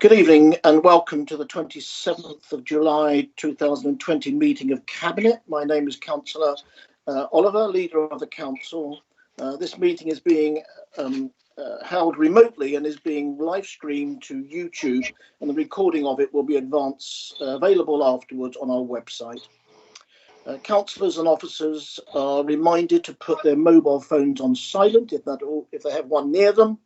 Good evening and welcome to the 27th of July 2020 meeting of Cabinet. My name is Councillor Oliver, leader of the Council. This meeting is being held remotely and is being live streamed to YouTube, and the recording of it will be available afterwards on our website. Councillors and officers are reminded to put their mobile phones on silent if they have one near them.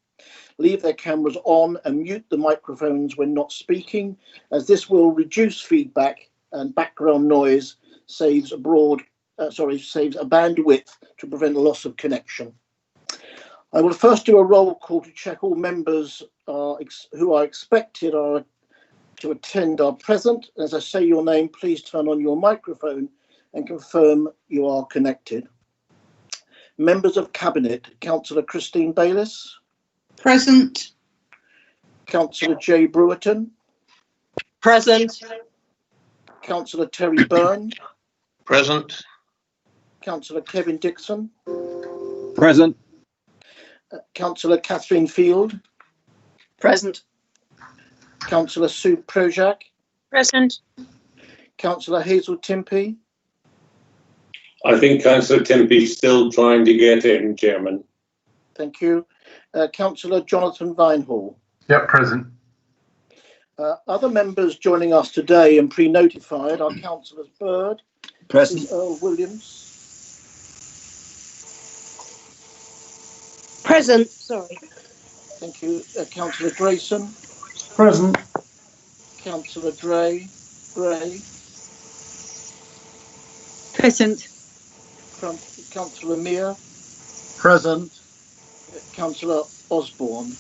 Leave their cameras on and mute the microphones when not speaking, as this will reduce feedback and background noise, saves a bandwidth to prevent loss of connection. I will first do a roll call to check all members who are expected to attend are present. As I say your name, please turn on your microphone and confirm you are connected. Members of Cabinet: Councillor Christine Bayliss. Present. Councillor Jay Brewerton. Present. Councillor Terry Byrne. Present. Councillor Kevin Dixon. Present. Councillor Catherine Field. Present. Councillor Sue Projak. Present. Councillor Hazel Timpey. I think Councillor Timpey's still trying to get in, Chairman. Thank you. Councillor Jonathan Vinehall. Yep, present. Other members joining us today and pre-notified are Councillors Bird. Present. Mrs. Earl Williams. Present. Sorry. Thank you. Councillor Grayson. Present. Councillor Gray. Present. Councillor Mear. Present. Councillor Osborne.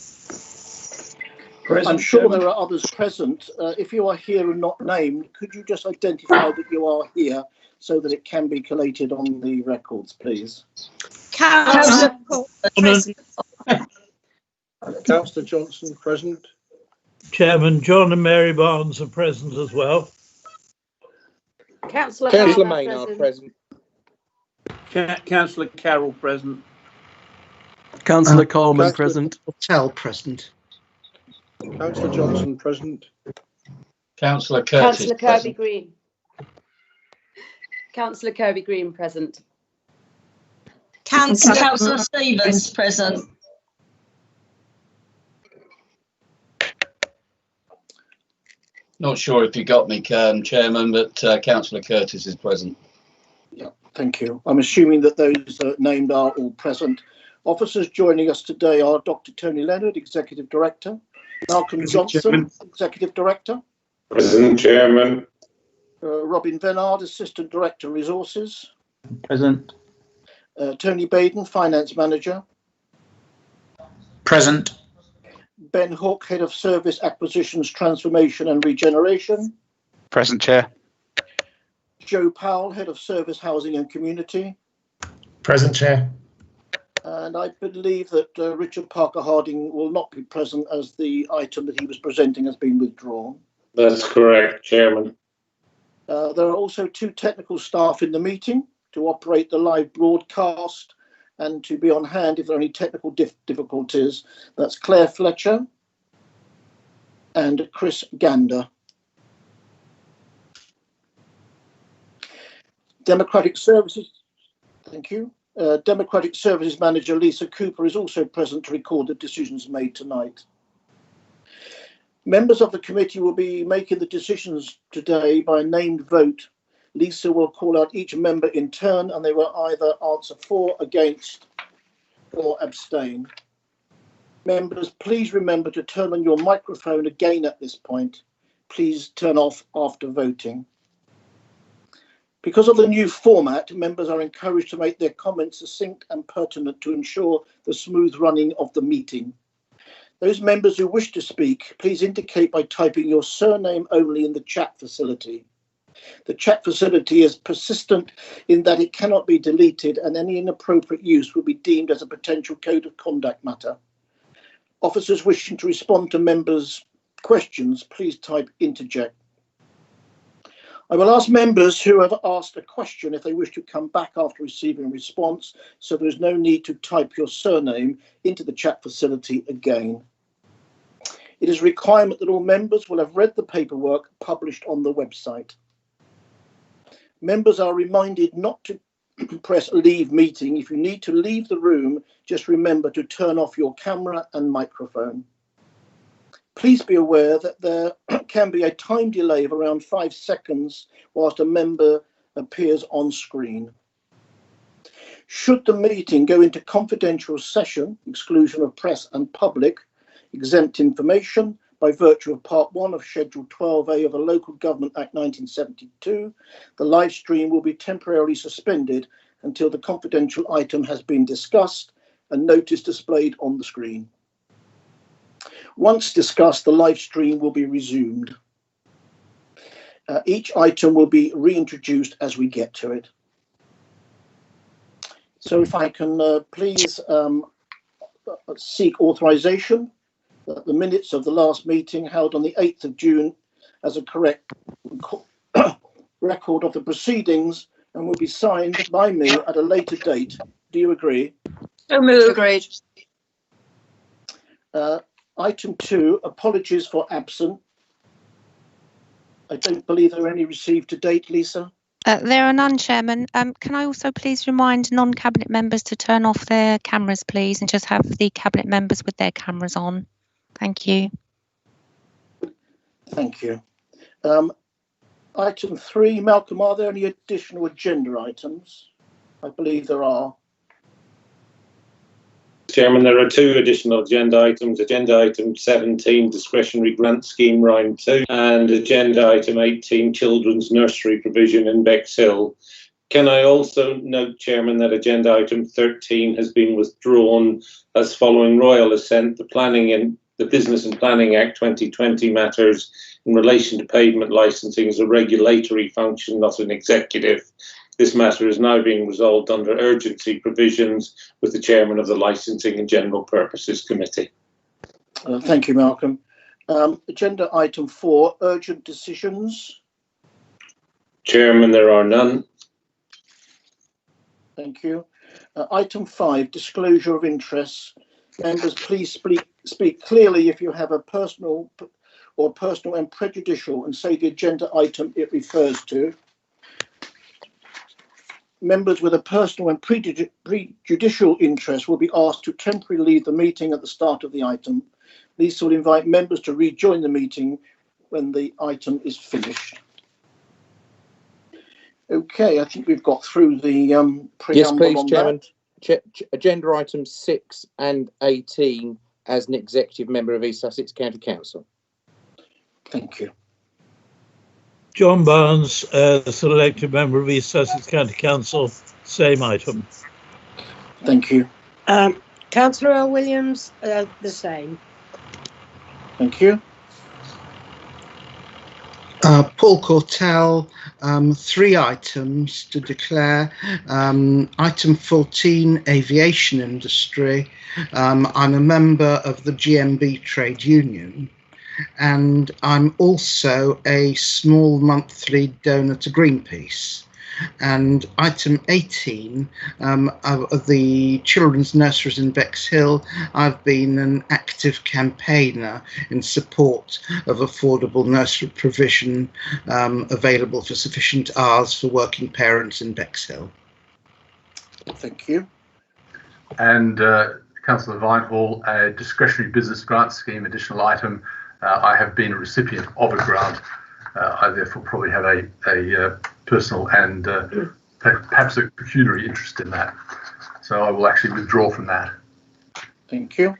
Present. I'm sure Chairman. there are others present. If you are here and not named, could you just identify that you are here so that it can be collated on the records, please? Councillor present. Councillor Johnson, present. Chairman, John and Mary Barnes are present as well. Councillor Maynard, present. Councillor Carroll present. Councillor Coleman present. Tell present. Councillor Johnson, present. Councillor Curtis. Councillor Kirby Green. Councillor Kirby Green present. Councillor Stevens present. Not sure if you got me, Chairman, but Councillor Curtis is present. Yeah, thank you. I'm assuming that those named are all present. Officers joining us today are Dr. Tony Leonard, Executive Director, Malcolm Johnson, Chairman. Executive Director, Present, Chairman. Robin Venard, Assistant Director, Resources, Present. Tony Baden, Finance Manager, Present. Ben Hook, Head of Service Acquisitions, Transformation and Regeneration, Present, Chair. Joe Powell, Head of Service Housing and Community, Present, Chair. and I believe that Richard Parker Harding will not be present as the item that he was presenting has been withdrawn. That's correct, Chairman. There are also two technical staff in the meeting to operate the live broadcast and to be on hand if there are any technical difficulties. That's Claire Fletcher and Chris Gander. Democratic Services, thank you. Democratic Services Manager Lisa Cooper is also present to record the decisions made tonight. Members of the committee will be making the decisions today by named vote. Lisa will call out each member in turn and they will either answer for, against or abstain. Members, please remember to turn on your microphone again at this point. Please turn off after voting. Because of the new format, members are encouraged to make their comments succinct and pertinent to ensure the smooth running of the meeting. Those members who wish to speak, please indicate by typing your surname only in the chat facility. The chat facility is persistent in that it cannot be deleted and any inappropriate use will be deemed as a potential code of conduct matter. Officers wishing to respond to members' questions, please type interject. I will ask members who have asked a question if they wish to come back after receiving a response, so there is no need to type your surname into the chat facility again. It is a requirement that all members will have read the paperwork published on the website. Members are reminded not to press leave meeting. If you need to leave the room, just remember to turn off your camera and microphone. Please be aware that there can be a time delay of around 5 seconds whilst a member appears on screen. Should the meeting go into confidential session, exclusion of press and public, exempt information, by virtue of Part 1 of Schedule 12A of the Local Government Act 1972, the live stream will be temporarily suspended until the confidential item has been discussed and notice displayed on the screen. Once discussed, the live stream will be resumed. Each item will be reintroduced as we get to it. So if I can please seek authorization that the minutes of the last meeting held on the 8th of June as a correct record of the proceedings and will be signed by me at a later date. Do you agree? So moved. Agreed. Item 2, apologies for absent. I don't believe there are any received to date, Lisa. There are none, Chairman. Can I also please remind non-cabinet members to turn off their cameras, please, and just have the cabinet members with their cameras on. Thank you. Thank you. Item 3, Malcolm, are there any additional agenda items? I believe there are. Chairman, there are 2 additional agenda items. Agenda item 17, discretionary grant scheme Rhine 2, and agenda item 18, children's nursery provision in Bexhill. Can I also note, Chairman, that agenda item 13 has been withdrawn as following royal assent. The Business and Planning Act 2020 matters in relation to pavement licensing is a regulatory function, not an executive. This matter is now being resolved under urgency provisions with the Chairman of the Licensing and General Purposes Committee. Thank you, Malcolm. Agenda item 4, urgent decisions. Chairman, there are none. Thank you. Item 5, disclosure of interests. Members, please speak clearly if you have a personal and prejudicial, and say the agenda item it refers to. Members with a personal and prejudicial interest will be asked to temporarily leave the meeting at the start of the item. These will invite members to rejoin the meeting when the item is finished. Okay, I think we've got through the preamble. Yes, please, on Chairman. that. Agenda items 6 and 18 as an executive member of East Sussex County Council. Thank you. John Barnes, selected member of East Sussex County Council, same item. Thank you. Councillor Earl Williams, the same. Thank you. Paul Cortell, 3 items to declare. Item 14, aviation industry. I'm a member of the GMB trade union, and I'm also a small monthly donor to Greenpeace. And item 18, of the children's nurseries in Bexhill, I've been an active campaigner in support of affordable nursery provision available for sufficient hours for working parents in Bexhill. Thank you. And Councillor Vinehall, a discretionary business grant scheme, additional item. I have been a recipient of a grant. I therefore probably have a personal and perhaps a pecuniary interest in that. So I will actually withdraw from that. Thank you.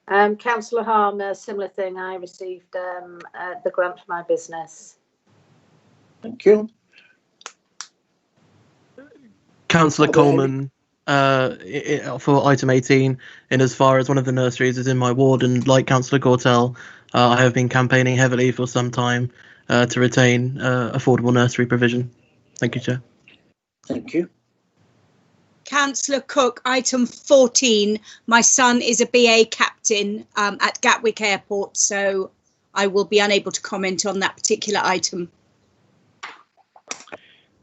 Councillor Harm, a similar thing. I received the grant for my business. Thank you. Councillor Coleman, for item 18, in as far as one of the nurseries is in my ward, and like Councillor Cortell, I have been campaigning heavily for some time to retain affordable nursery provision. Thank you, Chair. Thank you. Councillor Cook, item 14. My son is a BA captain at Gatwick Airport, so I will be unable to comment on that particular item.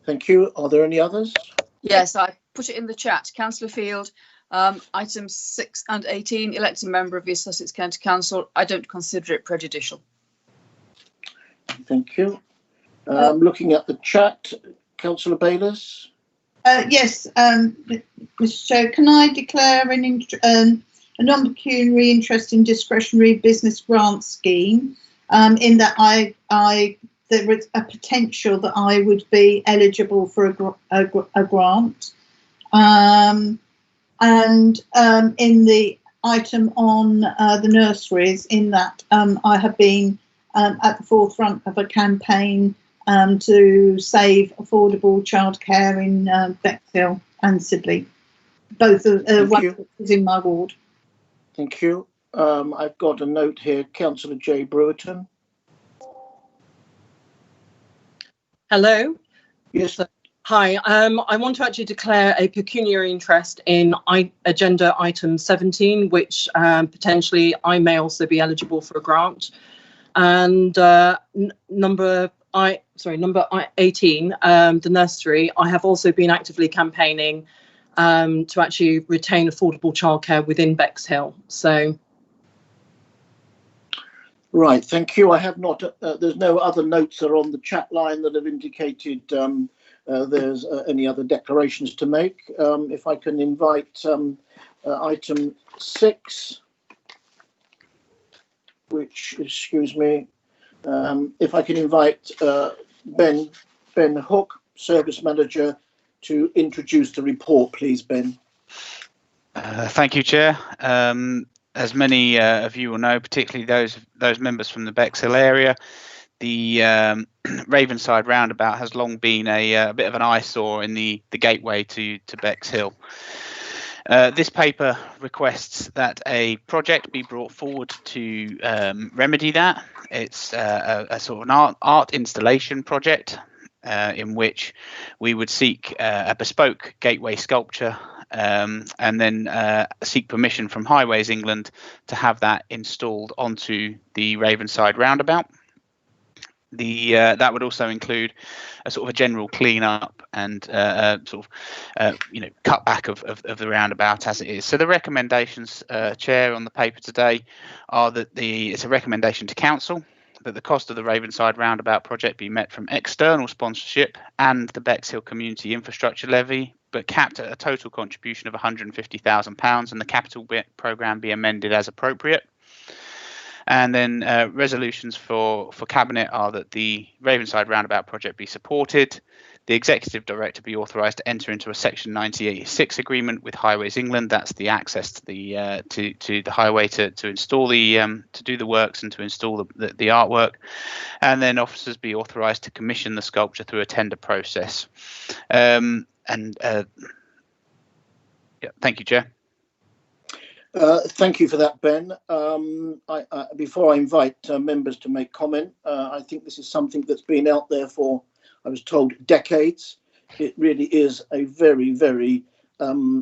Thank you. Are there any others? Yes, I put it in the chat. Councillor Field, Items 6 and 18, elected member of East Sussex County Council. I don't consider it prejudicial. Thank you. Looking at the chat, Councillor Bayliss. Yes, Mr. Chair, can I declare a non-pecuniary interest in discretionary business grant scheme, in that there is a potential that I would be eligible for a grant, and in the item on the nurseries, in that I have been at the forefront of a campaign to save affordable childcare in Bexhill and Sibley. Both of one is in my ward. Thank you. I've got a note here, Councillor J. Brewerton. Hello. Yes. Hi. I want to actually declare a pecuniary interest in agenda item 17, which potentially I may also be eligible for a grant. And number 18, the nursery, I have also been actively campaigning to actually retain affordable childcare within Bexhill. So, right, thank you. I have not. There's no other notes that are on the chat line that have indicated there's any other declarations to make. If I can invite item 6, which, excuse me, if I can invite Ben Hook, Service Manager, to introduce the report, please, Ben. Thank you, Chair. As many of you will know, particularly those members from the Bexhill area, the Ravenside roundabout has long been a bit of an eyesore in the gateway to Bexhill. This paper requests that a project be brought forward to remedy that. It's a sort of an art installation project in which we would seek a bespoke gateway sculpture and then seek permission from Highways England to have that installed onto the Ravenside roundabout. That would also include a sort of a general clean up and sort of cut back of the roundabout as it is. So the recommendations, Chair, on the paper today are that it's a recommendation to Council that the cost of the Ravenside roundabout project be met from external sponsorship and the Bexhill Community Infrastructure Levy, but capped at a total contribution of £150,000, and the capital programme be amended as appropriate. And then resolutions for Cabinet are that the Ravenside roundabout project be supported, the Executive Director be authorised to enter into a Section 9086 agreement with Highways England. That's the access to the highway to install to do the works and to install the artwork, and then officers be authorised to commission the sculpture through a tender process. Yeah, thank you, Chair. Thank you for that, Ben. Before I invite members to make comment, I think this is something that's been out there for, I was told, decades. It really is a very, very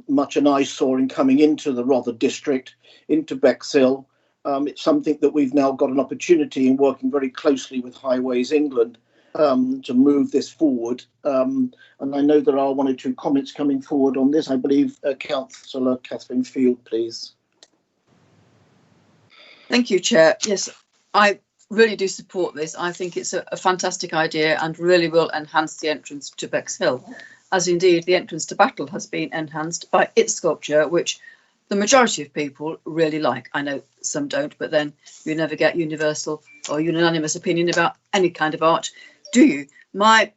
much an eyesore in coming into the Rother district, into Bexhill. It's something that we've now got an opportunity in working very closely with Highways England to move this forward. And I know there are one or two comments coming forward on this. I believe Councillor Catherine Field, please. Thank you, Chair. Yes, I really do support this. I think it's a fantastic idea and really will enhance the entrance to Bexhill, as indeed the entrance to Battle has been enhanced by its sculpture, which the majority of people really like. I know some don't, but then you never get universal or unanimous opinion about any kind of art, do you? My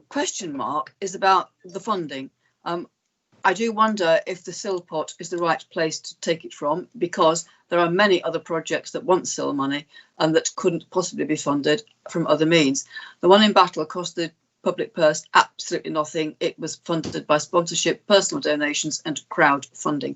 question mark is about the funding. I do wonder if the SIL pot is the right place to take it from, because there are many other projects that want SIL money and that couldn't possibly be funded from other means. The one in Battle cost the public purse absolutely nothing. It was funded by sponsorship, personal donations and crowdfunding.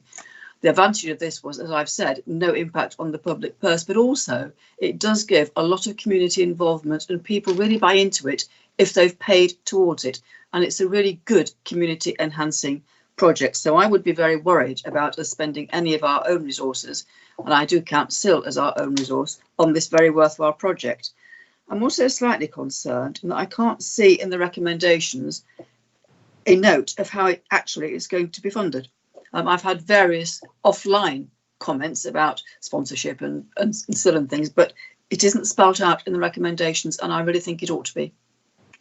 The advantage of this was, as I've said, no impact on the public purse, but also it does give a lot of community involvement and people really buy into it if they've paid towards it. And it's a really good community enhancing project. So I would be very worried about us spending any of our own resources, and I do count SIL as our own resource, on this very worthwhile project. I'm also slightly concerned in that I can't see in the recommendations a note of how it actually is going to be funded. I've had various offline comments about sponsorship and certain things, but it isn't spelled out in the recommendations, and I really think it ought to be.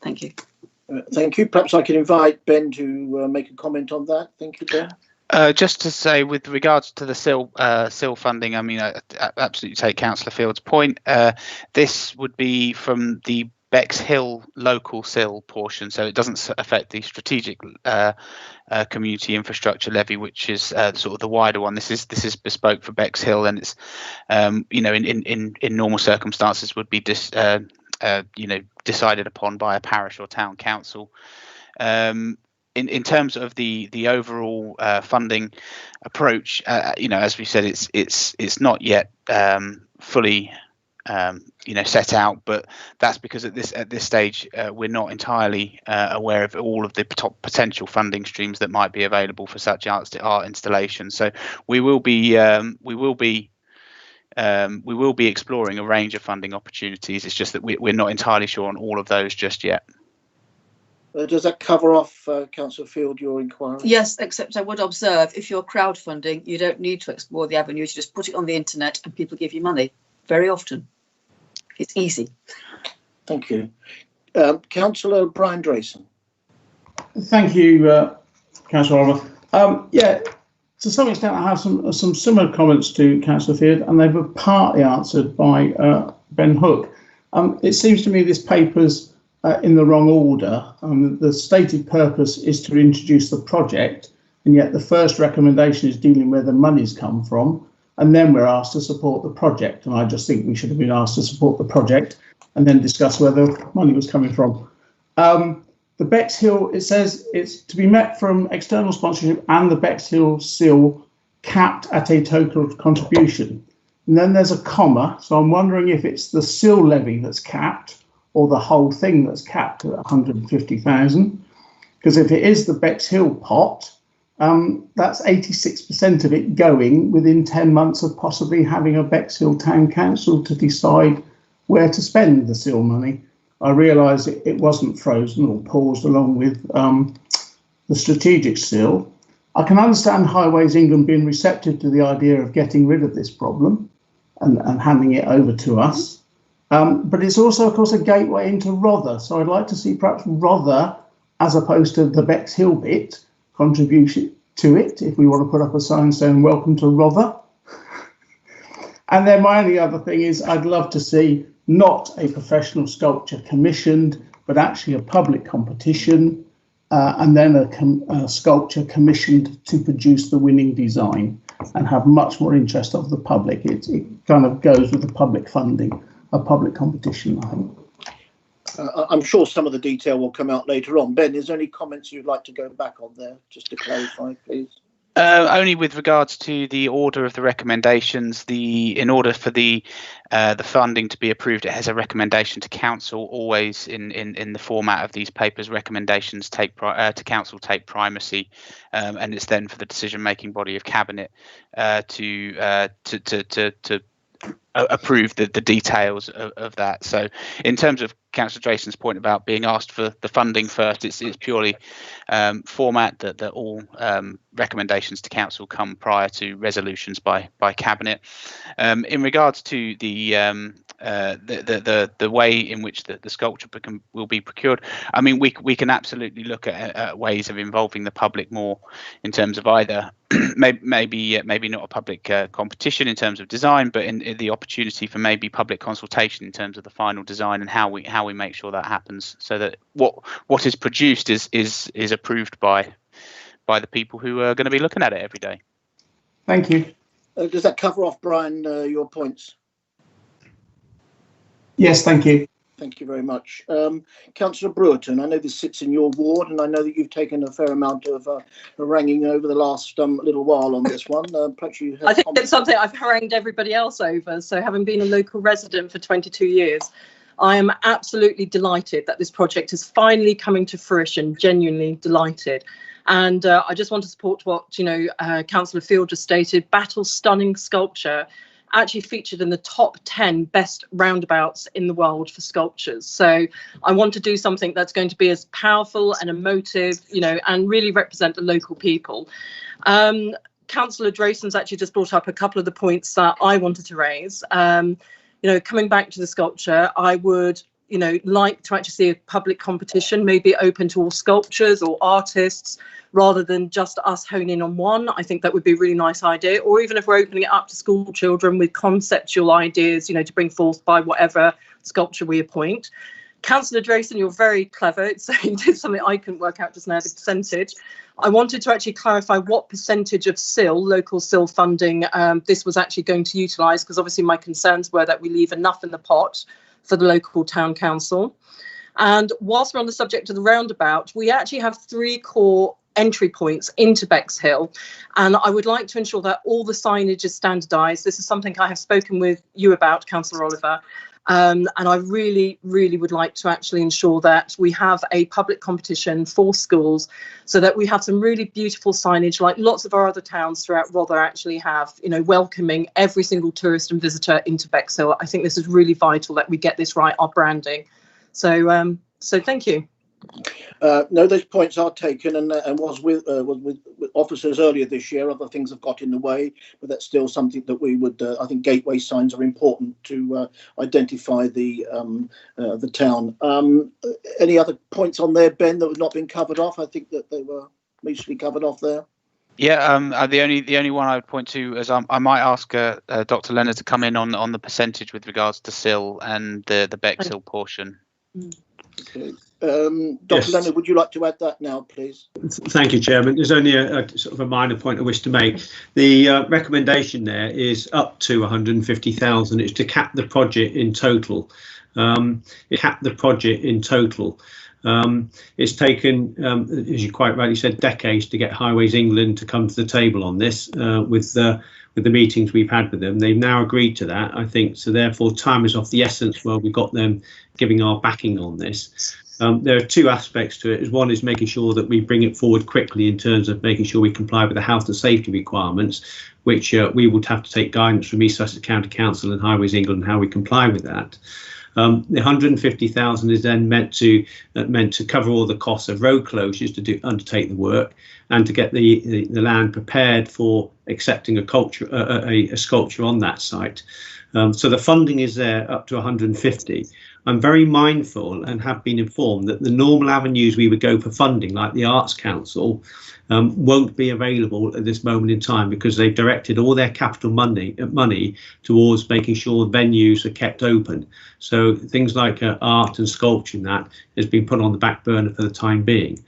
Thank you. Thank you. Perhaps I can invite Ben to make a comment on that. Thank you, Ben. Just to say, with regards to the SIL funding, I mean, I absolutely take Councillor Field's point. This would be from the Bexhill local SIL portion, so it doesn't affect the strategic community infrastructure levy, which is sort of the wider one. This is bespoke for Bexhill, and it's in normal circumstances would be decided upon by a parish or town council. In terms of the overall funding approach, as we said, it's not yet fully set out, but that's because at this stage we're not entirely aware of all of the top potential funding streams that might be available for such art installations. So we will be exploring a range of funding opportunities. It's just that we're not entirely sure on all of those just yet. Does that cover off, Councillor Field, your inquiry? Yes, except I would observe, if you're crowdfunding, you don't need to explore the avenues. You just put it on the internet and people give you money very often. It's easy. Thank you. Councillor Brian Drayson. Thank you, Councillor Oliver. Yeah, to some extent I have some similar comments to Councillor Field, and they were partly answered by Ben Hook. It seems to me this paper's in the wrong order. The stated purpose is to introduce the project, and yet the first recommendation is dealing where the money's come from, and then we're asked to support the project. And I just think we should have been asked to support the project and then discuss where the money was coming from. The Bexhill, it says it's to be met from external sponsorship and the Bexhill SIL capped at a total contribution. And then there's a comma, so I'm wondering if it's the SIL levy that's capped or the whole thing that's capped at 150,000, because if it is the Bexhill pot, that's 86% of it going within 10 months of possibly having a Bexhill Town Council to decide where to spend the SIL money. I realise it wasn't frozen or paused along with the strategic SIL. I can understand Highways England being receptive to the idea of getting rid of this problem and handing it over to us. But it's also, of course, a gateway into Rother. So I'd like to see perhaps Rother, as opposed to the Bexhill bit, contribution to it, if we want to put up a sign saying welcome to Rother. And then my only other thing is I'd love to see not a professional sculpture commissioned, but actually a public competition, and then a sculpture commissioned to produce the winning design and have much more interest of the public. It kind of goes with the public funding. A public competition, I think. I'm sure some of the detail will come out later on. Ben, is there any comments you'd like to go back on there, just to clarify, please? Only with regards to the order of the recommendations. In order for the funding to be approved, it has a recommendation to council. Always in the format of these papers, recommendations to council take primacy, and it's then for the decision-making body of cabinet to approve the details of that. So in terms of Councillor Drayson's point about being asked for the funding first, it's purely format that all recommendations to council come prior to resolutions by cabinet. In regards to the way in which the sculpture will be procured, I mean, we can absolutely look at ways of involving the public more in terms of either maybe not a public competition in terms of design, but in the opportunity for maybe public consultation in terms of the final design and how we make sure that happens, so that what is produced is approved by the people who are going to be looking at it every day. Thank you. Does that cover off, Brian, your points? Yes, thank you. Thank you very much. Councillor Brewerton, I know this sits in your ward, and I know that you've taken a fair amount of haranguing over the last little while on this one. Perhaps you have I think it's something I've harangued everybody else over. So having been a local resident for 22 years, I am absolutely delighted that this project is finally coming to fruition, genuinely delighted. And I just want to support what, Councillor Field just stated. Battle's stunning sculpture actually featured in the top 10 best roundabouts in the world for sculptures. So I want to do something that's going to be as powerful and emotive, and really represent the local people. Councillor Droson's actually just brought up a couple of the points that I wanted to raise. Coming back to the sculpture, I would, like to actually see a public competition, maybe open to all sculptures or artists, rather than just us hone in on one. I think that would be a really nice idea. Or even if we're opening it up to school children with conceptual ideas, to bring forth by whatever sculpture we appoint. Councillor Droson, you're very clever. So you did something I couldn't work out just now, the percentage. I wanted to actually clarify what percentage of local SIL funding this was actually going to utilise, because obviously my concerns were that we leave enough in the pot for the local town council. And whilst we're on the subject of the roundabout, we actually have 3 core entry points into Bexhill, and I would like to ensure that all the signage is standardised. This is something I have spoken with you about, Councillor Oliver. And I really, really would like to actually ensure that we have a public competition for schools, so that we have some really beautiful signage like lots of our other towns throughout Rother actually have, welcoming every single tourist and visitor into Bexhill. I think this is really vital that we get this right, our branding. So thank you. No, those points are taken, and was with officers earlier this year. Other things have got in the way, but that's still something that we would. I think gateway signs are important to identify the town. Any other points on there, Ben, that have not been covered off? I think that they were mostly covered off there. Yeah, the only one I would point to is I might ask Dr. Leonard to come in on the percentage with regards to SIL and the Bexhill portion. Okay. Dr. Leonard, would you like to add that now, please? Thank you, Chairman. There's only a sort of a minor point I wish to make. The recommendation there is up to 150,000. It's to cap the project in total. It's taken, as you quite rightly said, decades to get Highways England to come to the table on this with the meetings we've had with them. They've now agreed to that, I think, so therefore time is of the essence where we've got them giving our backing on this. There are 2 aspects to it. One is making sure that we bring it forward quickly in terms of making sure we comply with the health and safety requirements, which we would have to take guidance from East Sussex County Council and Highways England how we comply with that. The 150,000 is then meant to cover all the costs of road closures to undertake the work and to get the land prepared for accepting a sculpture on that site. So the funding is there up to 150. I'm very mindful and have been informed that the normal avenues we would go for funding, like the Arts Council, won't be available at this moment in time because they've directed all their capital money towards making sure venues are kept open. So things like art and sculpture and that has been put on the back burner for the time being.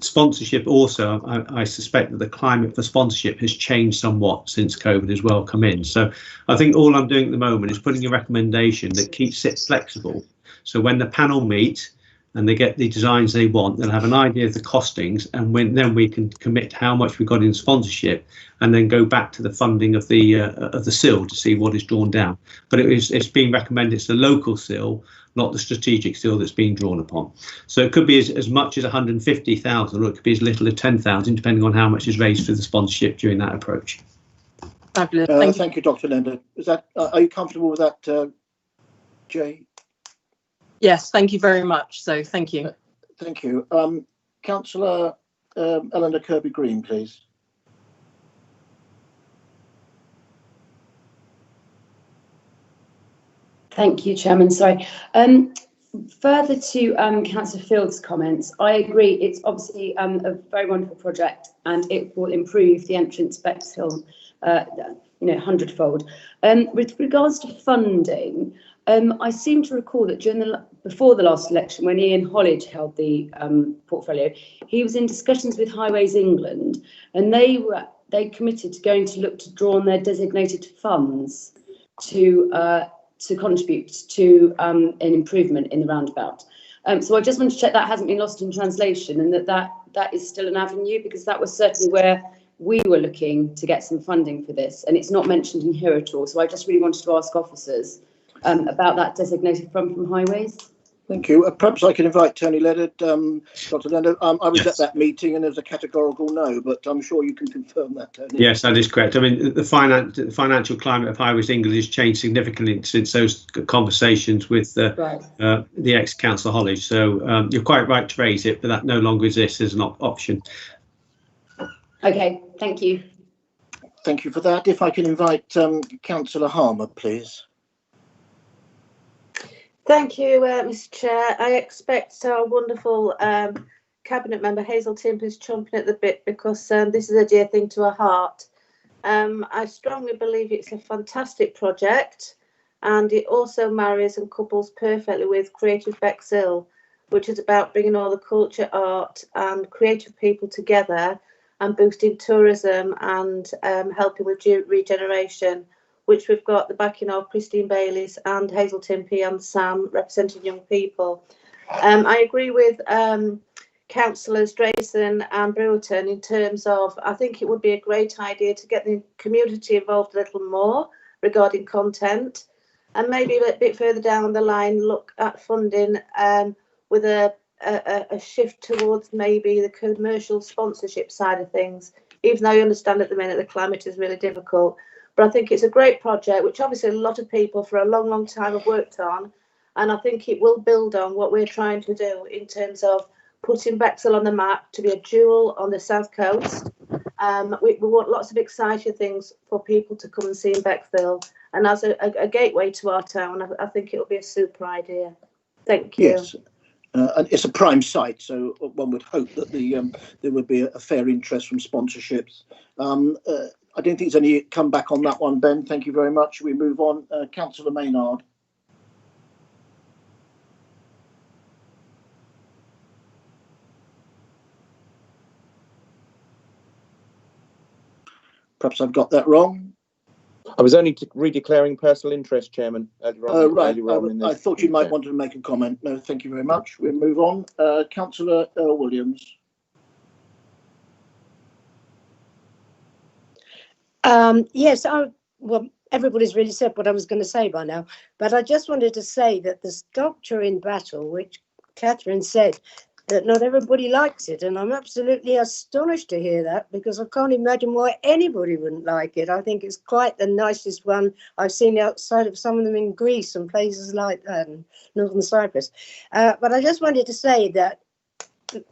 Sponsorship also, I suspect that the climate for sponsorship has changed somewhat since COVID as well come in. So I think all I'm doing at the moment is putting a recommendation that keeps it flexible. So when the panel meet and they get the designs they want, they'll have an idea of the costings, and then we can commit how much we've got in sponsorship and then go back to the funding of the SIL to see what is drawn down. But it's being recommended it's the local SIL, not the strategic SIL that's being drawn upon. So it could be as much as 150,000, or it could be as little as 10,000, depending on how much is raised through the sponsorship during that approach. Fabulous. Thank you, Dr. Leonard. Is that are you comfortable with that, Jay? Yes, thank you very much. So thank you. Thank you. Councillor Eleanor Kirby-Green, please. Thank you, Chairman. Sorry. Further to Councillor Field's comments, I agree. It's obviously a very wonderful project, and it will improve the entrance Bexhill, 100-fold. With regards to funding, I seem to recall that before the last election, when Ian Hollidge held the portfolio, he was in discussions with Highways England, and they committed to going to look to draw on their designated funds to contribute to an improvement in the roundabout. So I just want to check that hasn't been lost in translation, and that is still an avenue, because that was certainly where we were looking to get some funding for this, and it's not mentioned in here at all. So I just really wanted to ask officers about that designated fund from Highways. Thank you. Perhaps I can invite Tony Leonard, Dr. Leonard. I was at that meeting and there was a categorical no, but I'm sure you can confirm that, Tony. Yes, that is correct. I mean, the financial climate of Highways England has changed significantly since those conversations with the ex-Councillor Hollidge. So you're quite right to raise it, but that no longer exists as an option. Okay, Thank you. Thank you for that. If I can invite Councillor Harmer, please. Thank you, Mr. Chair. I expect our wonderful Cabinet member Hazel Timp is chomping at the bit because this is a dear thing to her heart. I strongly believe it's a fantastic project, and it also marries and couples perfectly with Creative Bexhill, which is about bringing all the culture, art and creative people together and boosting tourism and helping with regeneration, which we've got the backing of Christine Bayliss and Hazel Timpey and Sam representing young people. I agree with Councillors Drayson and Brewerton in terms of, I think it would be a great idea to get the community involved a little more regarding content, and maybe a bit further down the line look at funding with a shift towards maybe the commercial sponsorship side of things, even though I understand at the minute the climate is really difficult. But I think it's a great project, which obviously a lot of people for a long, long time have worked on. And I think it will build on what we're trying to do in terms of putting Bexhill on the map to be a jewel on the south coast. We want lots of exciting things for people to come and see in Bexhill. And as a gateway to our town, I think it will be a super idea. Thank you. Yes. And it's a prime site, so one would hope that there would be a fair interest from sponsorships. I don't think there's any comeback on that one, Ben. Thank you very much. We move on. Councillor Maynard. Perhaps I've got that wrong. I was only redeclaring personal interest, Chairman. Oh, right. I thought you might want to make a comment. No, thank you very much. We'll move on. Councillor Williams. Yes, well, everybody's really said what I was going to say by now, but I just wanted to say that the sculpture in Battle, which Catherine said, that not everybody likes it, and I'm absolutely astonished to hear that, because I can't imagine why anybody wouldn't like it. I think it's quite the nicest one I've seen outside of some of them in Greece and places like that, and Northern Cyprus. But I just wanted to say that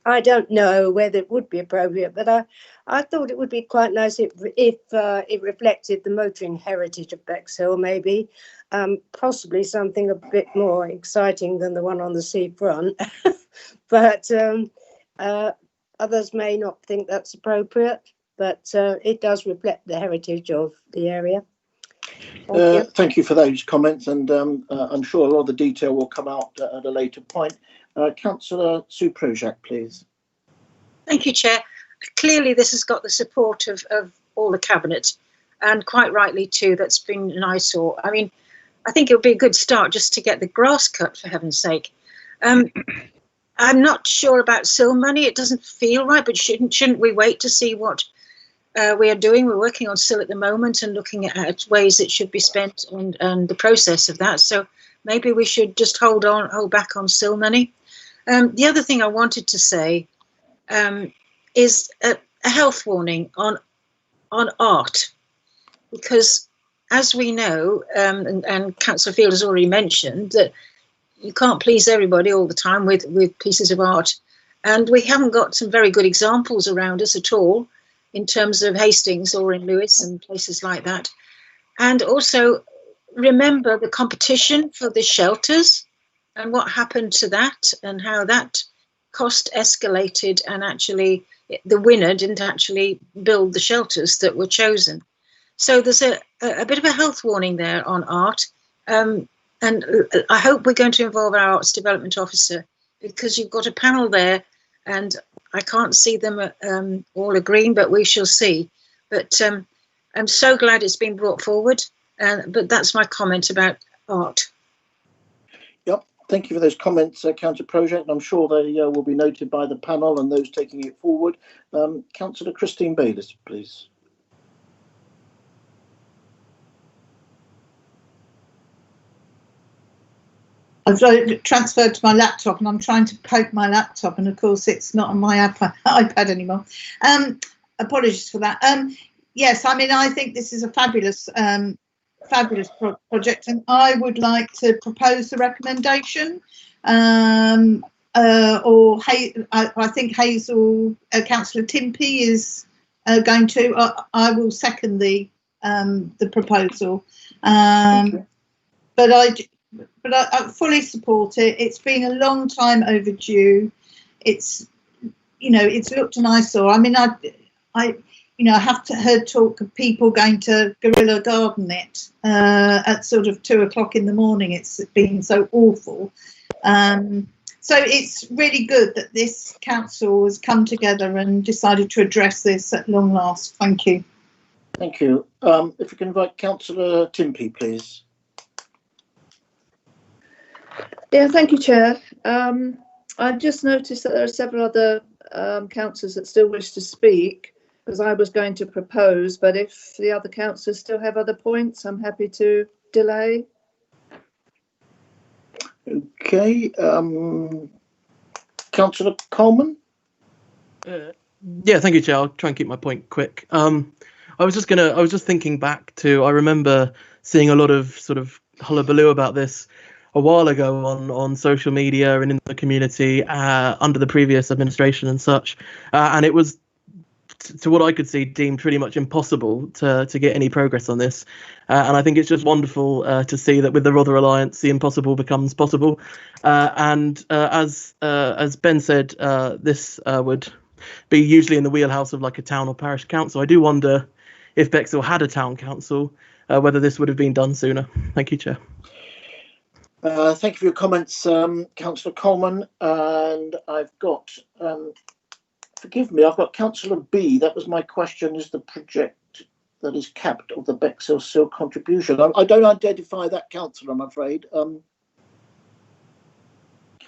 I don't know whether it would be appropriate, but I thought it would be quite nice if it reflected the motoring heritage of Bexhill, maybe. Possibly something a bit more exciting than the one on the seafront. But others may not think that's appropriate, but it does reflect the heritage of the area. Thank you for those comments, and I'm sure a lot of the detail will come out at a later point. Councillor Sue Projak, please. Thank you, Chair. Clearly this has got the support of all the Cabinet, and quite rightly too, that's been an eyesore. I mean, I think it would be a good start just to get the grass cut, for heaven's sake. I'm not sure about SIL money. It doesn't feel right, but shouldn't we wait to see what we are doing? We're working on SIL at the moment and looking at ways it should be spent and the process of that. So maybe we should just hold back on SIL money. The other thing I wanted to say is a health warning on art, because as we know, and Councillor Field has already mentioned, that you can't please everybody all the time with pieces of art. And we haven't got some very good examples around us at all in terms of Hastings or in Lewis and places like that. And also remember the competition for the shelters and what happened to that and how that cost escalated, and actually the winner didn't actually build the shelters that were chosen. So there's a bit of a health warning there on art. And I hope we're going to involve our Arts Development Officer, because you've got a panel there and I can't see them all agreeing, but we shall see. But I'm so glad it's been brought forward. But that's my comment about art. Yep, thank you for those comments, Councillor Project. I'm sure they will be noted by the panel and those taking it forward. Councillor Christine Bayliss, please. I've transferred to my laptop and I'm trying to poke my laptop, and of course it's not on my iPad anymore. Apologies for that. Yes, I mean, I think this is a fabulous project, and I would like to propose the recommendation. I think Hazel, Councillor Timpey is going to. I will second the proposal, but I fully support it. It's been a long time overdue. It's it's looked an eyesore. I mean, I have heard talk of people going to guerrilla garden it at sort of 2 o'clock in the morning. It's been so awful. So it's really good that this council has come together and decided to address this at long last. Thank you. Thank you. If we can invite Councillor Timpey, please. Yeah, thank you, Chair. I've just noticed that there are several other councillors that still wish to speak, because I was going to propose, but if the other councillors still have other points, I'm happy to delay. Okay. Councillor Coleman? Yeah, thank you, Chair. I'll try and keep my point quick. I was just thinking back to, I remember seeing a lot of sort of hullabaloo about this a while ago on social media and in the community under the previous administration and such, and it was, to what I could see, deemed pretty much impossible to get any progress on this. And I think it's just wonderful to see that with the Rother Alliance, the impossible becomes possible. And as Ben said, this would be usually in the wheelhouse of like a town or parish council. I do wonder if Bexhill had a town council, whether this would have been done sooner. Thank you, Chair. Thank you for your comments, Councillor Coleman. And I've got, forgive me, I've got Councillor B. That was my question, is the project that is capped of the Bexhill Seal contribution. I don't identify that councillor, I'm afraid.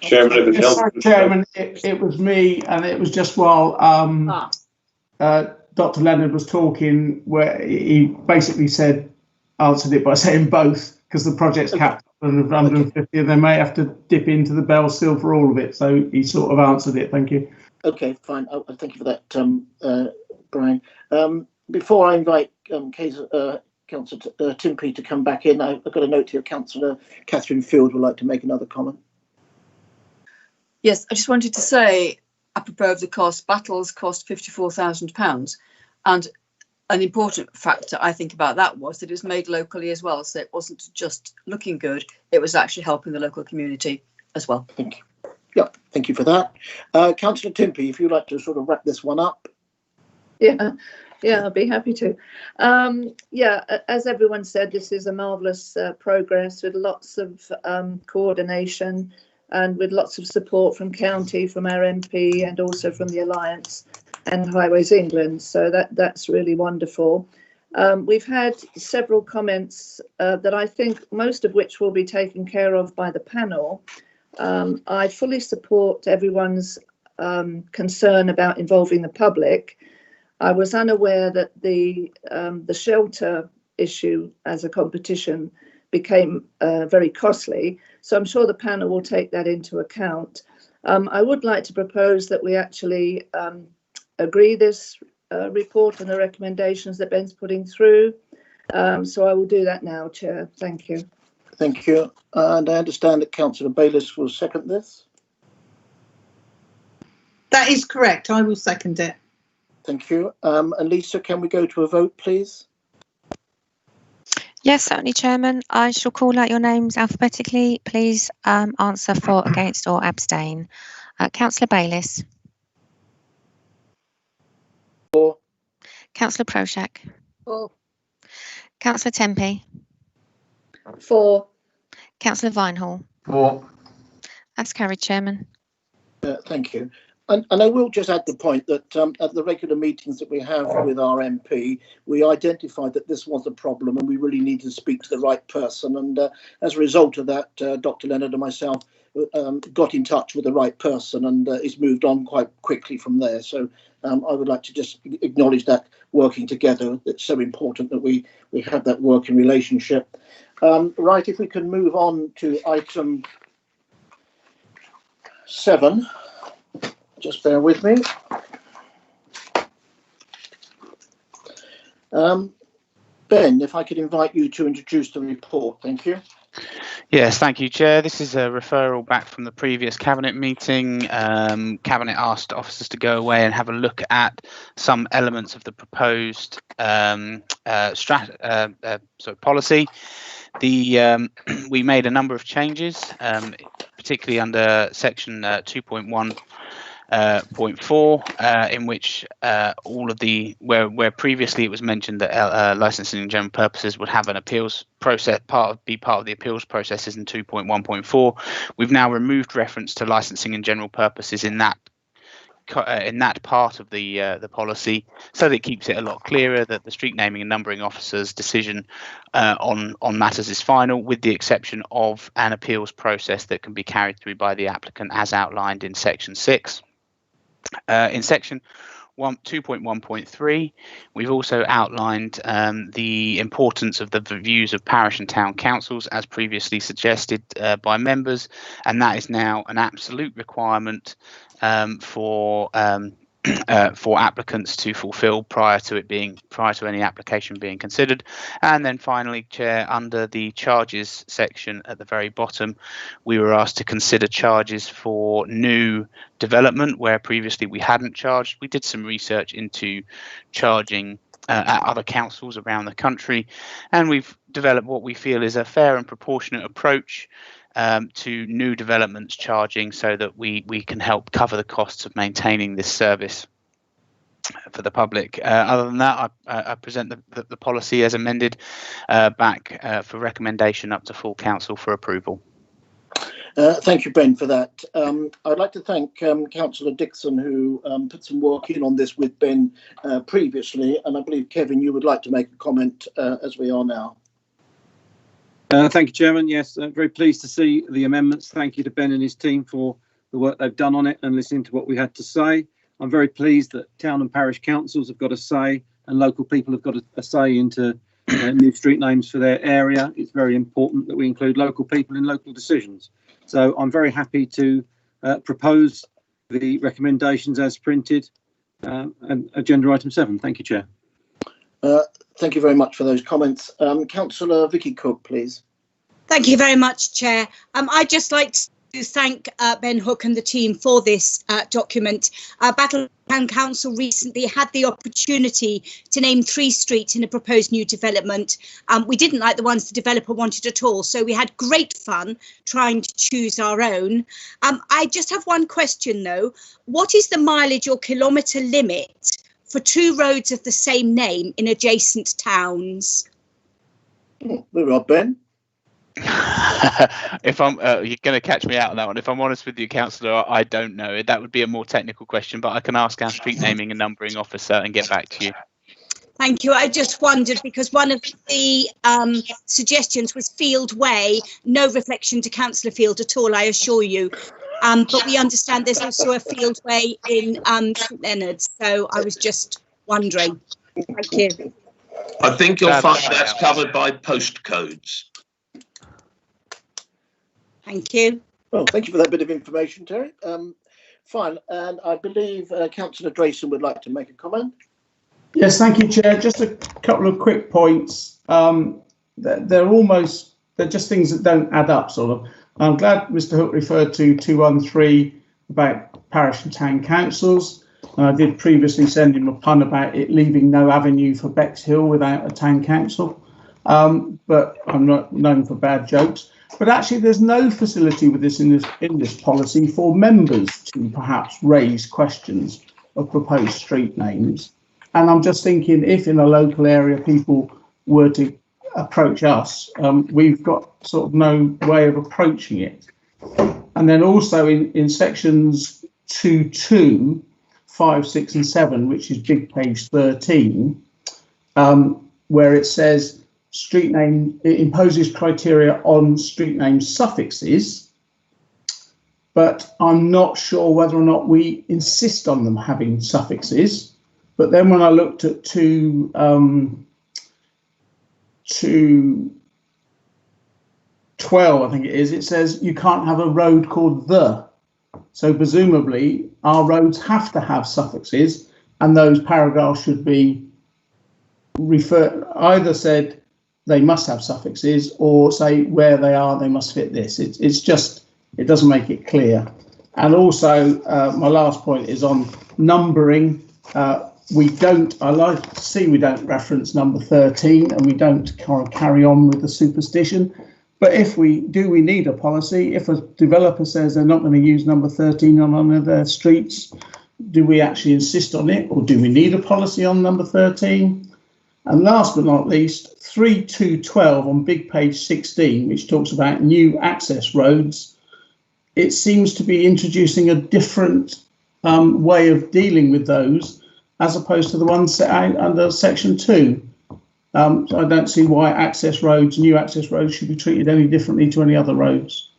Chairman, Yes, sorry, Chairman, it was me, and it was just while Dr. Leonard was talking, where he basically answered it by saying both, because the project's capped at 150, and they may have to dip into the Bell Seal for all of it. So he sort of answered it. Thank you. Okay, fine. Thank you for that, Brian. Before I invite Councillor Timpey to come back in, I've got a note here. Councillor Catherine Field would like to make another comment. Yes, I just wanted to say, apropos of the cost, battles cost £54,000, and an important factor I think about that was that it was made locally as well, so it wasn't just looking good, it was actually helping the local community as well. Thank you. Yeah, thank you for that. Councillor Timpey, if you'd like to sort of wrap this one up. Yeah, I'll be happy to. Yeah, as everyone said, this is a marvellous progress with lots of coordination and with lots of support from county, from our MP, and also from the Alliance and Highways England. So that's really wonderful. We've had several comments that I think most of which will be taken care of by the panel. I fully support everyone's concern about involving the public. I was unaware that the shelter issue as a competition became very costly, so I'm sure the panel will take that into account. I would like to propose that we actually agree this report and the recommendations that Ben's putting through. So I will do that now, Chair. Thank you. Thank you. And I understand that Councillor Bayliss will second this. That is correct. I will second it. Thank you. And Lisa, can we go to a vote, please? Yes, certainly, Chairman. I shall call out your names alphabetically. Please answer for, against, or abstain. Councillor Bayliss. For. Councillor Proshak. For. Councillor Tempe. For. Councillor Vinehall. For. That's carried, Chairman. Thank you. And I will just add the point that at the regular meetings that we have with our MP, we identified that this was a problem and we really needed to speak to the right person. And as a result of that, Dr. Leonard and myself got in touch with the right person, and it's moved on quite quickly from there. So I would like to just acknowledge that working together, it's so important that we have that working relationship. Right, if we can move on to item 7. Just bear with me. Ben, if I could invite you to introduce the report, thank you. Yes, thank you, Chair. This is a referral back from the previous Cabinet meeting. Cabinet asked officers to go away and have a look at some elements of the proposed policy. We made a number of changes, particularly under section 2.1.4, in which all of where previously it was mentioned that licensing and general purposes would have an appeals process be part of the appeals processes in 2.1.4. We've now removed reference to licensing and general purposes in that part of the policy, so that it keeps it a lot clearer that the street naming and numbering officer's decision on matters is final, with the exception of an appeals process that can be carried through by the applicant as outlined in section 6. In section 2.1.3, we've also outlined the importance of the views of parish and town councils as previously suggested by members, and that is now an absolute requirement for applicants to fulfil prior to any application being considered. And then finally, Chair, under the charges section at the very bottom, we were asked to consider charges for new development where previously we hadn't charged. We did some research into charging at other councils around the country, and we've developed what we feel is a fair and proportionate approach to new developments charging, so that we can help cover the costs of maintaining this service for the public. Other than that, I present the policy as amended back for recommendation up to full council for approval. Thank you, Ben, for that. I'd like to thank Councillor Dixon, who put some work in on this with Ben previously, and I believe, Kevin, you would like to make a comment as we are now. Thank you, Chairman. Yes, very pleased to see the amendments. Thank you to Ben and his team for the work they've done on it and listening to what we had to say. I'm very pleased that town and parish councils have got a say and local people have got a say into new street names for their area. It's very important that we include local people in local decisions. So I'm very happy to propose the recommendations as printed and agenda item 7. Thank you, Chair. Thank you very much for those comments. Councillor Vicky Cook, please. Thank you very much, Chair. I'd just like to thank Ben Hook and the team for this document. Battle Town Council recently had the opportunity to name 3 streets in a proposed new development. We didn't like the ones the developer wanted at all, so we had great fun trying to choose our own. I just have one question though. What is the mileage or kilometre limit for 2 roads of the same name in adjacent towns? We're up, Ben. If I'm, you're going to catch me out on that one. If I'm honest with you, Councillor, I don't know. That would be a more technical question, but I can ask our street naming and numbering officer and get back to you. Thank you. I just wondered because one of the suggestions was Field Way, no reflection to Councillor Field at all, I assure you. But we understand there's also a Field Way in St Leonard's, so I was just wondering. Thank you. I think you'll find that's covered by postcodes. Thank you. Well, thank you for that bit of information, Terry. Fine, and I believe Councillor Drayson would like to make a comment. Yes, thank you, Chair. Just a couple of quick points. They're just things that don't add up, sort of. I'm glad Mr. Hook referred to 213 about parish and town councils. And I did previously send him a pun about it leaving no avenue for Bexhill without a town council. But I'm not known for bad jokes. But actually, there's no facility with this in this policy for members to perhaps raise questions of proposed street names. And I'm just thinking, if in a local area people were to approach us, we've got sort of no way of approaching it. And then also in sections 2.2, 5, 6 and 7, which is big page 13, where it says street name, it imposes criteria on street name suffixes, but I'm not sure whether or not we insist on them having suffixes. But then when I looked at 2.12, I think it is, it says you can't have a road called the. So presumably our roads have to have suffixes, and those paragraphs should be either said they must have suffixes or say where they are, they must fit this. It's just, it doesn't make it clear. And also, my last point is on numbering. We don't reference number 13, and we don't carry on with the superstition. But if we do, we need a policy. If a developer says they're not going to use number 13 on one of their streets, do we actually insist on it, or do we need a policy on number 13? And last but not least, 3.2.12 on big page 16, which talks about new access roads. It seems to be introducing a different way of dealing with those, as opposed to the ones set out under section 2. So I don't see why new access roads should be treated any differently to any other roads.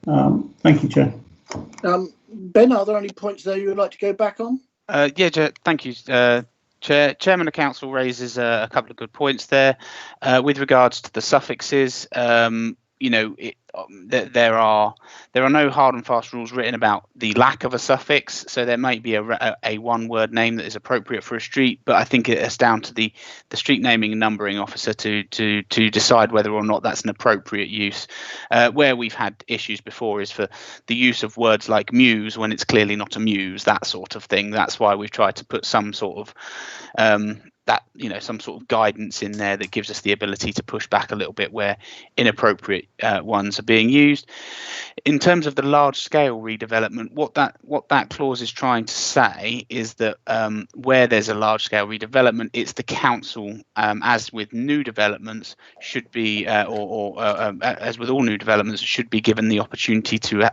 Thank you, Chair. Ben, are there any points there you would like to go back on? Yeah, thank you, Chairman of Council raises a couple of good points there. With regards to the suffixes, you know, there are no hard and fast rules written about the lack of a suffix, so there might be a one-word name that is appropriate for a street, but I think it's down to the street naming and numbering officer to decide whether or not that's an appropriate use. Where we've had issues before is for the use of words like muse when it's clearly not a muse, that sort of thing. That's why we've tried to put some sort of some sort of guidance in there that gives us the ability to push back a little bit where inappropriate ones are being used. In terms of the large scale redevelopment, what that clause is trying to say is that where there's a large scale redevelopment, it's the council, as with new developments, should be as with all new developments, should be given the opportunity to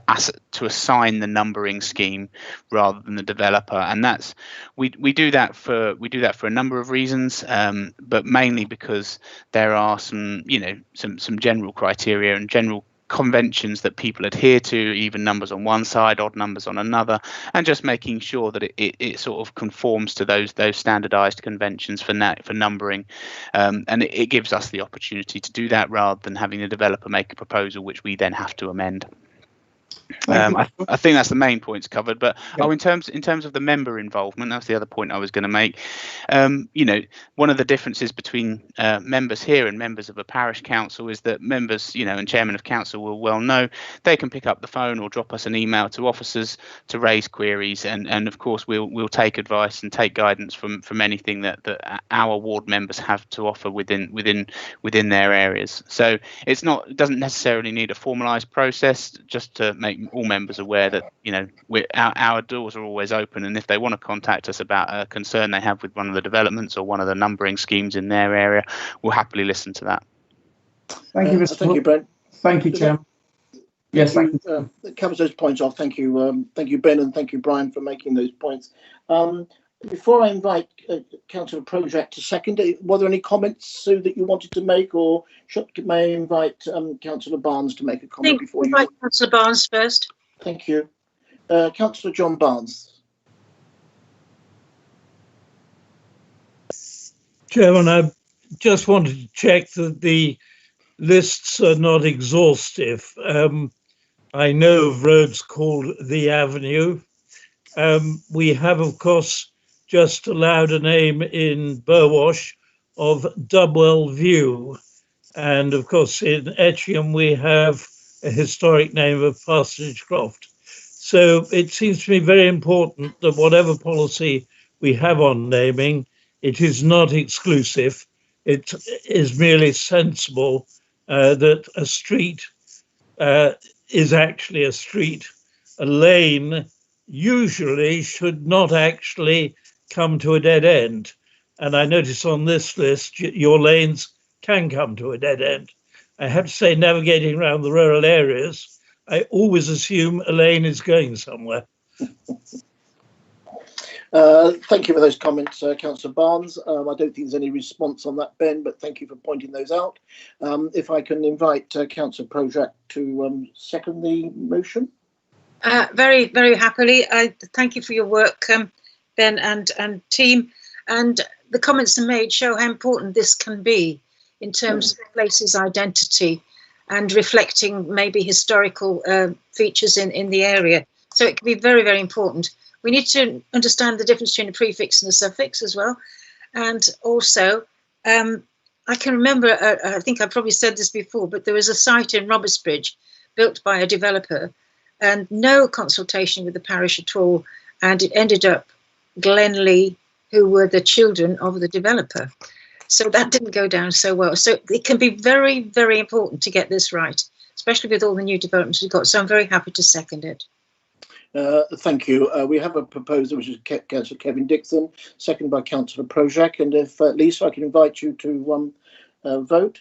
assign the numbering scheme rather than the developer. And that's we do that for a number of reasons, but mainly because there are some general criteria and general conventions that people adhere to, even numbers on one side, odd numbers on another, and just making sure that it sort of conforms to those standardized conventions for numbering, and it gives us the opportunity to do that rather than having the developer make a proposal which we then have to amend. I think that's the main points covered, but in terms of the member involvement, that's the other point I was going to make. One of the differences between members here and members of a parish council is that members, and chairman of council will well know, they can pick up the phone or drop us an email to officers to raise queries, and of course we'll take advice and take guidance from anything that our ward members have to offer within their areas. So it doesn't necessarily need a formalised process, just to make all members aware that our doors are always open, and if they want to contact us about a concern they have with one of the developments or one of the numbering schemes in their area, we'll happily listen to that. Thank you, Mr. Thank you, Brent. Thank you, Chair. Yes, thank you. That covers those points off. Thank you, Ben, and thank you, Brian, for making those points. Before I invite Councillor Project to second, were there any comments, Sue, that you wanted to make, or may I invite Councillor Barnes to make a comment before you? Invite Councillor Barnes first. Thank you. Councillor John Barnes. Chairman, I just wanted to check that the lists are not exhaustive. I know of roads called the Avenue. We have, of course, just allowed a name in Burwash of Dubwell View. And of course, in Etchingham, we have a historic name of Parsonage Croft. So it seems to me very important that whatever policy we have on naming, it is not exclusive. It is merely sensible that a street is actually a street. A lane usually should not actually come to a dead end. And I notice on this list, your lanes can come to a dead end. I have to say, navigating around the rural areas, I always assume a lane is going somewhere. Thank you for those comments, Councillor Barnes. I don't think there's any response on that, Ben, but thank you for pointing those out. If I can invite Councillor Project to second the motion. Very, very happily. I thank you for your work, Ben and team. And the comments are made show how important this can be in terms of the place's identity and reflecting maybe historical features in the area. So it can be very, very important. We need to understand the difference between a prefix and a suffix as well. And also I can remember, I think I probably said this before, but there was a site in Robertsbridge built by a developer and no consultation with the parish at all. And it ended up Glenley, who were the children of the developer. So that didn't go down so well. So it can be very, very important to get this right, especially with all the new developments we've got. So I'm very happy to second it. Thank you. We have a proposer, which is Councillor Kevin Dixon, seconded by Councillor Projak. And if Lisa, I can invite you to vote.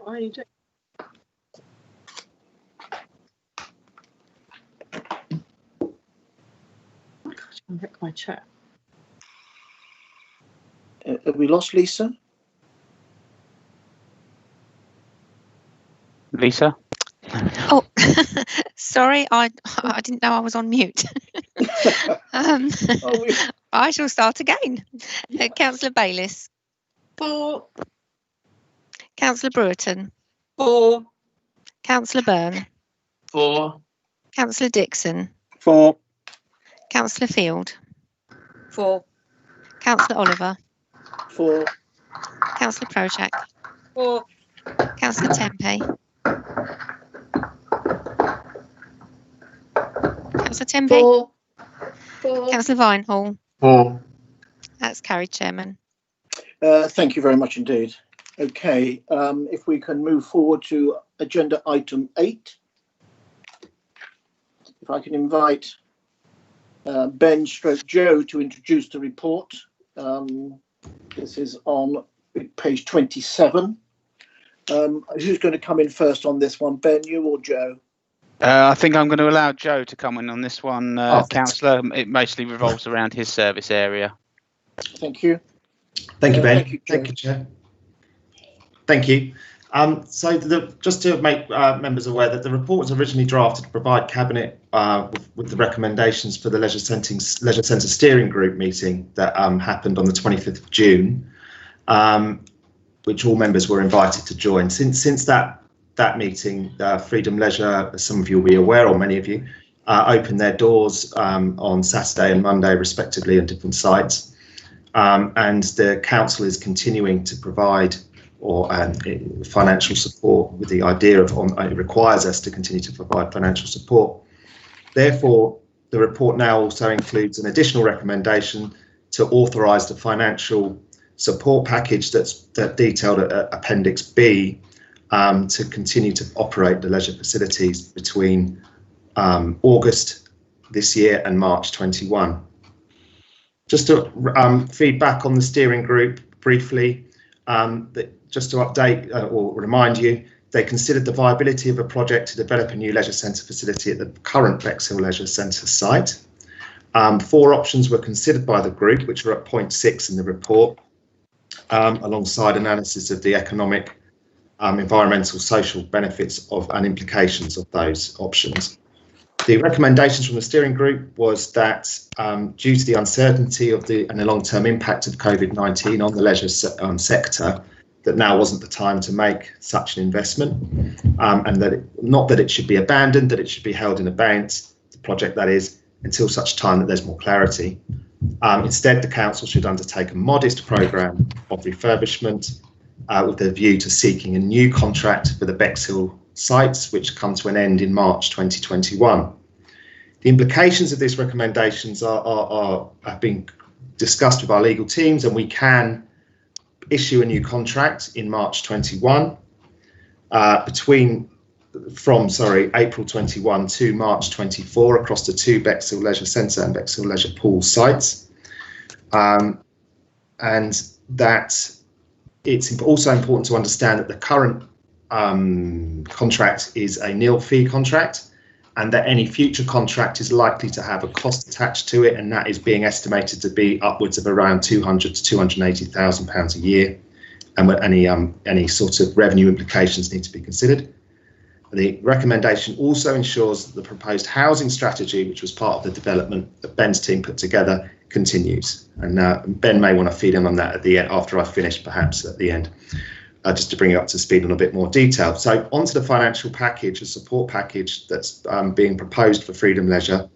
Why are you doing? Oh, God, I'm wreck my chat. Have we lost Lisa? Lisa? Oh, sorry, I didn't know I was on mute. I shall start again. Councillor Bayliss. For. Councillor Brewerton. For. Councillor Byrne. For. Councillor Dixon. For. Councillor Field. For. Councillor Oliver. For. Councillor Projak. For. Councillor Tempe. Councillor Tempe. For. Councillor Vinehall. For. That's carried, Chairman. Thank you very much indeed. Okay, if we can move forward to agenda item 8. If I can invite Ben / Joe to introduce the report. This is on page 27. Who's going to come in first on this one, Ben, you or Joe? I think I'm going to allow Joe to come in on this one, Councillor. It mostly revolves around his service area. Thank you. Thank you, Ben. Thank you, Chair. Thank you. So just to make members aware that the report was originally drafted to provide Cabinet with the recommendations for the Leisure Centre Steering Group meeting that happened on the 25th of June, which all members were invited to join. Since that meeting, Freedom Leisure, as some of you will be aware, or many of you, opened their doors on Saturday and Monday, respectively, at different sites. And the council is continuing to provide financial support with the idea of it requires us to continue to provide financial support. Therefore, the report now also includes an additional recommendation to authorise the financial support package that's detailed at Appendix B to continue to operate the leisure facilities between August this year and March 21. Just to feedback on the steering group briefly, just to update or remind you, they considered the viability of a project to develop a new leisure centre facility at the current Bexhill Leisure Centre site. 4 options were considered by the group, which are at point 6 in the report, alongside analysis of the economic, environmental, social benefits of and implications of those options. The recommendations from the steering group was that due to the uncertainty of and the long-term impact of COVID-19 on the leisure sector, that now wasn't the time to make such an investment, and that not that it should be abandoned, that it should be held in abeyance, the project that is, until such time that there's more clarity. Instead, the council should undertake a modest programme of refurbishment with a view to seeking a new contract for the Bexhill sites, which come to an end in March 2021. The implications of these recommendations have been discussed with our legal teams, and we can issue a new contract in March 21 from April 21 to March 24 across the 2 Bexhill Leisure Centre and Bexhill Leisure Pool sites, and that it's also important to understand that the current contract is a nil fee contract, and that any future contract is likely to have a cost attached to it, and that is being estimated to be upwards of around £200,000 to £280,000 a year, and any sort of revenue implications need to be considered. The recommendation also ensures that the proposed housing strategy, which was part of the development that Ben's team put together, continues. And Ben may want to feed in on that at the end, after I finish, perhaps at the end. just to bring you up to speed on a bit more detail. So onto the financial package, a support package that's being proposed for Freedom Leisure.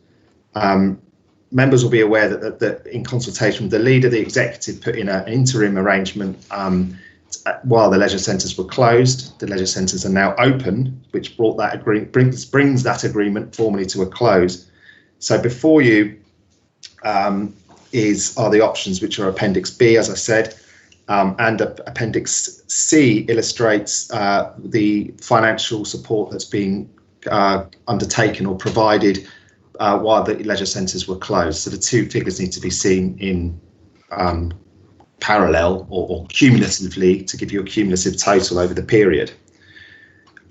Members will be aware that in consultation with the leader, the executive put in an interim arrangement while the leisure centres were closed. The leisure centres are now open, which brought that brings that agreement formally to a close. So before you are the options, which are Appendix B, as I said, and Appendix C illustrates the financial support that's been undertaken or provided while the leisure centres were closed. So the two figures need to be seen in parallel or cumulatively to give you a cumulative total over the period.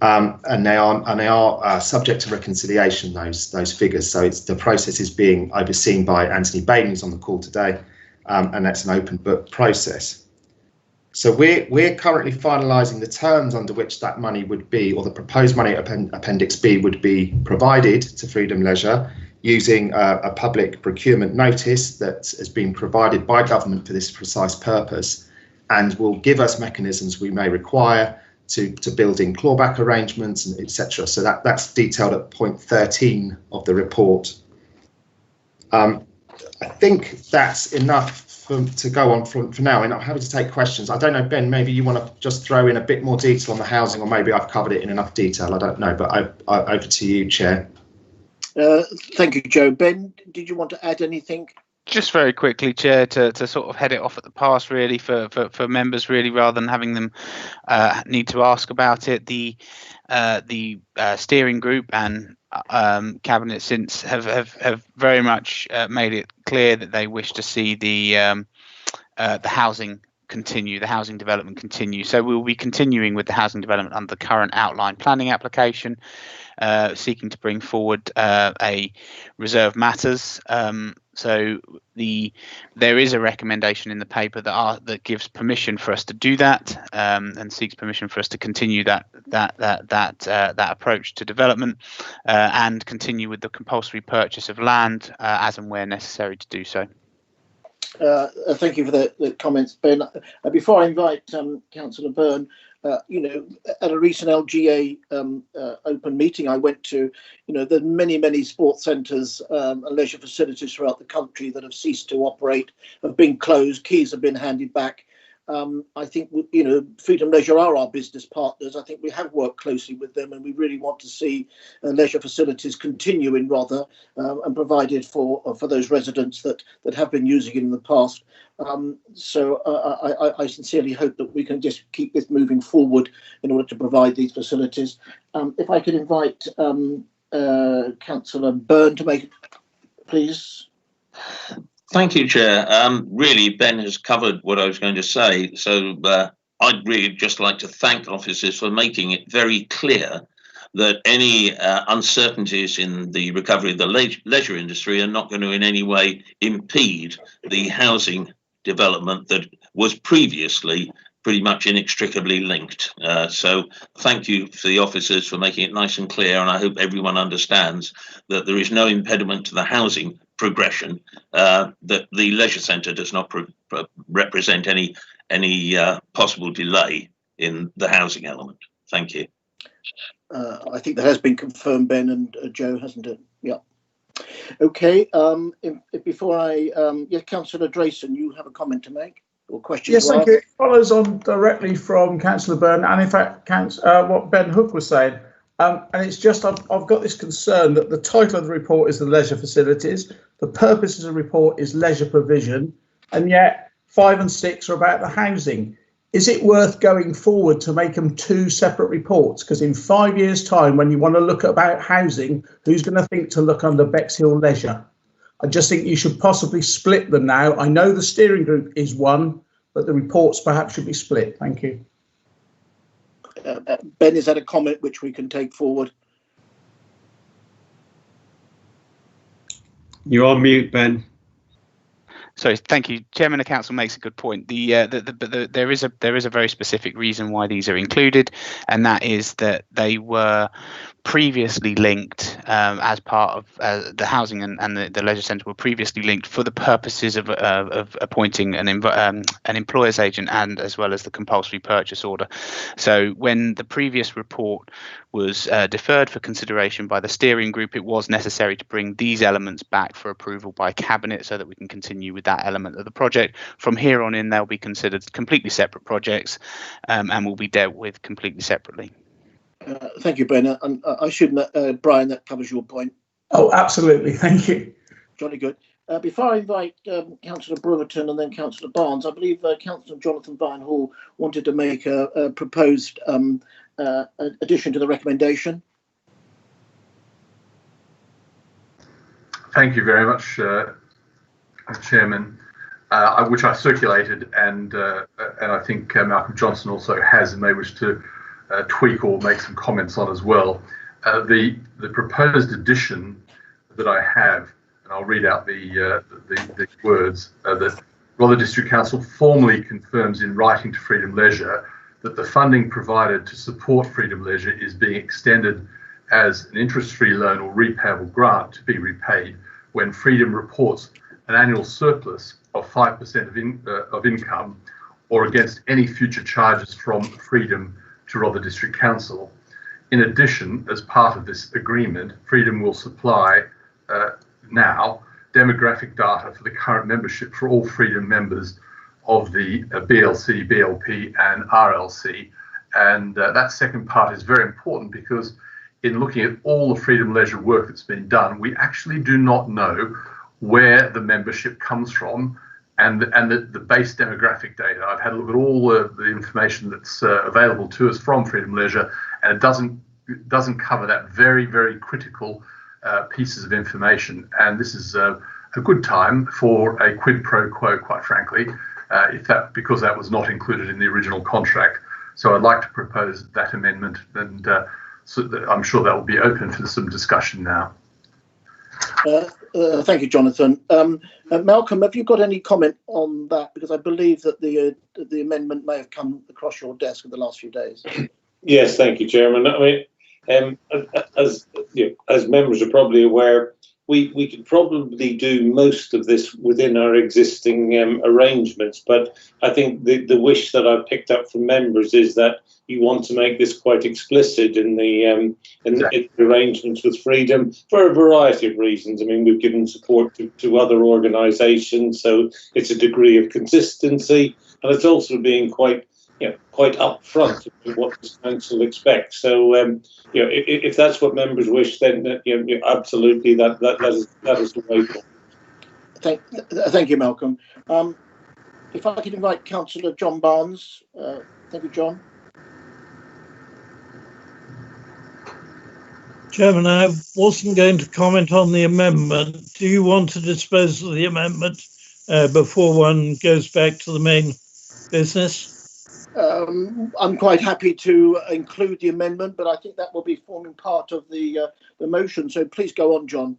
And they are subject to reconciliation, those figures. So the process is being overseen by Anthony Bain, who's on the call today, and that's an open book process. So we're currently finalising the terms under which that money would be, or the proposed money Appendix B would be provided to Freedom Leisure using a public procurement notice that has been provided by government for this precise purpose, and will give us mechanisms we may require to build in clawback arrangements, and etc. So that's detailed at point 13 of the report. I think that's enough to go on for now, and I'm happy to take questions. I don't know, Ben, maybe you want to just throw in a bit more detail on the housing, or maybe I've covered it in enough detail. I don't know, but over to you, Chair. Thank you, Joe. Ben, did you want to add anything? Just very quickly, Chair, to sort of head it off at the pass, really, for members, really, rather than having them need to ask about it. The steering group and cabinet since have very much made it clear that they wish to see the housing continue, the housing development continue. So we will be continuing with the housing development under the current outline planning application, seeking to bring forward a reserve matters. So there is a recommendation in the paper that gives permission for us to do that, and seeks permission for us to continue that approach to development, and continue with the compulsory purchase of land as and where necessary to do so. Thank you for the comments, Ben. Before I invite Councillor Byrne, at a recent LGA open meeting I went to, there are many sports centres and leisure facilities throughout the country that have ceased to operate, have been closed, keys have been handed back. I think, Freedom Leisure are our business partners. I think we have worked closely with them, and we really want to see leisure facilities continuing and provided for those residents that have been using it in the past. So I sincerely hope that we can just keep this moving forward in order to provide these facilities. If I could invite Councillor Byrne to make, please. Thank you, Chair. Really, Ben has covered what I was going to say. So I'd really just like to thank officers for making it very clear that any uncertainties in the recovery of the leisure industry are not going to in any way impede the housing development that was previously pretty much inextricably linked. So thank you for the officers for making it nice and clear, and I hope everyone understands that there is no impediment to the housing progression, that the leisure centre does not represent any possible delay in the housing element. Thank you. I think that has been confirmed, Ben and Joe, hasn't it? Yeah. Okay. Before Councillor Drayson, you have a comment to make or question? Yes, thank you. It follows on directly from Councillor Byrne, and in fact, what Ben Hook was saying. And it's just I've got this concern that the title of the report is the leisure facilities, the purpose of the report is leisure provision, and yet 5 and 6 are about the housing. Is it worth going forward to make them two separate reports? Because in 5 years' time, when you want to look about housing, who's going to think to look under Bexhill Leisure? I just think you should possibly split them now. I know the steering group is one, but the reports perhaps should be split. Thank you. Ben, is that a comment which we can take forward? You're on mute, Ben. Sorry, thank you. Chairman of Council makes a good point. There is a very specific reason why these are included, and that is that they were previously linked as part of the housing and the leisure centre were previously linked for the purposes of appointing an employer's agent and as well as the compulsory purchase order. So when the previous report was deferred for consideration by the steering group, it was necessary to bring these elements back for approval by Cabinet so that we can continue with that element of the project. From here on in, they'll be considered completely separate projects and will be dealt with completely separately. Thank you, Ben. And I should, Brian, that covers your point. Oh, absolutely. Thank you. Jolly good. Before I invite Councillor Brewerton and then Councillor Barnes, I believe Councillor Jonathan Vinehall wanted to make a proposed addition to the recommendation. Thank you very much, Chairman. Which I circulated, and I think Malcolm Johnson also has, and may wish to tweak or make some comments on as well. The proposed addition that I have, and I'll read out the words, that Rother District Council formally confirms in writing to Freedom Leisure that the funding provided to support Freedom Leisure is being extended as an interest-free loan or repayable grant to be repaid when Freedom reports an annual surplus of 5% of income or against any future charges from Freedom to Rother District Council. In addition, as part of this agreement, Freedom will supply now demographic data for the current membership for all Freedom members of the BLC, BLP and RLC. And that second part is very important because in looking at all the Freedom Leisure work that's been done, we actually do not know where the membership comes from and the base demographic data. I've had a look at all the information that's available to us from Freedom Leisure, and it doesn't cover that very, very critical pieces of information. And this is a good time for a quid pro quo, quite frankly, because that was not included in the original contract. So I'd like to propose that amendment, and so I'm sure that will be open for some discussion now. Thank you, Jonathan. Malcolm, have you got any comment on that? Because I believe that the amendment may have come across your desk in the last few days. Yes, thank you, Chairman. I mean, as members are probably aware, we could probably do most of this within our existing arrangements, but I think the wish that I've picked up from members is that you want to make this quite explicit in the arrangements with Freedom for a variety of reasons. I mean, we've given support to other organisations, so it's a degree of consistency, and it's also being quite upfront with what this council expects. So, if that's what members wish, then absolutely that is the way forward. Thank you, Malcolm. If I could invite Councillor John Barnes. Thank you, John. Chairman, I wasn't going to comment on the amendment. Do you want to dispose of the amendment before one goes back to the main business? I'm quite happy to include the amendment, but I think that will be forming part of the motion. So please go on, John.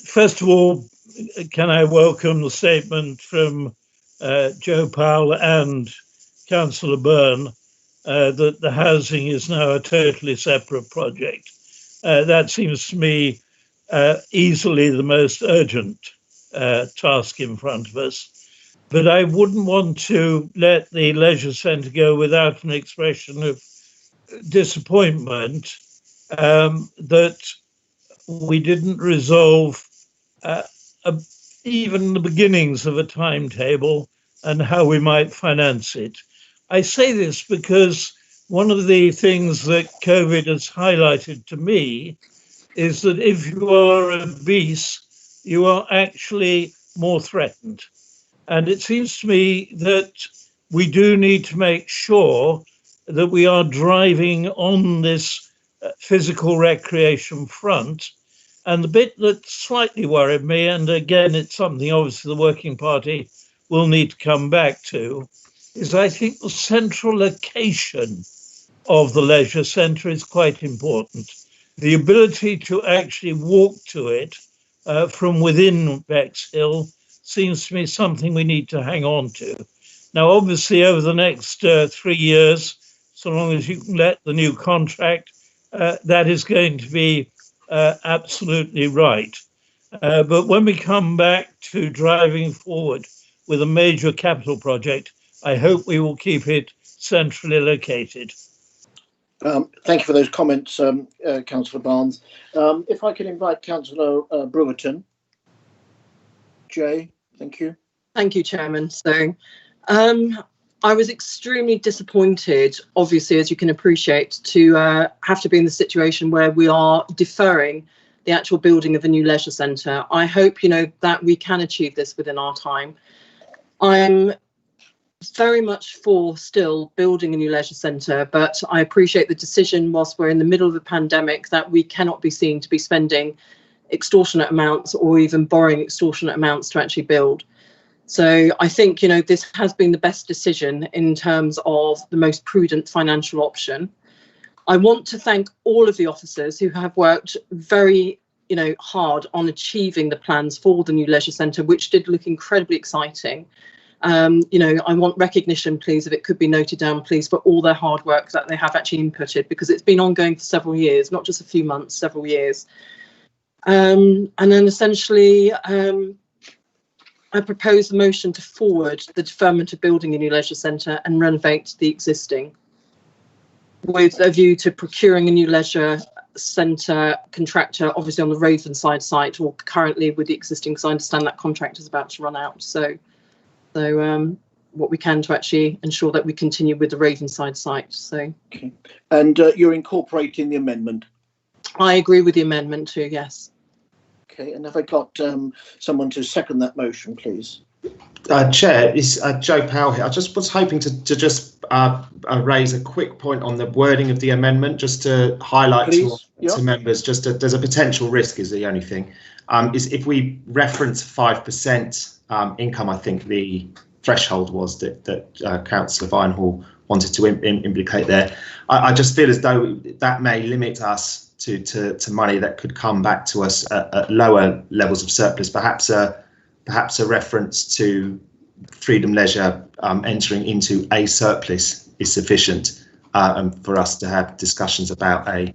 First of all, can I welcome the statement from Joe Powell and Councillor Byrne that the housing is now a totally separate project. That seems to me easily the most urgent task in front of us. But I wouldn't want to let the leisure centre go without an expression of disappointment that we didn't resolve even the beginnings of a timetable and how we might finance it. I say this because one of the things that COVID has highlighted to me is that if you are obese, you are actually more threatened. And it seems to me that we do need to make sure that we are driving on this physical recreation front. And the bit that slightly worried me, and again, it's something obviously the Working Party will need to come back to, is I think the central location of the leisure centre is quite important. The ability to actually walk to it from within Bexhill seems to me something we need to hang on to. Now, obviously, over the next 3 years, so long as you can let the new contract, that is going to be absolutely right. But when we come back to driving forward with a major capital project, I hope we will keep it centrally located. Thank you for those comments, Councillor Barnes. If I can invite Councillor Brewerton. Jay, thank you. Thank you, Chairman. So I was extremely disappointed, obviously, as you can appreciate, to have to be in the situation where we are deferring the actual building of a new leisure centre. I hope, that we can achieve this within our time. I'm very much for still building a new leisure centre, but I appreciate the decision whilst we're in the middle of a pandemic that we cannot be seen to be spending extortionate amounts or even borrowing extortionate amounts to actually build. So I think, this has been the best decision in terms of the most prudent financial option. I want to thank all of the officers who have worked very, hard on achieving the plans for the new leisure centre, which did look incredibly exciting. I want recognition, please, if it could be noted down, please, for all their hard work that they have actually inputted, because it's been ongoing for several years, not just a few months, several years. And then essentially, I propose a motion to forward the deferment of building a new leisure centre and renovate the existing, with a view to procuring a new leisure centre contractor, obviously on the Ravenside site, or currently with the existing, because I understand that contract is about to run out. So what we can to actually ensure that we continue with the Ravenside site. So. Okay. And you're incorporating the amendment? I agree with the amendment too, yes. Okay, and have I got someone to second that motion, please? Chair, it's Joe Powell here. I just was hoping to just raise a quick point on the wording of the amendment, just to highlight to members, there's a potential risk is the only thing, is if we reference 5% income, I think the threshold was that Councillor Vinehall wanted to implicate there. I just feel as though that may limit us to money that could come back to us at lower levels of surplus, perhaps a reference to Freedom Leisure entering into a surplus is sufficient for us to have discussions about a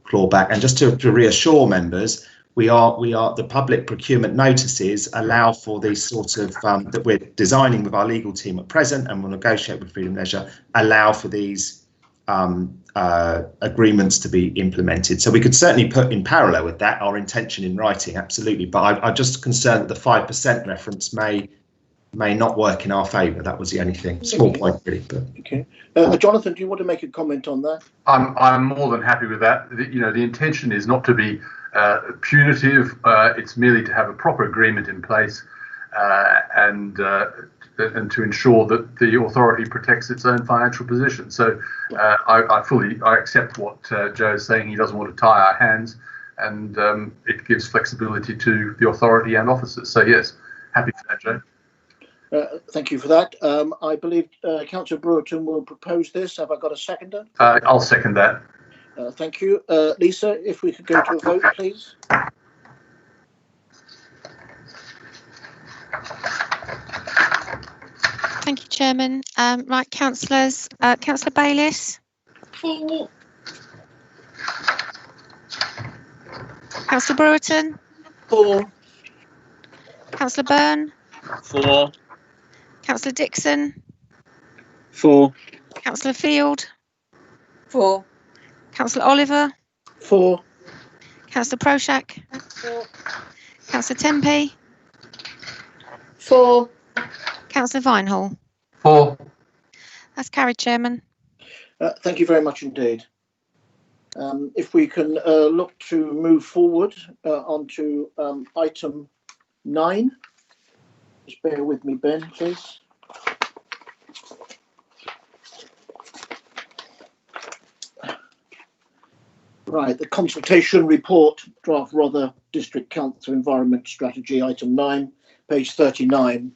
clawback. And just to reassure members, we are the public procurement notices allow for these sort of that we're designing with our legal team at present, and we'll negotiate with Freedom Leisure, allow for these agreements to be implemented. So we could certainly put in parallel with that our intention in writing, absolutely. But I'm just concerned that the 5% reference may not work in our favour. That was the only thing. Small point, really. But. Okay, Jonathan, do you want to make a comment on that? I'm more than happy with that. The intention is not to be punitive. It's merely to have a proper agreement in place and to ensure that the authority protects its own financial position. So I accept what Joe is saying. He doesn't want to tie our hands, and it gives flexibility to the authority and officers. So yes, happy for that, Joe. Thank you for that. I believe Councillor Brewerton will propose this. Have I got a seconder? I'll second that. Thank you. Lisa, if we could go to a vote, please. Thank you, Chairman. Right, councillors. Councillor Bayliss. For. Councillor Brewerton. For. Councillor Byrne. For. Councillor Dixon. For. Councillor Field. For. Councillor Oliver. For. Councillor Proshak. For. Councillor Tempe. For. Councillor Vinehall. For. That's carried, Chairman. Thank you very much indeed. If we can look to move forward onto item 9. Just bear with me, Ben, please. Right, the consultation report, draft Rother District Council Environment Strategy, item 9, page 39.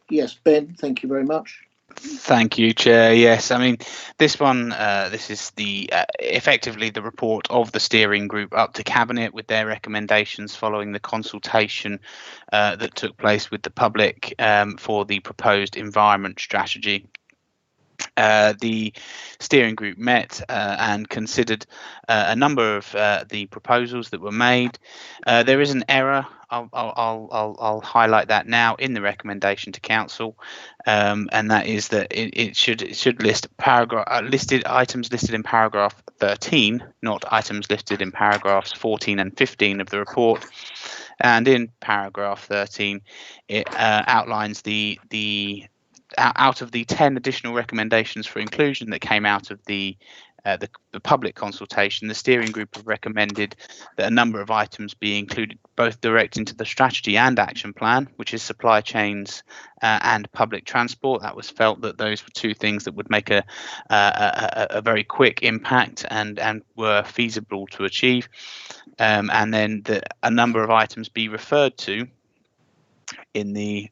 Yes, Ben, thank you very much. Thank you, Chair. Yes, I mean, this one, this is the effectively the report of the steering group up to Cabinet with their recommendations following the consultation that took place with the public for the proposed environment strategy. The steering group met and considered a number of the proposals that were made. There is an error. I'll highlight that now in the recommendation to council, and that is that it should list listed items listed in paragraph 13, not items listed in paragraphs 14 and 15 of the report. And in paragraph 13, it outlines out of the 10 additional recommendations for inclusion that came out of the public consultation, the steering group have recommended that a number of items be included, both direct into the strategy and action plan, which is supply chains and public transport. That was felt that those were two things that would make a very quick impact and were feasible to achieve. And then a number of items be referred to in the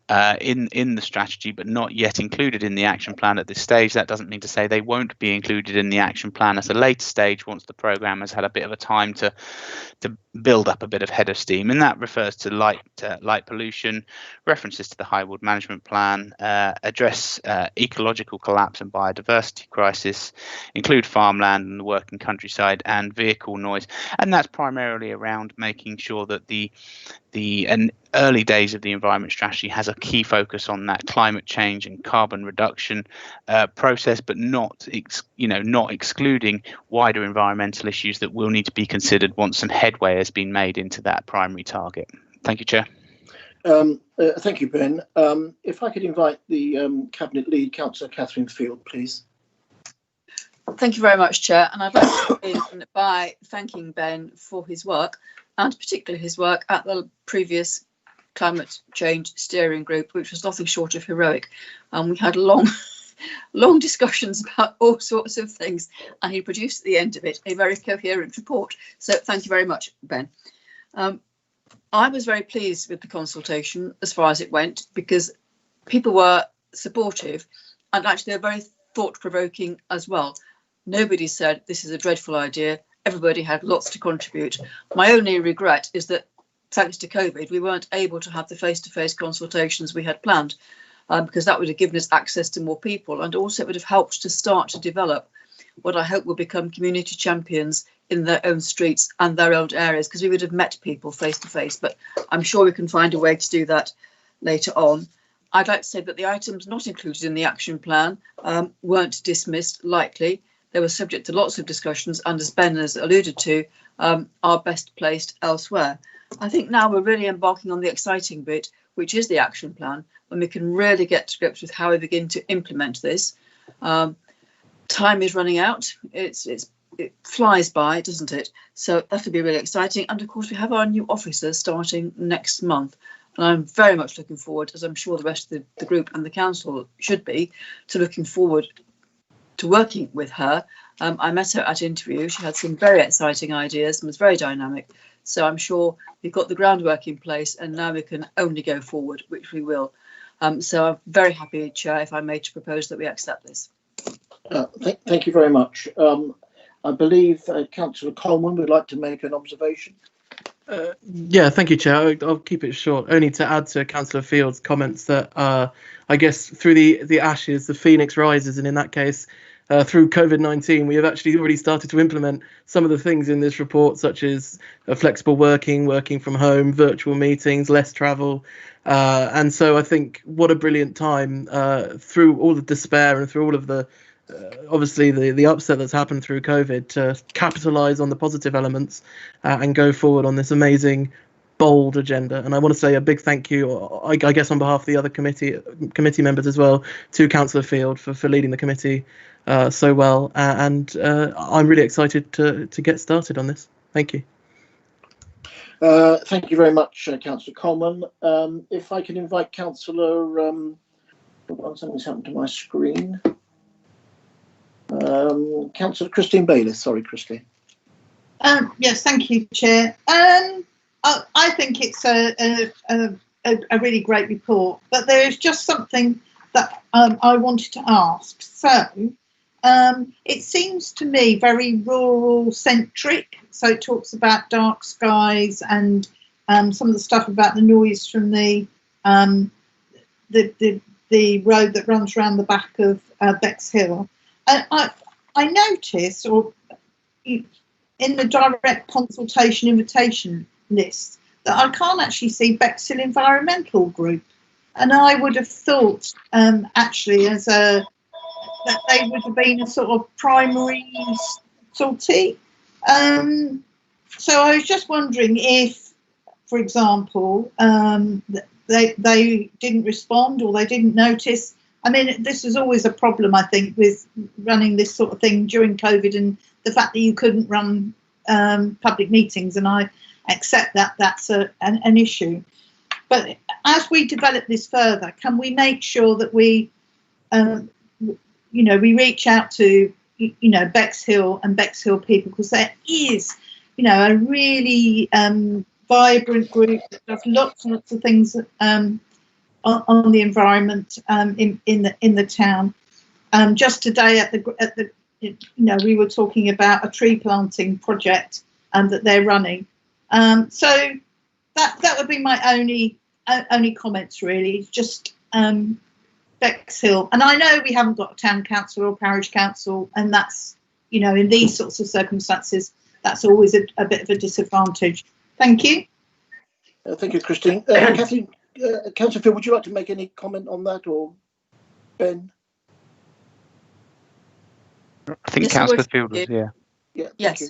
strategy, but not yet included in the action plan at this stage. That doesn't mean to say they won't be included in the action plan at a later stage once the programme has had a bit of a time to build up a bit of head of steam, and that refers to light pollution, references to the Highwood Management Plan, address ecological collapse and biodiversity crisis, include farmland and the working countryside, and vehicle noise. And that's primarily around making sure that the early days of the environment strategy has a key focus on that climate change and carbon reduction process, but not excluding wider environmental issues that will need to be considered once some headway has been made into that primary target. Thank you, Chair. Thank you, Ben. If I could invite the Cabinet Lead, Councillor Catherine Field, please. Thank you very much, Chair. And I'd like to begin by thanking Ben for his work, and particularly his work at the previous climate change steering group, which was nothing short of heroic. And we had long discussions about all sorts of things, and he produced at the end of it a very coherent report. So thank you very much, Ben. I was very pleased with the consultation as far as it went, because people were supportive and actually they're very thought-provoking as well. Nobody said this is a dreadful idea. Everybody had lots to contribute. My only regret is that thanks to COVID, we weren't able to have the face-to-face consultations we had planned, because that would have given us access to more people, and also it would have helped to start to develop what I hope will become community champions in their own streets and their own areas, because we would have met people face-to-face. But I'm sure we can find a way to do that later on. I'd like to say that the items not included in the action plan weren't dismissed lightly. They were subject to lots of discussions, and as Ben has alluded to, are best placed elsewhere. I think now we're really embarking on the exciting bit, which is the action plan, when we can really get to grips with how we begin to implement this. Time is running out. It flies by, doesn't it? So that'll be really exciting. And of course, we have our new officer starting next month. And I'm very much looking forward, as I'm sure the rest of the group and the council should be, to looking forward to working with her. I met her at interview. She had some very exciting ideas and was very dynamic. So I'm sure we've got the groundwork in place, and now we can only go forward, which we will. So I'm very happy, Chair, if I may, to propose that we accept this. Thank you very much. I believe Councillor Coleman would like to make an observation. Yeah, thank you, Chair. I'll keep it short. Only to add to Councillor Field's comments that I guess through the ashes, the phoenix rises, and in that case, through COVID-19, we have actually already started to implement some of the things in this report, such as flexible working from home, virtual meetings, less travel. And so I think what a brilliant time through all the despair and through all of the obviously the upset that's happened through COVID to capitalise on the positive elements and go forward on this amazing, bold agenda. And I want to say a big thank you, I guess on behalf of the other committee members as well, to Councillor Field for leading the committee so well. And I'm really excited to get started on this. Thank you. Thank you very much, Councillor Coleman. If I can invite Councillor, something's happened to my screen. Councillor Christine Bayliss. Sorry, Christine. Yes, thank you, Chair. I think it's a really great report, but there is just something that I wanted to ask. So it seems to me very rural centric. So it talks about dark skies and some of the stuff about the noise from the road that runs around the back of Bexhill. I noticed, or in the direct consultation invitation list, that I can't actually see Bexhill Environmental Group, and I would have thought actually that they would have been a sort of primary sortie. So I was just wondering if, for example, they didn't respond or they didn't notice. I mean, this is always a problem, I think, with running this sort of thing during COVID, and the fact that you couldn't run public meetings, and I accept that that's an issue. But as we develop this further, can we make sure that we, we reach out to, Bexhill and Bexhill people, because there is, a really vibrant group that does lots and lots of things on the environment in the town. Just today at the we were talking about a tree planting project that they're running. So that would be my only comments, really. Just Bexhill, and I know we haven't got a town council or parish council, and that's in these sorts of circumstances, that's always a bit of a disadvantage. Thank you. Thank you, Christine. Kathleen, Councillor Field, would you like to make any comment on that, or Ben? I think Councillor Field was, yeah. Yes.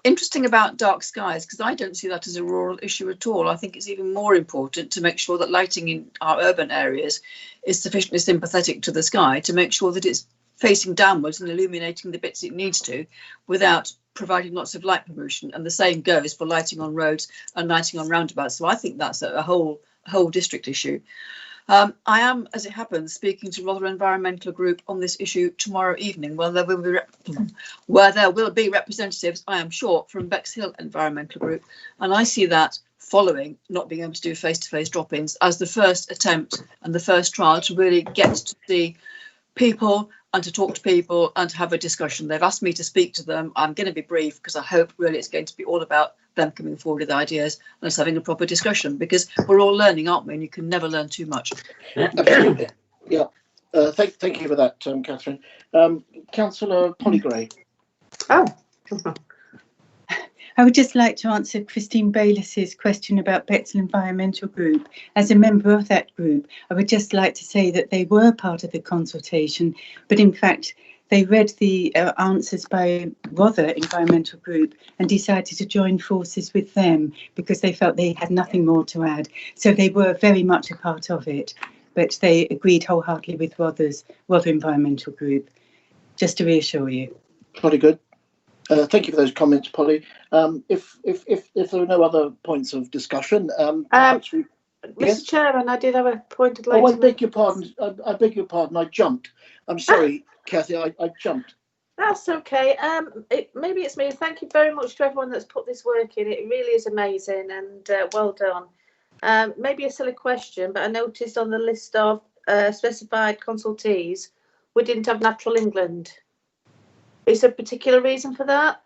Interesting about dark skies, because I don't see that as a rural issue at all. I think it's even more important to make sure that lighting in our urban areas is sufficiently sympathetic to the sky to make sure that it's facing downwards and illuminating the bits it needs to without providing lots of light pollution. And the same goes for lighting on roads and lighting on roundabouts. So I think that's a whole district issue. I am, as it happens, speaking to Rotherham Environmental Group on this issue tomorrow evening, where there will be representatives, I am sure, from Bexhill Environmental Group, and I see that following not being able to do face-to-face drop-ins as the first attempt and the first trial to really get to see people and to talk to people and to have a discussion. They've asked me to speak to them. I'm going to be brief because I hope really it's going to be all about them coming forward with ideas and us having a proper discussion, because we're all learning, aren't we? And you can never learn too much. Absolutely. Yeah. Thank you for that, Catherine. Councillor Polly Gray. Oh. I would just like to answer Christine Bayliss's question about Bexhill Environmental Group. As a member of that group, I would just like to say that they were part of the consultation, but in fact, they read the answers by Rother Environmental Group and decided to join forces with them because they felt they had nothing more to add. So they were very much a part of it, but they agreed wholeheartedly with Rother Environmental Group, just to reassure you. Very good. Thank you for those comments, Polly. If there are no other points of discussion, perhaps we... Mr. Chairman, I did have a point I'd like I to beg your pardon. I beg your pardon. I jumped. I'm sorry, Kathy. I jumped. That's okay. Maybe it's me. Thank you very much to everyone that's put this work in. It really is amazing, and well done. Maybe a silly question, but I noticed on the list of specified consultees, we didn't have Natural England. Is there a particular reason for that?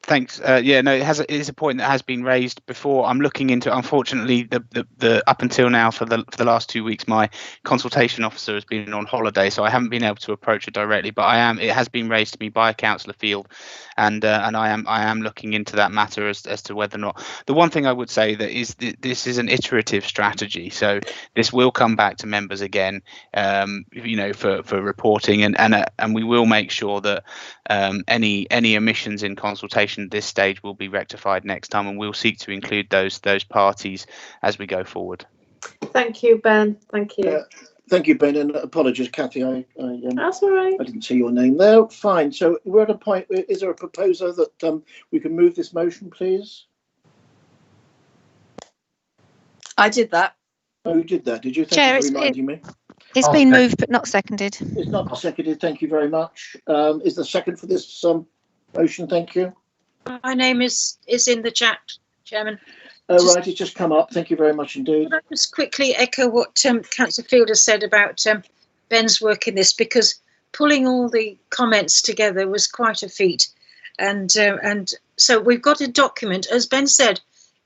Thanks. Yeah, no, it is a point that has been raised before. I'm looking into, unfortunately, the up until now for the last 2 weeks, my consultation officer has been on holiday, so I haven't been able to approach her directly. But it has been raised to me by Councillor Field, and I am looking into that matter as to whether or not. The one thing I would say that is this is an iterative strategy, so this will come back to members again, for reporting, and we will make sure that any omissions in consultation at this stage will be rectified next time, and we'll seek to include those parties as we go forward. Thank you, Ben. Thank you. Thank you, Ben, and apologies, Kathy. That's all right. I didn't see your name there. Fine. So we're at a point. Is there a proposer that we can move this motion, please? I did that. Oh, you did that, did you? Chair, Thank you for reminding me. It's been moved but not seconded. It's not seconded. Thank you very much. Is the second for this motion? Thank you. My name is in the chat, Chairman. Oh, right, it's just come up. Thank you very much indeed. Could I just quickly echo what Councillor Fielder said about Ben's work in this, because pulling all the comments together was quite a feat. And so we've got a document, as Ben said,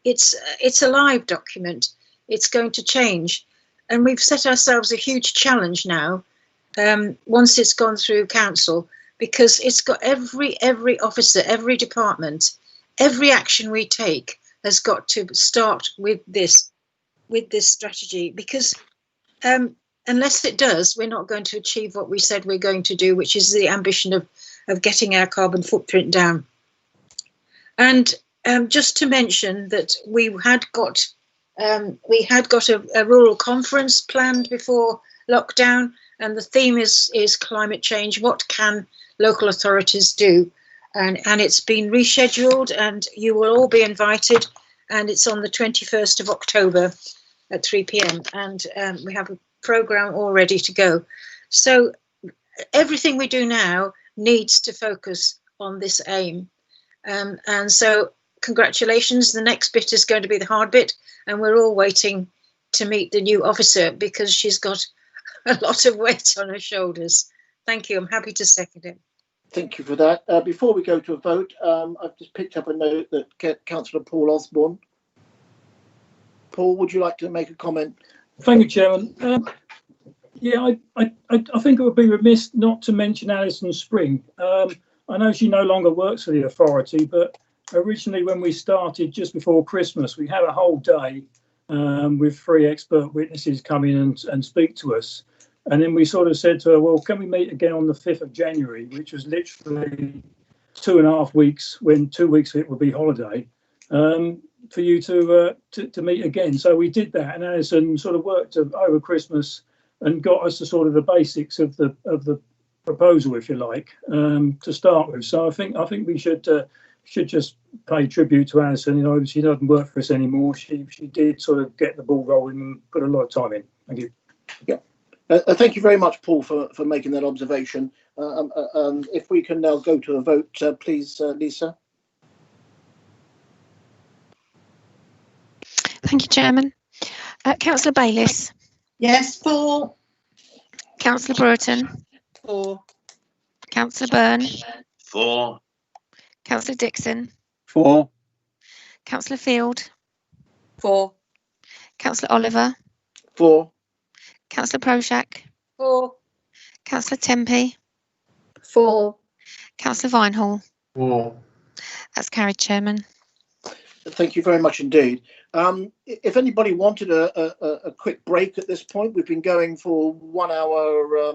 it's a live document. It's going to change. And we've set ourselves a huge challenge now, once it's gone through council, because it's got every officer, every department, every action we take has got to start with this strategy, because unless it does, we're not going to achieve what we said we're going to do, which is the ambition of getting our carbon footprint down. And just to mention that we had got a rural conference planned before lockdown, and the theme is climate change. What can local authorities do? And it's been rescheduled, and you will all be invited, and it's on the 21st of October at 3 p.m. and we have a programme all ready to go. So everything we do now needs to focus on this aim. And so congratulations, the next bit is going to be the hard bit, and we're all waiting to meet the new officer because she's got a lot of weight on her shoulders. Thank you, I'm happy to second it. Thank you for that. Before we go to a vote, I've just picked up a note that Councillor Paul Osborne. Paul, would you like to make a comment? Thank you, Chairman. Yeah, I think it would be remiss not to mention Alison Spring. I know she no longer works for the authority, but originally when we started just before Christmas, we had a whole day with 3 expert witnesses come in and speak to us. And then we sort of said to her, well, can we meet again on the 5th of January, which was literally 2.5 weeks, when 2 weeks of it would be holiday, for you to meet again. So we did that, and Alison sort of worked over Christmas and got us to sort of the basics of the proposal, if you like, to start with. So I think we should just pay tribute to Alison. You know, she doesn't work for us anymore. She did sort of get the ball rolling and put a lot of time in. Thank you. Yeah. Thank you very much, Paul, for making that observation. If we can now go to a vote, please, Lisa. Thank you, Chairman. Councillor Bayliss. Yes, for. Councillor Brereton. For. Councillor Byrne. For. Councillor Dixon. For. Councillor Field. For. Councillor Oliver. For. Councillor Proshak. For. Councillor Tempe. For. Councillor Vinehall. For. That's carried, Chairman. Thank you very much indeed. If anybody wanted a quick break at this point, we've been going for 1 hour,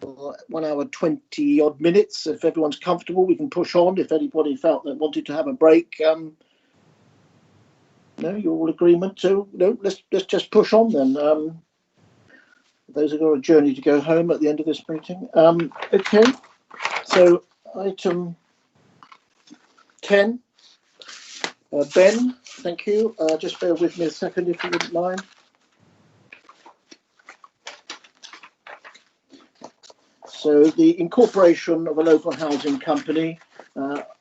1 hour 20 odd minutes. If everyone's comfortable, we can push on. If anybody felt that wanted to have a break, no, you're all agreement to? No, let's just push on then. Those have got a journey to go home at the end of this meeting. Okay, so item 10. Ben, thank you. Just bear with me a second if you wouldn't mind. So the incorporation of a local housing company,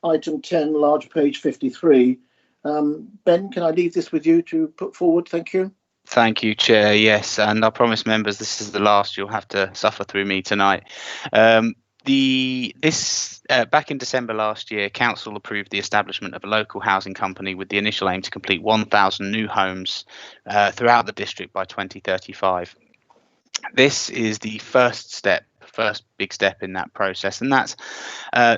item 10, large page 53. Ben, can I leave this with you to put forward? Thank you. Thank you, Chair. Yes, and I promise members this is the last you'll have to suffer through me tonight. Back in December last year, Council approved the establishment of a local housing company with the initial aim to complete 1,000 new homes throughout the district by 2035. This is the first big step in that process, and that's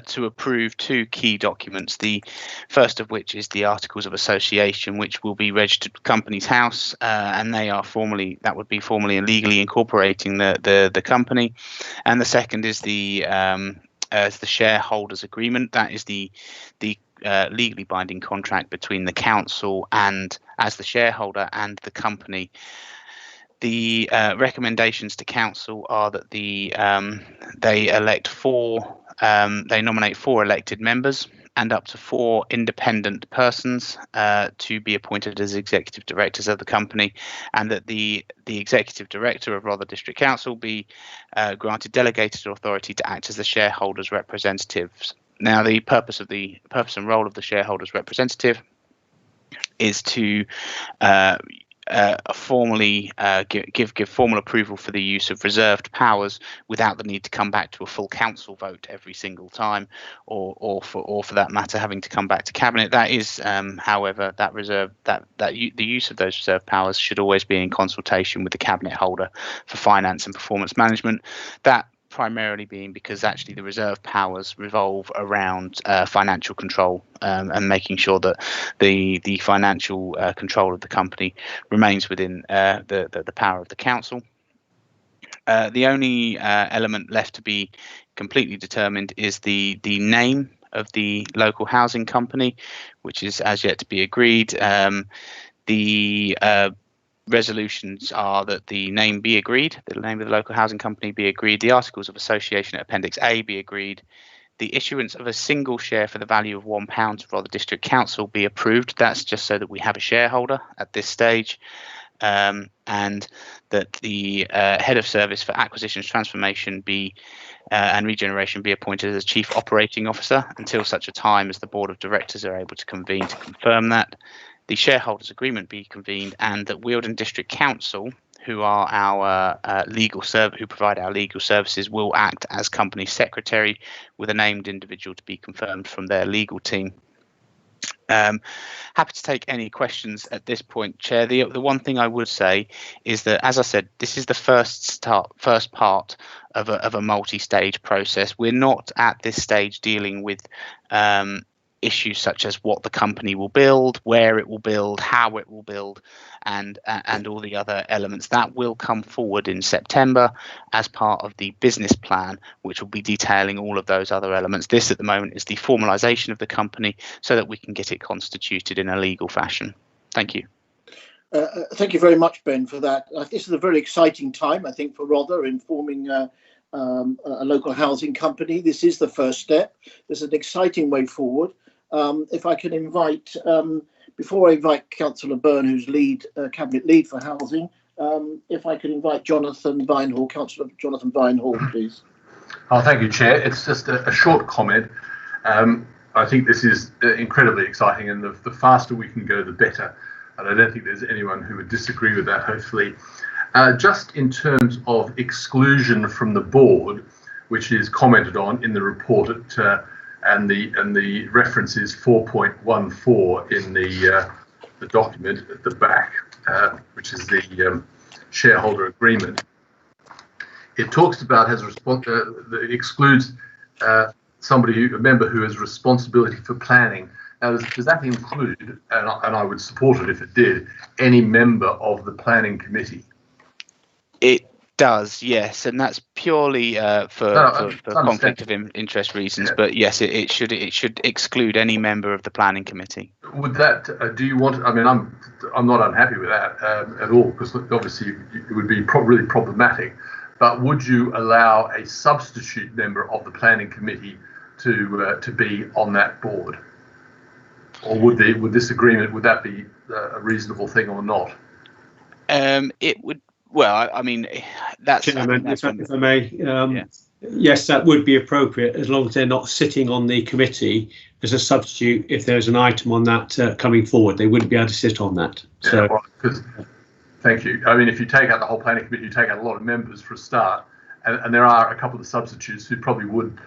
to approve 2 key documents. The first of which is the Articles of Association, which will be registered with Companies House, and that would be formally and legally incorporating the company. And the second is the shareholders agreement. That is the legally binding contract between the council and as the shareholder and the company. The recommendations to council are that they nominate 4 elected members and up to 4 independent persons to be appointed as executive directors of the company, and that the executive director of Rother District Council be granted delegated authority to act as the shareholders' representatives. Now, the purpose and role of the shareholders' representative is to formally give formal approval for the use of reserved powers without the need to come back to a full council vote every single time, or for that matter having to come back to cabinet. That is, however, the use of those reserved powers should always be in consultation with the cabinet holder for finance and performance management. That primarily being because actually the reserve powers revolve around financial control and making sure that the financial control of the company remains within the power of the council. The only element left to be completely determined is the name of the local housing company, which is as yet to be agreed. The resolutions are that the name be agreed, the name of the local housing company be agreed, the articles of association at Appendix A be agreed, the issuance of a single share for the value of £1 to Rother District Council be approved. That's just so that we have a shareholder at this stage, and that the head of service for acquisitions, transformation and regeneration be appointed as Chief Operating Officer until such a time as the Board of Directors are able to convene to confirm that. The shareholders' agreement be convened, and that Wealdon District Council, who are our who provide our legal services, will act as company secretary with a named individual to be confirmed from their legal team. Happy to take any questions at this point, Chair. The one thing I would say is that, as I said, this is the first part of a multi-stage process. We're not at this stage dealing with issues such as what the company will build, where it will build, how it will build, and all the other elements. That will come forward in September as part of the business plan, which will be detailing all of those other elements. This at the moment is the formalisation of the company so that we can get it constituted in a legal fashion. Thank you. Thank you very much, Ben, for that. This is a very exciting time, I think, for Rother in forming a local housing company. This is the first step. There's an exciting way forward. If I can invite, before I invite Councillor Byrne, who's cabinet lead for housing, if I can invite Jonathan Vinehall, Councillor Jonathan Vinehall, please. Oh, thank you, Chair. It's just a short comment. I think this is incredibly exciting, and the faster we can go, the better. And I don't think there's anyone who would disagree with that, hopefully. Just in terms of exclusion from the board, which is commented on in the report and the reference is 4.14 in the document at the back, which is the shareholder agreement. It talks about it excludes a member who has responsibility for planning. Now, does that include, and I would support it if it did, any member of the planning committee? It does, yes, and that's purely for conflict of interest reasons. But yes, it should exclude any member of the planning committee. Would that? Do you want? I mean, I'm not unhappy with that at all, because obviously it would be really problematic. But would you allow a substitute member of the planning committee to be on that board, or would this agreement, would that be a reasonable thing or not? It would. Well, I mean, that's. Chairman, if I may, yes, that would be appropriate as long as they're not sitting on the committee as a substitute. If there's an item on that coming forward, they wouldn't be able to sit on that. So, thank you. I mean, if you take out the whole planning committee, you take out a lot of members for a start, and there are a couple of substitutes who probably would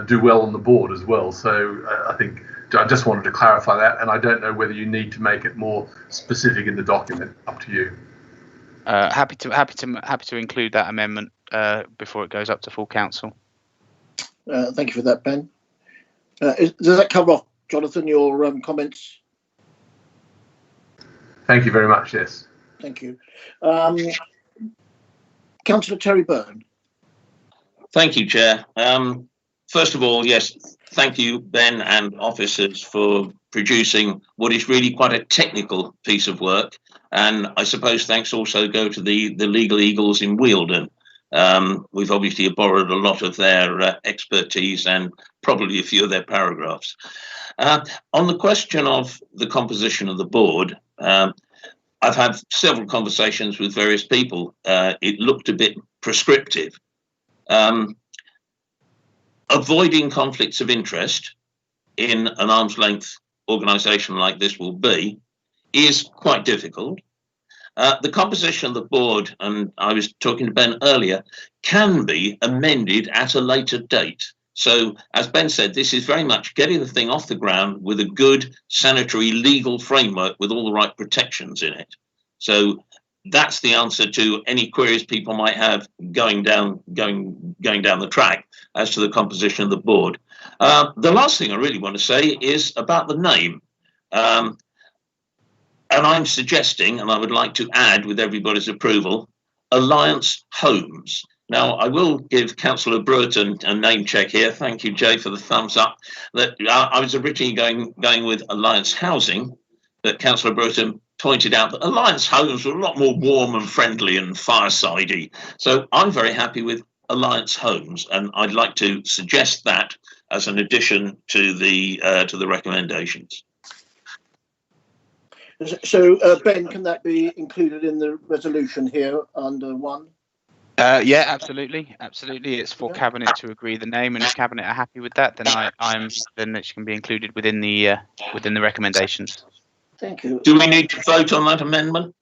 do well on the board as well. So I just wanted to clarify that, and I don't know whether you need to make it more specific in the document. Up to you. Happy to include that amendment before it goes up to full council. Thank you for that, Ben. Does that cover off, Jonathan, your comments? Thank you very much. Yes. Thank you. Councillor Terry Byrne. Thank you, Chair. First of all, yes, thank you, Ben and officers, for producing what is really quite a technical piece of work. And I suppose thanks also go to the Legal Eagles in Wealdon. We've obviously borrowed a lot of their expertise and probably a few of their paragraphs. On the question of the composition of the board, I've had several conversations with various people. It looked a bit prescriptive. Avoiding conflicts of interest in an arm's length organisation like this will be is quite difficult. The composition of the board, and I was talking to Ben earlier, can be amended at a later date. So, as Ben said, this is very much getting the thing off the ground with a good sanitary legal framework with all the right protections in it. So that's the answer to any queries people might have going down the track as to the composition of the board. The last thing I really want to say is about the name. And I'm suggesting, and I would like to add with everybody's approval, Alliance Homes. Now, I will give Councillor Brereton a name check here. Thank you, Jay, for the thumbs up. That I was originally going with Alliance Housing, but Councillor Brereton pointed out that Alliance Homes were a lot more warm and friendly and firesidey. So I'm very happy with Alliance Homes, and I'd like to suggest that as an addition to the recommendations. So, Ben, can that be included in the resolution here under 1? Yeah, absolutely. It's for Cabinet to agree the name, and if Cabinet are happy with that, then then it can be included within the recommendations. Thank you. Do we need to vote on that amendment?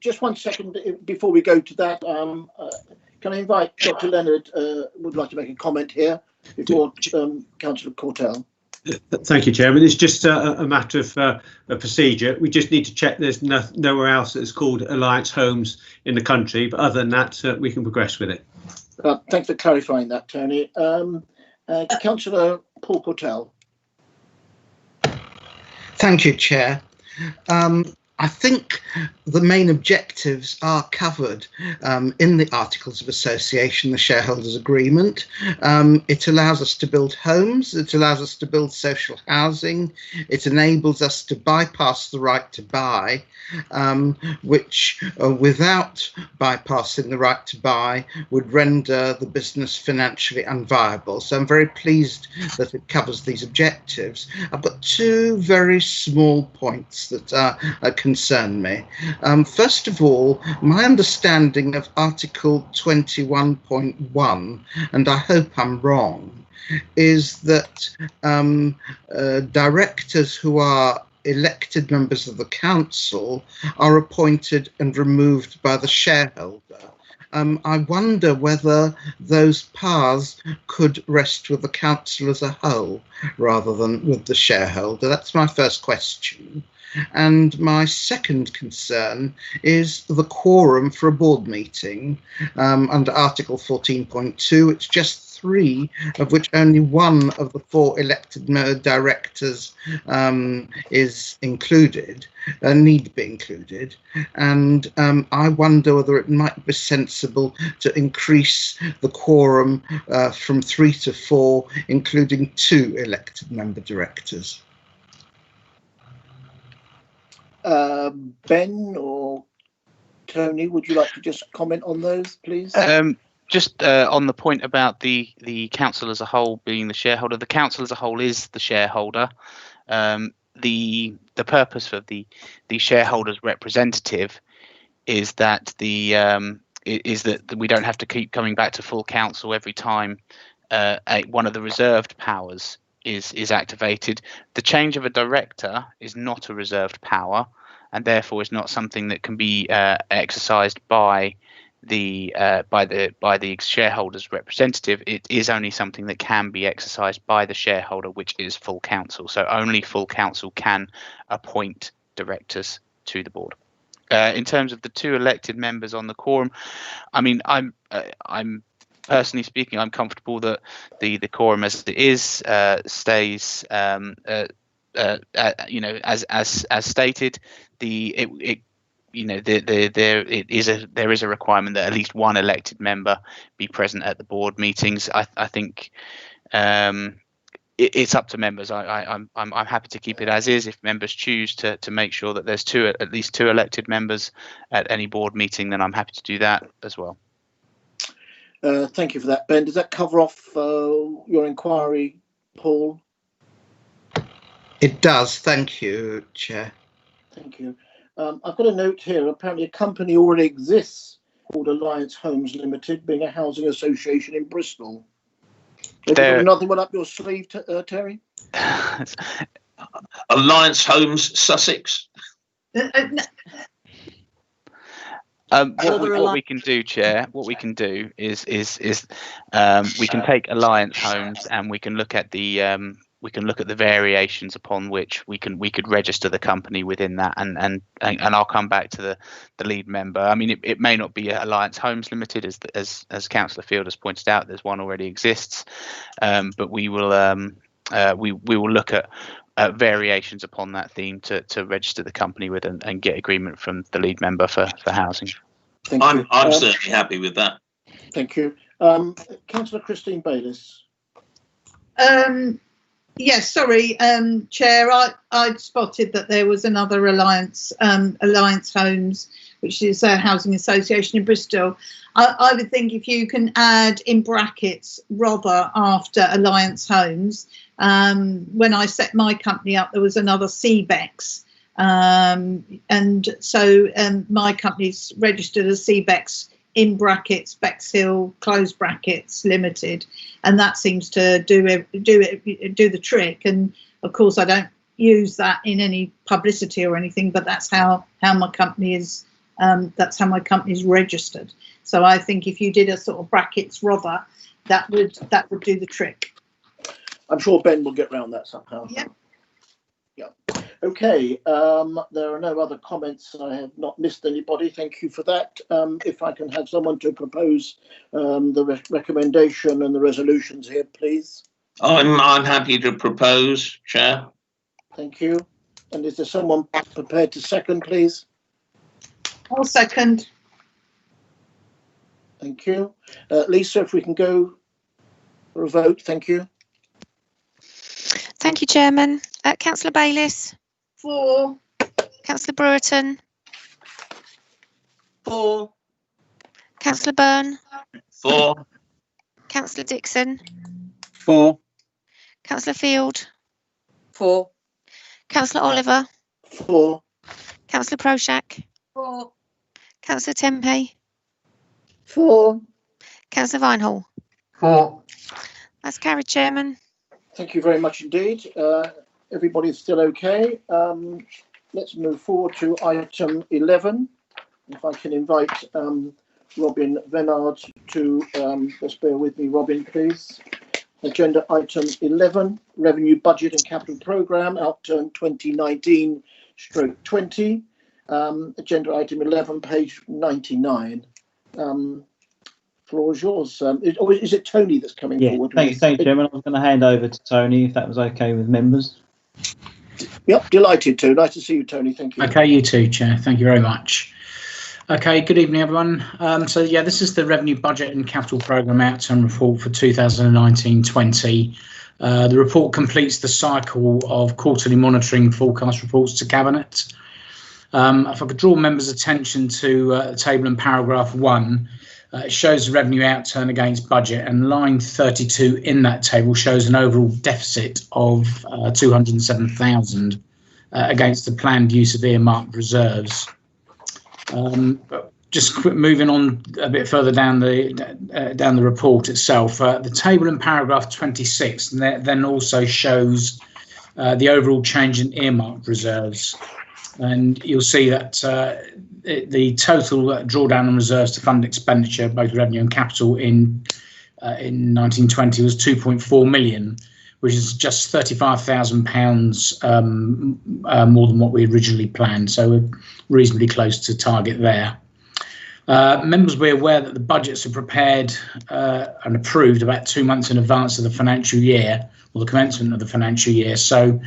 Just 1 second before we go to that. Can I invite Dr. Leonard? Would like to make a comment here before Councillor Cortell. Thank you, Chairman. It's just a matter of a procedure. We just need to check there's nowhere else that's called Alliance Homes in the country, but other than that, we can progress with it. Thanks for clarifying that, Tony. Councillor Paul Cortell. Thank you, Chair. I think the main objectives are covered in the Articles of Association, the shareholders' agreement. It allows us to build homes, it allows us to build social housing, it enables us to bypass the right to buy, which without bypassing the right to buy would render the business financially unviable. So I'm very pleased that it covers these objectives. I've got 2 very small points that concern me. First of all, my understanding of Article 21.1, and I hope I'm wrong, is that directors who are elected members of the council are appointed and removed by the shareholder. I wonder whether those powers could rest with the council as a whole rather than with the shareholder. That's my first question. And my second concern is the quorum for a board meeting under Article 14.2. It's just 3, of which only 1 of the 4 elected directors is included, need to be included. And I wonder whether it might be sensible to increase the quorum from 3 to 4, including 2 elected member directors. Ben or Tony, would you like to just comment on those, please? Just on the point about the council as a whole being the shareholder, the council as a whole is the shareholder. The purpose of the shareholders representative is that that we don't have to keep coming back to full council every time one of the reserved powers is activated. The change of a director is not a reserved power, and therefore is not something that can be exercised by the shareholders representative. It is only something that can be exercised by the shareholder, which is full council. So only full council can appoint directors to the board. In terms of the 2 elected members on the quorum, I mean, I'm personally speaking, I'm comfortable that the quorum as it is stays, as stated. There is a requirement that at least 1 elected member be present at the board meetings. I think it's up to members. I'm happy to keep it as is. If members choose to make sure that there's at least 2 elected members at any board meeting, then I'm happy to do that as well. Thank you for that, Ben. Does that cover off your inquiry, Paul? It does. Thank you, Chair. Thank you. I've got a note here. Apparently a company already exists called Alliance Homes Limited, being a housing association in Bristol. Have you got another one up your sleeve, Terry? Alliance Homes Sussex. What we can do, Chair, what we can do is we can take Alliance Homes and we can look at the variations upon which we could register the company within that, and I'll come back to the lead member. I mean, it may not be Alliance Homes Limited, as Councillor Field has pointed out. There's one already exists, but we will look at variations upon that theme to register the company with and get agreement from the lead member for housing. I'm certainly happy with that. Thank you. Councillor Christine Bayliss. Yes, sorry, Chair. I'd spotted that there was another Alliance Homes, which is a housing association in Bristol. I would think if you can add in brackets Robber after Alliance Homes. When I set my company up, there was another CBEX, and so my company's registered as CBEX in brackets Bexhill close brackets Limited, and that seems to do the trick. And of course, I don't use that in any publicity or anything, but that's how my company is. That's how my company is registered. So I think if you did a sort of brackets Robber, that would do the trick. I'm sure Ben will get round that somehow. Yeah. Yeah. Okay. There are no other comments. I have not missed anybody. Thank you for that. If I can have someone to propose the recommendation and the resolutions here, please. I'm happy to propose, Chair. Thank you. And is there someone prepared to second, please? I'll second. Thank you. Lisa, if we can go for a vote. Thank you. Thank you, Chairman. Councillor Bayliss. 4. Councillor Brereton. 4. Councillor Byrne. 4. Councillor Dixon. 4. Councillor Field. 4. Councillor Oliver. 4. Councillor Proshak. 4. Councillor Tempe. 4. Councillor Vinehall. 4. That's carried, Chairman. Thank you very much indeed. Everybody's still okay. Let's move forward to item 11. If I can invite Robin Venard to, just bear with me, Robin, please. Agenda item 11, Revenue Budget and Capital Programme, outturn 2019/20. Agenda item 11, page 99. Floor is yours. Is it Tony that's coming forward? Thank you, Chairman. I was going to hand over to Tony if that was okay with members. Yep, delighted to. Nice to see you, Tony. Thank you. Okay, you too, Chair. Thank you very much. Okay, good evening, everyone. So yeah, this is the Revenue Budget and Capital Programme Outturn Report for 2019/20. The report completes the cycle of quarterly monitoring forecast reports to Cabinet. If I could draw members' attention to the table in paragraph 1, it shows the revenue outturn against budget, and line 32 in that table shows an overall deficit of 207,000 against the planned use of earmarked reserves. Just moving on a bit further down the report itself, the table in paragraph 26 then also shows the overall change in earmarked reserves, and you'll see that the total drawdown on reserves to fund expenditure, both revenue and capital, in 1920 was 2.4 million, which is just £35,000 more than what we originally planned. So we're reasonably close to target there. Members will be aware that the budgets are prepared and approved about 2 months in advance of the financial year, or the commencement of the financial year. So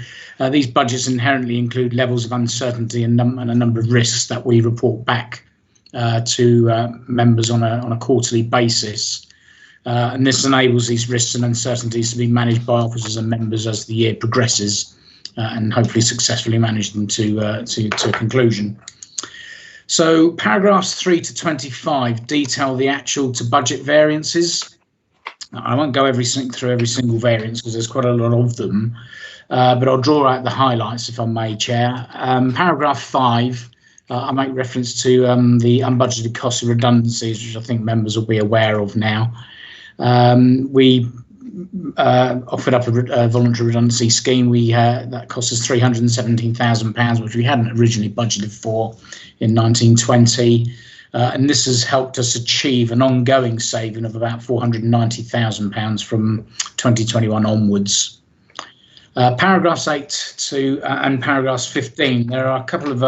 these budgets inherently include levels of uncertainty and a number of risks that we report back to members on a quarterly basis. And this enables these risks and uncertainties to be managed by officers and members as the year progresses, and hopefully successfully manage them to a conclusion. So paragraphs 3 to 25 detail the actual to budget variances. I won't go through every single variance because there's quite a lot of them, but I'll draw out the highlights if I may, Chair. Paragraph 5, I make reference to the unbudgeted costs of redundancies, which I think members will be aware of now. We offered up a voluntary redundancy scheme. That cost us £317,000, which we hadn't originally budgeted for in 1920. And this has helped us achieve an ongoing saving of about £490,000 from 2021 onwards. Paragraphs 8 to and paragraphs 15, there are a couple of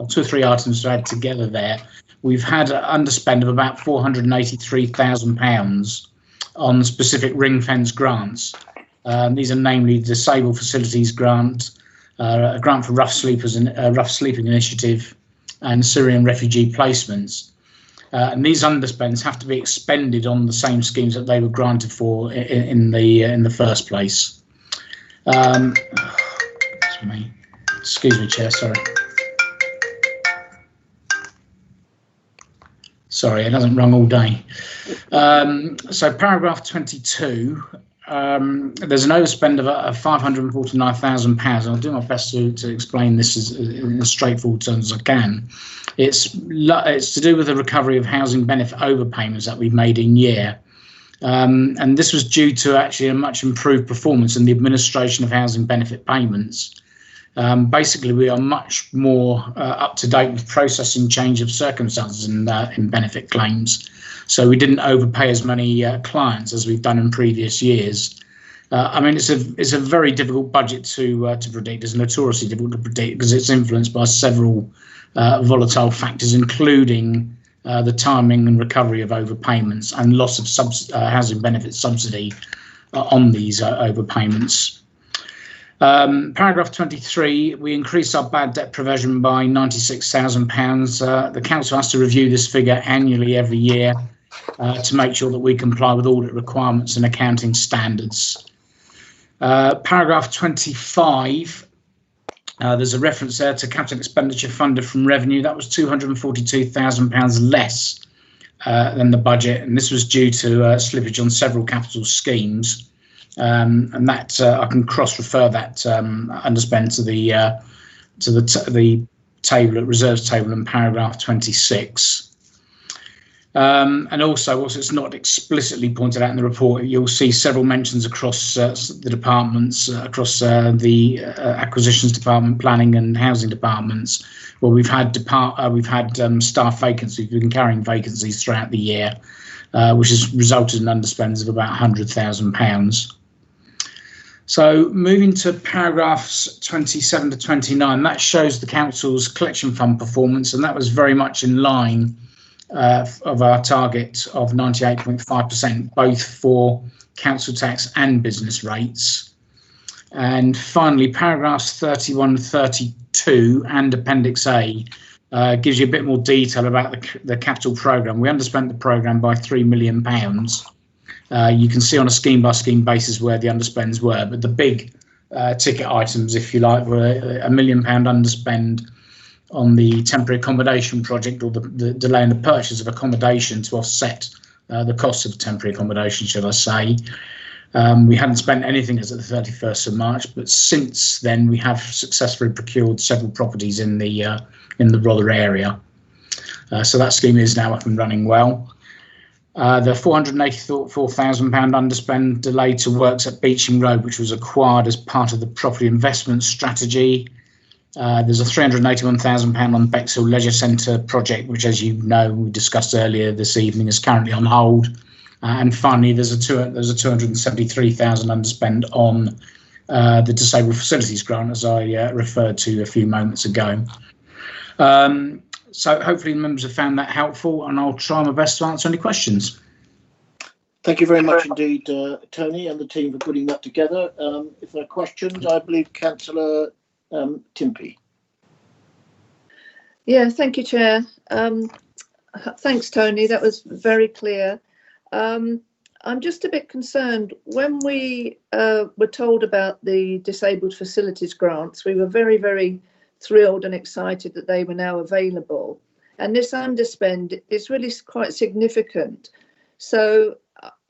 2 or 3 items to add together there. We've had an underspend of about £483,000 on specific ring fence grants. These are namely Disabled Facilities Grant, a grant for rough sleeping initiative, and Syrian refugee placements. And these underspends have to be expended on the same schemes that they were granted for in the first place. Excuse me, Chair. Sorry, it hasn't rung all day. So paragraph 22, there's an overspend of £549,000. I'll do my best to explain this in as straightforward terms as I can. It's to do with the recovery of housing benefit overpayments that we've made in year. And this was due to actually a much improved performance in the administration of housing benefit payments. Basically, we are much more up to date with processing change of circumstances in benefit claims. So we didn't overpay as many clients as we've done in previous years. I mean, it's a very difficult budget to predict. It's notoriously difficult to predict because it's influenced by several volatile factors, including the timing and recovery of overpayments and loss of housing benefit subsidy on these overpayments. Paragraph 23, we increased our bad debt provision by £96,000. The council has to review this figure annually every year to make sure that we comply with audit requirements and accounting standards. Paragraph 25, there's a reference there to capital expenditure funded from revenue. That was £242,000 less than the budget, and this was due to slippage on several capital schemes. And that I can cross-refer that underspend to the table, reserves table in paragraph 26. And also it's not explicitly pointed out in the report, you'll see several mentions across the departments, across the acquisitions department, planning and housing departments, where we've had staff vacancies. We've been carrying vacancies throughout the year, which has resulted in underspends of about £100,000. So moving to paragraphs 27 to 29, that shows the council's collection fund performance, and that was very much in line of our target of 98.5%, both for council tax and business rates. And finally, paragraphs 31 and 32 and Appendix A gives you a bit more detail about the capital programme. We underspent the programme by £3 million. You can see on a scheme-by-scheme basis where the underspends were, but the big ticket items, if you like, were £1 million underspend on the temporary accommodation project, or the delay in the purchase of accommodation to offset the cost of temporary accommodation, should I say. We hadn't spent anything as at the 31st of March, but since then we have successfully procured several properties in the Rother area. So that scheme is now up and running well. The £484,000 underspend delayed to works at Beeching Road, which was acquired as part of the property investment strategy. There's a £381,000 on Bexhill Leisure Centre project, which, as you know, we discussed earlier this evening, is currently on hold. And finally, there's a £273,000 underspend on the Disabled Facilities Grant, as I referred to a few moments ago. So hopefully the members have found that helpful, and I'll try my best to answer any questions. Thank you very much indeed, Tony, and the team for putting that together. If there are questions, I believe Councillor Timpey. Yeah, thank you, Chair. Thanks, Tony. That was very clear. I'm just a bit concerned. When we were told about the Disabled Facilities Grants, we were very, very thrilled and excited that they were now available. And this underspend is really quite significant. So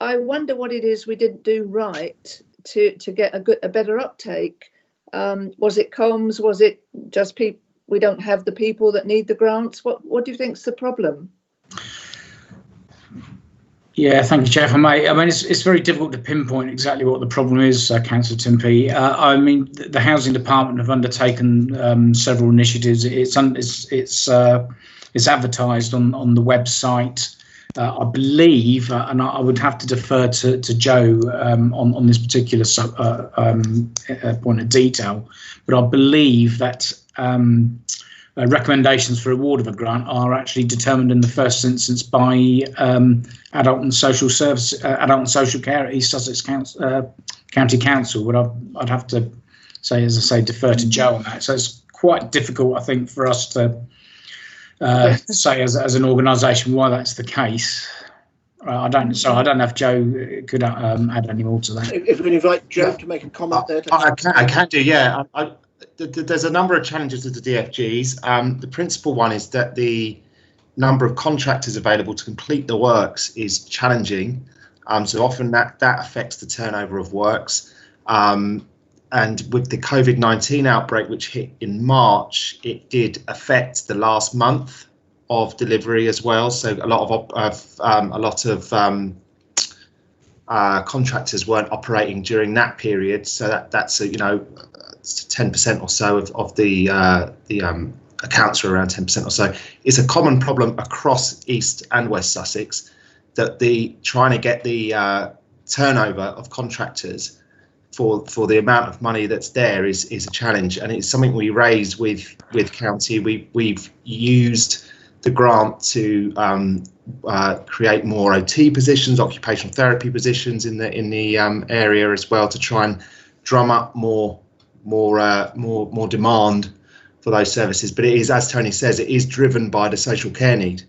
I wonder what it is we didn't do right to get a better uptake. Was it comms? Was it just we don't have the people that need the grants? What do you think is the problem? Yeah, thank you, Chair. If I may, I mean, it's very difficult to pinpoint exactly what the problem is, Councillor Timpey. I mean, the Housing Department have undertaken several initiatives. It's advertised on the website, I believe, and I would have to defer to Joe on this particular point of detail, but I believe that recommendations for award of a grant are actually determined in the first instance by adult and social care at East Sussex County Council. But I'd have to say, as I say, defer to Joe on that. So it's quite difficult, I think, for us to say as an organisation why that's the case. I don't know if Joe could add any more to that. If we can invite Joe to make a comment there. I can do, yeah. There's a number of challenges with the DFGs. The principal one is that the number of contractors available to complete the works is challenging. So often that affects the turnover of works. And with the COVID-19 outbreak, which hit in March, it did affect the last month of delivery as well. So a lot of contractors weren't operating during that period. So that's 10% or so of the accounts are around 10% or so. It's a common problem across East and West Sussex that trying to get the turnover of contractors for the amount of money that's there is a challenge, and it's something we raised with county. We've used the grant to create more OT positions, occupational therapy positions in the area as well, to try and drum up more demand for those services. But it is, as Tony says, it is driven by the social care need,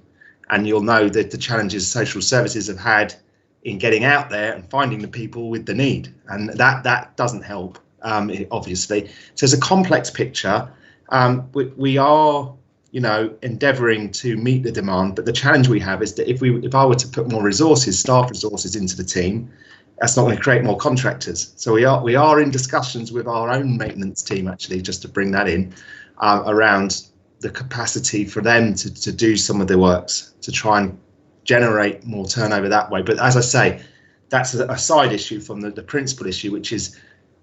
and you'll know that the challenges social services have had in getting out there and finding the people with the need, and that doesn't help, obviously. So it's a complex picture. We are endeavouring to meet the demand, but the challenge we have is that if I were to put more staff resources into the team, that's not going to create more contractors. So we are in discussions with our own maintenance team, actually, just to bring that in, around the capacity for them to do some of the works, to try and generate more turnover that way. But as I say, that's a side issue from the principal issue, which is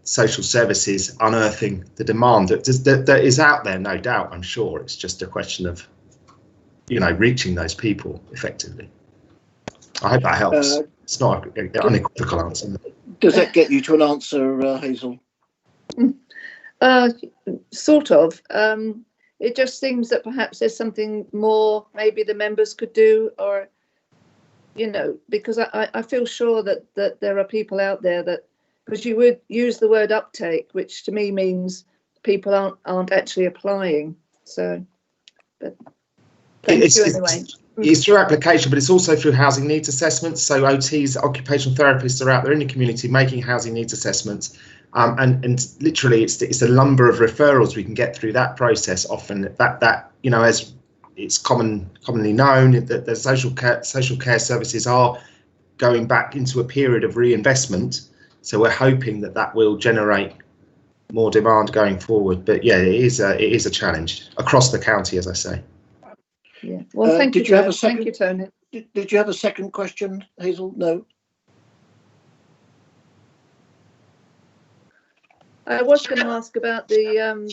social services unearthing the demand that is out there, no doubt, I'm sure. It's just a question of, reaching those people effectively. I hope that helps. It's not an unequivocal answer. Does that get you to an answer, Hazel? Sort of. It just seems that perhaps there's something more maybe the members could do, or, because I feel sure that there are people out there that, because you would use the word uptake, which to me means people aren't actually applying. So, but thank you anyway. It's through application, but it's also through housing needs assessments. So OTs, occupational therapists, are out there in the community making housing needs assessments, and literally it's a number of referrals we can get through that process. Often that as it's commonly known, that the social care services are going back into a period of reinvestment. So we're hoping that will generate more demand going forward. But yeah, it is a challenge across the county, as I say. Yeah. Well, thank you, Joe. Thank you, Tony. Did you have a second question, Hazel? No. I was going to ask about the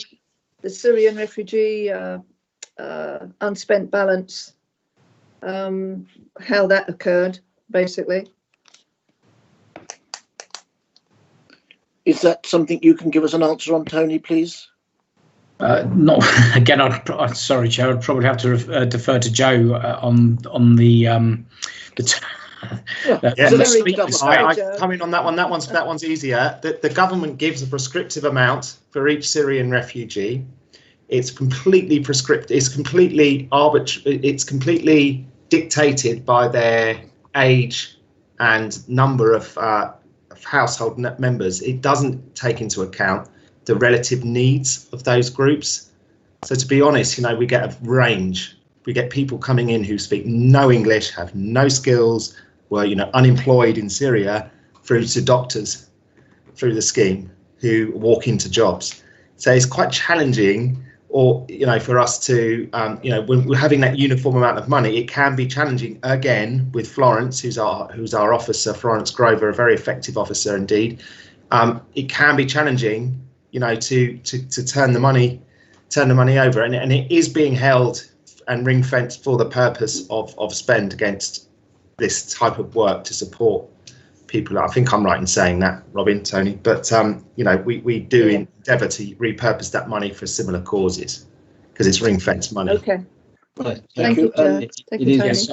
Syrian refugee unspent balance, how that occurred, basically. Is that something you can give us an answer on, Tony, please? Not again. Sorry, Chair. I'd probably have to defer to Joe on the I come in on that one. That one's easier. The government gives a prescriptive amount for each Syrian refugee. It's completely prescriptive. It's completely arbitrary. It's completely dictated by their age and number of household members. It doesn't take into account the relative needs of those groups. So to be honest, we get a range. We get people coming in who speak no English, have no skills, were unemployed in Syria, through to doctors through the scheme who walk into jobs. So it's quite challenging or for us to when we're having that uniform amount of money, it can be challenging. Again, with Florence, who's our officer, Florence Grover, a very effective officer indeed. It can be challenging, to turn the money over, and it is being held and ring fenced for the purpose of spend against this type of work to support people. I think I'm right in saying that, Robin, Tony, but we do endeavour to repurpose that money for similar causes because it's ring fence money. Okay. Right. Thank you, Joe. Thank you, Tony. Yes,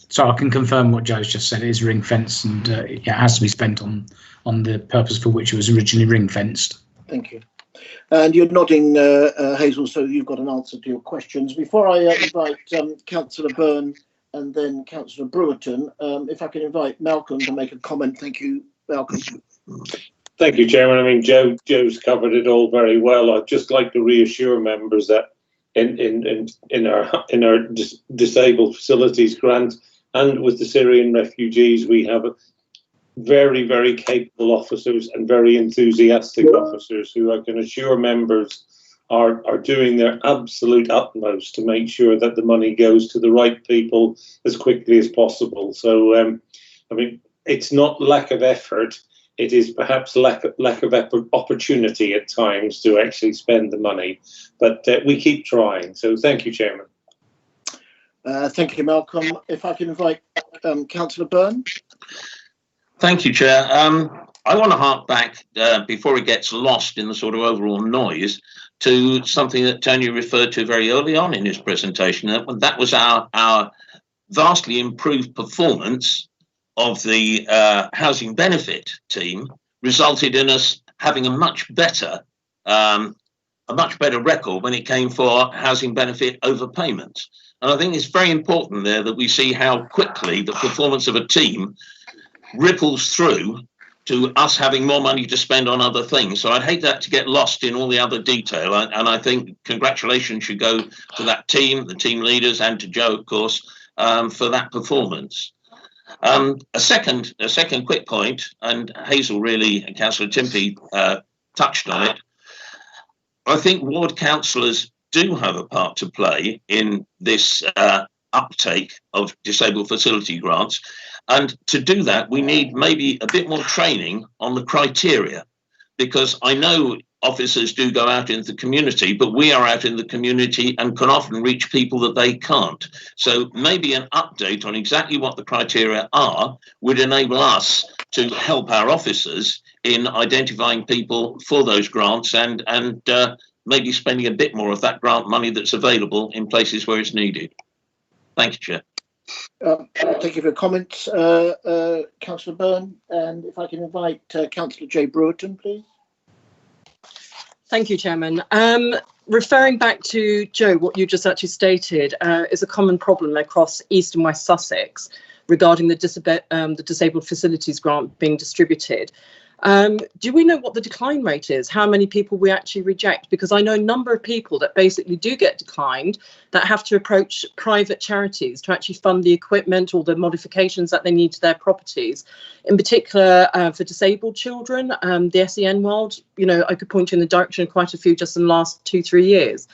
so I can confirm what Joe's just said. It is ring fence, and it has to be spent on the purpose for which it was originally ring fenced. Thank you. And you're nodding, Hazel, so you've got an answer to your questions. Before I invite Councillor Byrne and then Councillor Brewerton, if I can invite Malcolm to make a comment. Thank you, Malcolm. Thank you, Chairman. I mean, Joe's covered it all very well. I'd just like to reassure members that in our disabled facilities grant and with the Syrian refugees, we have very, very capable officers and very enthusiastic officers who I can assure members are doing their absolute utmost to make sure that the money goes to the right people as quickly as possible. So, I mean, it's not lack of effort. It is perhaps lack of opportunity at times to actually spend the money, but we keep trying. So thank you, Chairman. Thank you, Malcolm. If I can invite Councillor Byrne. Thank you, Chair. I want to hark back before it gets lost in the sort of overall noise to something that Tony referred to very early on in his presentation. That was our vastly improved performance of the housing benefit team resulted in us having a much better record when it came for housing benefit overpayments. And I think it's very important there that we see how quickly the performance of a team ripples through to us having more money to spend on other things. So I'd hate that to get lost in all the other detail. And I think congratulations should go to that team, the team leaders, and to Joe, of course, for that performance. A second quick point, and Hazel really and Councillor Timpey touched on it. I think ward councillors do have a part to play in this uptake of disabled facility grants. And to do that, we need maybe a bit more training on the criteria, because I know officers do go out into the community, but we are out in the community and can often reach people that they can't. So maybe an update on exactly what the criteria are would enable us to help our officers in identifying people for those grants and maybe spending a bit more of that grant money that's available in places where it's needed. Thank you, Chair. Thank you for your comments, Councillor Byrne. And if I can invite Councillor Jay Brewerton, please. Thank you, Chairman. Referring back to Joe, what you just actually stated is a common problem across East and West Sussex regarding the disabled facilities grant being distributed. Do we know what the decline rate is? How many people we actually reject? Because I know a number of people that basically do get declined that have to approach private charities to actually fund the equipment or the modifications that they need to their properties. In particular, for disabled children, the SEN world, I could point you in the direction of quite a few just in the last 2-3 years.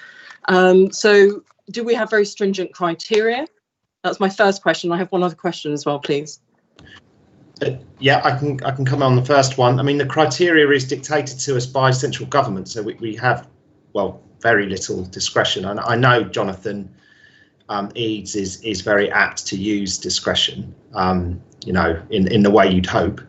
So do we have very stringent criteria? That's my first question. I have one other question as well, please. Yeah, I can come on the first one. I mean, the criteria is dictated to us by central government, so we have, well, very little discretion. And I know Jonathan Eads is very apt to use discretion, in the way you'd hope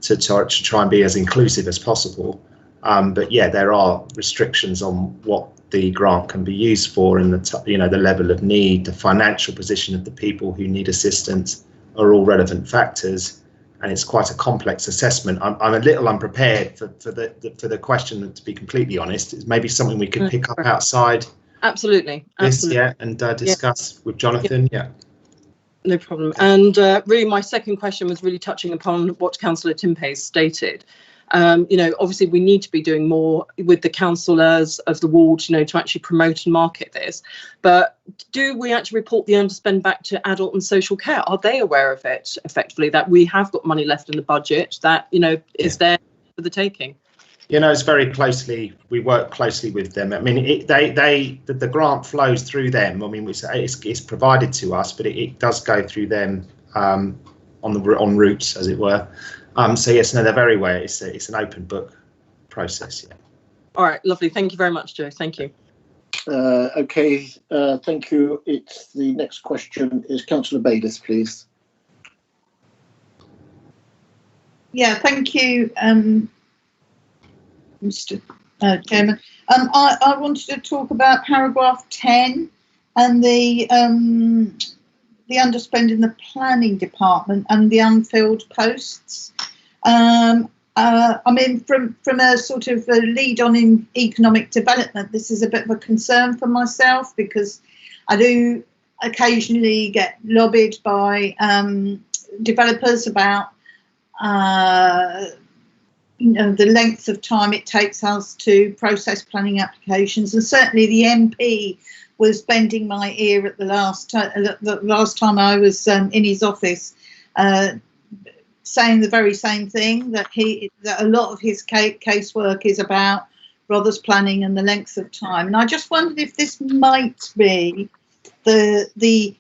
to try and be as inclusive as possible. But yeah, there are restrictions on what the grant can be used for, and the level of need, the financial position of the people who need assistance are all relevant factors. And it's quite a complex assessment. I'm a little unprepared for the question, to be completely honest. It's maybe something we could pick up outside. Absolutely. And discuss with Jonathan. Yeah. No problem. And really, my second question was really touching upon what Councillor Timpey stated. Obviously we need to be doing more with the councillors of the ward, to actually promote and market this. But do we actually report the underspend back to adult and social care? Are they aware of it effectively, that we have got money left in the budget that, is there for the taking? You know, it's very closely. We work closely with them. I mean, the grant flows through them. I mean, it's provided to us, but it does go through them on routes, as it were. So yes, no, they're very aware. It's an open book process. Yeah. All right, lovely. Thank you very much, Joe. Thank you. Okay, thank you. It's the next question is Councillor Bayliss, please. Yeah, thank you, Mr. Chairman. I wanted to talk about paragraph 10 and the underspend in the planning department and the unfilled posts. I mean, from a sort of a lead on in economic development, this is a bit of a concern for myself, because I do occasionally get lobbied by developers about you know, the length of time it takes us to process planning applications, and certainly the MP was bending my ear at the last time I was in his office, saying the very same thing, that a lot of his casework is about brothers planning and the length of time. And I just wondered if this might be the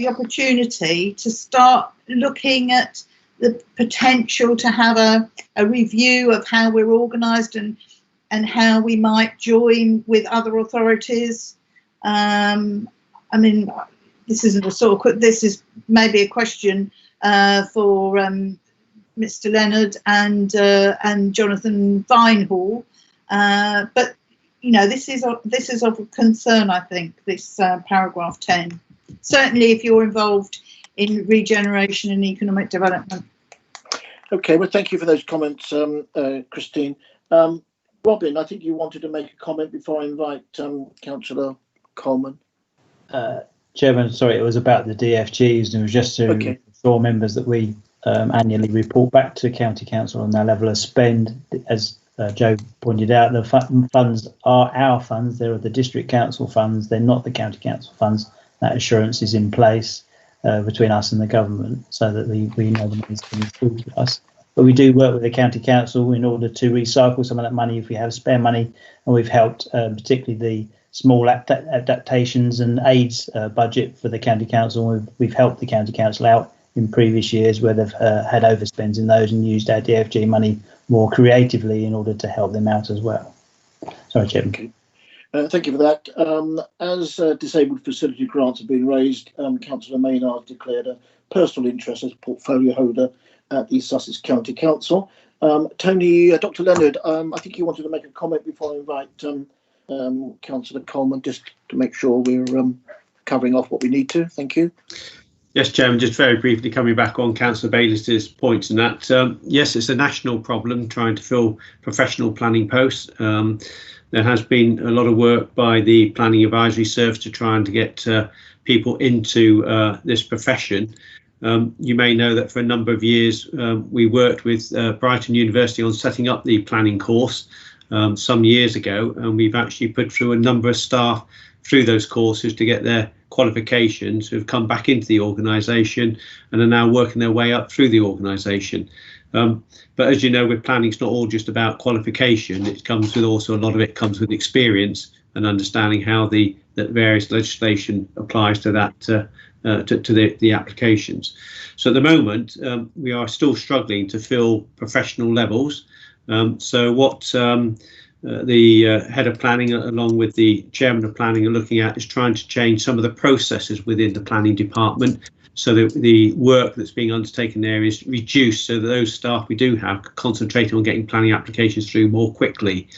opportunity to start looking at the potential to have a review of how we're organised and how we might join with other authorities. I mean, this isn't a sort of, this is maybe a question for Mr. Leonard and Jonathan Vinehall, but you know, this is of concern. I think this paragraph 10. Certainly, if you're involved in regeneration and economic development. Okay, well, thank you for those comments, Christine. Robin, I think you wanted to make a comment before I invite Councillor Coleman. Chairman, sorry, it was about the DFGs, and it was just to assure members that we annually report back to County Council on their level of spend. As Joe pointed out, the funds are our funds. They're the District Council funds. They're not the County Council funds. That assurance is in place between us and the government, so that we know the money's coming through to us. But we do work with the County Council in order to recycle some of that money if we have spare money, and we've helped particularly the small adaptations and aids budget for the County Council. We've helped the County Council out in previous years where they've had overspends in those and used our DFG money more creatively in order to help them out as well. Sorry, Chairman. Okay. Thank you for that. As disabled facility grants have been raised, Councillor Maynard declared a personal interest as portfolio holder at East Sussex County Council. Tony, Dr. Leonard, I think you wanted to make a comment before I invite Councillor Coleman, just to make sure we're covering off what we need to. Thank you. Yes, Chairman, just very briefly coming back on Councillor Bayliss's points and that. Yes, it's a national problem trying to fill professional planning posts. There has been a lot of work by the Planning Advisory Service to try and to get people into this profession. You may know that for a number of years we worked with Brighton University on setting up the planning course some years ago, and we've actually put through a number of staff through those courses to get their qualifications, who have come back into the organisation and are now working their way up through the organisation. But as you know, with planning, it's not all just about qualification. It comes with also a lot of it comes with experience and understanding how the various legislation applies to that to the applications. So at the moment, we are still struggling to fill professional levels. So what the head of planning, along with the chairman of planning, are looking at is trying to change some of the processes within the planning department, so that the work that's being undertaken there is reduced, so that those staff we do have concentrating on getting planning applications through more quickly,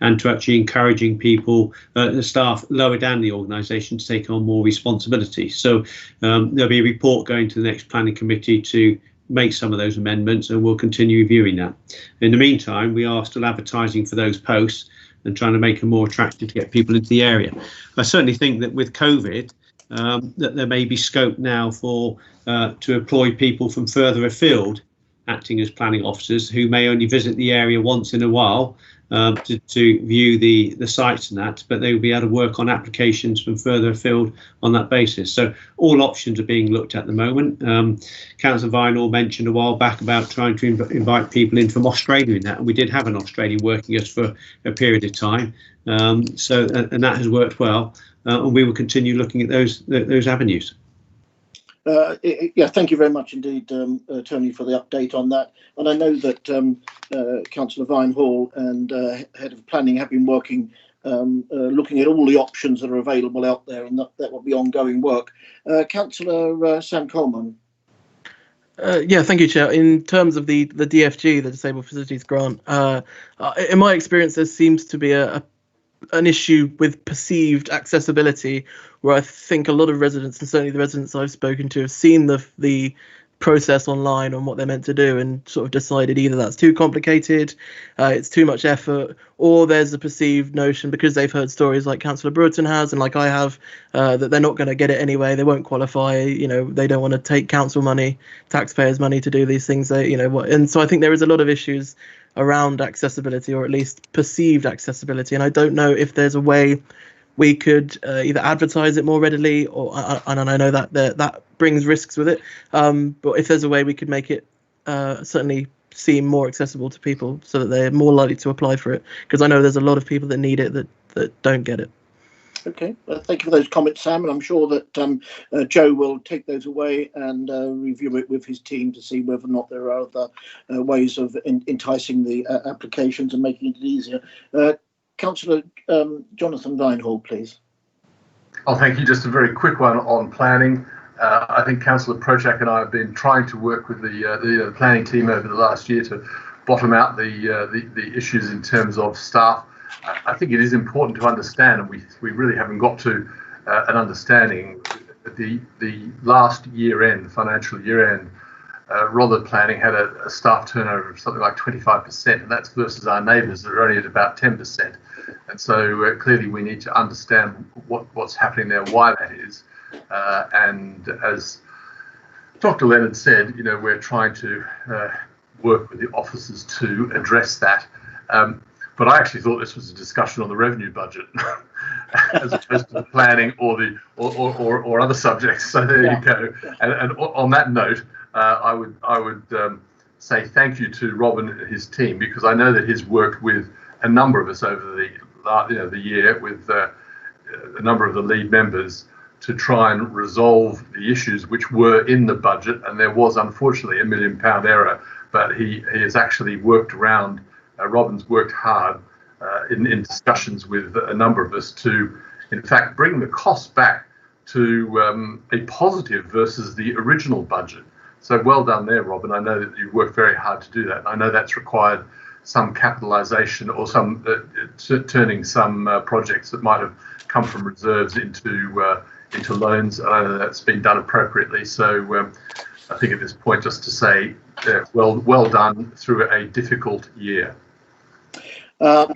and to actually encouraging people, the staff lower down the organisation, to take on more responsibility. So there'll be a report going to the next planning committee to make some of those amendments, and we'll continue reviewing that. In the meantime, we are still advertising for those posts and trying to make them more attractive to get people into the area. I certainly think that with COVID, that there may be scope now for to employ people from further afield acting as planning officers who may only visit the area once in a while to view the sites and that, but they will be able to work on applications from further afield on that basis. So all options are being looked at the moment. Councillor Vinall mentioned a while back about trying to invite people in from Australia in that, and we did have an Australian working us for a period of time. And that has worked well, and we will continue looking at those avenues. Yeah, thank you very much indeed, Tony, for the update on that. And I know that Councillor Vinehall and Head of Planning have been working, looking at all the options that are available out there, and that will be ongoing work. Councillor Sam Coleman. Yeah, thank you, Chair. In terms of the DFG, the Disabled Facilities Grant, in my experience, there seems to be an issue with perceived accessibility, where I think a lot of residents, and certainly the residents I've spoken to, have seen the process online on what they're meant to do and sort of decided either that's too complicated, it's too much effort, or there's a perceived notion, because they've heard stories like Councillor Brereton has and like I have, that they're not going to get it anyway, they won't qualify, you know, they don't want to take council money, taxpayers' money to do these things, they, you know, and so I think there is a lot of issues around accessibility, or at least perceived accessibility, and I don't know if there's a way we could either advertise it more readily, or and I know that that brings risks with it, but if there's a way we could make it certainly seem more accessible to people so that they're more likely to apply for it, because I know there's a lot of people that need it that don't get it. Okay, thank you for those comments, Sam, and I'm sure that Joe will take those away and review it with his team to see whether or not there are other ways of enticing the applications and making it easier. Councillor Jonathan Vinehall, please. Oh, thank you. Just a very quick one on planning. I think Councillor Prochak and I have been trying to work with the planning team over the last year to bottom out the issues in terms of staff. I think it is important to understand, and we really haven't got to an understanding, the last year end, financial year end, Rotherham Planning had a staff turnover of something like 25%, and that's versus our neighbours that are only at about 10%. And so clearly we need to understand what's happening there, why that is. And as Dr. Leonard said, you know, we're trying to work with the officers to address that. But I actually thought this was a discussion on the revenue budget as opposed to the planning or other subjects. So there you go. And on that note, I would say thank you to Robin and his team, because I know that he's worked with a number of us over the year with a number of the lead members to try and resolve the issues which were in the budget, and there was unfortunately £1 million error, but he has actually worked around. Robin's worked hard in discussions with a number of us to, in fact, bring the costs back to a positive versus the original budget. So well done there, Robin. I know that you worked very hard to do that. I know that's required some capitalisation or some turning some projects that might have come from reserves into loans. I know that's been done appropriately. So I think at this point, just to say, well done through a difficult year.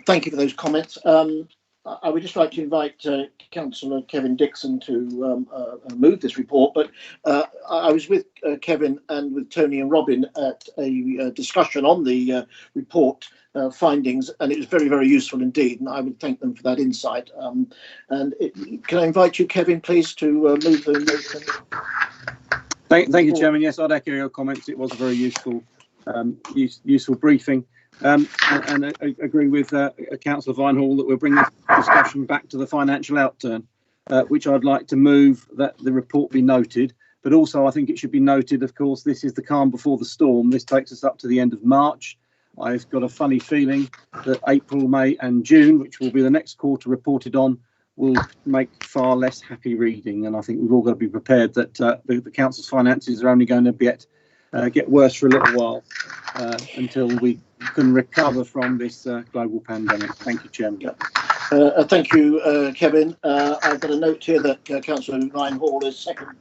Thank you for those comments. I would just like to invite Councillor Kevin Dixon to move this report, but I was with Kevin and with Tony and Robin at a discussion on the report findings, and it was very, very useful indeed, and I would thank them for that insight. Can I invite you, Kevin, please, to move the motion? Thank you, Chairman. Yes, I'd echo your comments. It was a very useful briefing. And I agree with Councillor Vinehall that we'll bring this discussion back to the financial outturn, which I'd like to move that the report be noted. But also, I think it should be noted, of course, this is the calm before the storm. This takes us up to the end of March. I've got a funny feeling that April, May and June, which will be the next quarter reported on, will make far less happy reading. And I think we've all got to be prepared that the council's finances are only going to get worse for a little while until we can recover from this global pandemic. Thank you, Chairman. Thank you, Kevin. I've got a note here that Councillor Vinehall has seconded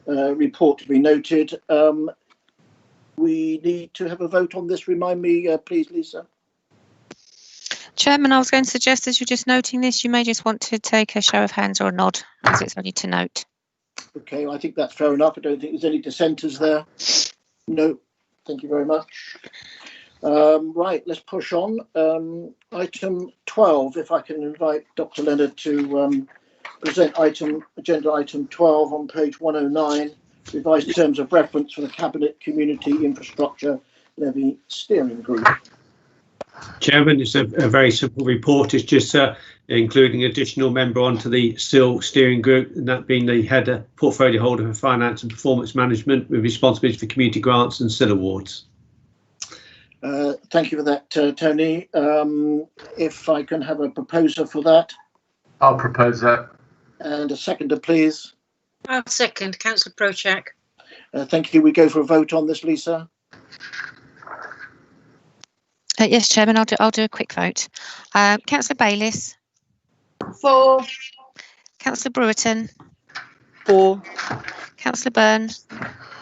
the report to be noted. We need to have a vote on this. Remind me, please, Lisa. Chairman, I was going to suggest, as you're just noting this, you may just want to take a show of hands or a nod, as it's only to note. Okay, I think that's fair enough. I don't think there's any dissenters there. No. Thank you very much. Right, let's push on. Item 12, if I can invite Dr. Leonard to present agenda item 12 on page 109, revised terms of reference for the Cabinet Community Infrastructure Levy Steering Group. Chairman, it's a very simple report. It's just including additional member onto the SIL steering group, and that being the head portfolio holder for finance and performance management with responsibility for community grants and SIL awards. Thank you for that, Tony. If I can have a proposer for that. I'll propose that. And a seconder, please. I'll second, Councillor Prochak. Thank you. We go for a vote on this, Lisa. Yes, Chairman, I'll do a quick vote. Councillor Bayliss. For. Councillor Brewerton. For. Councillor Byrne.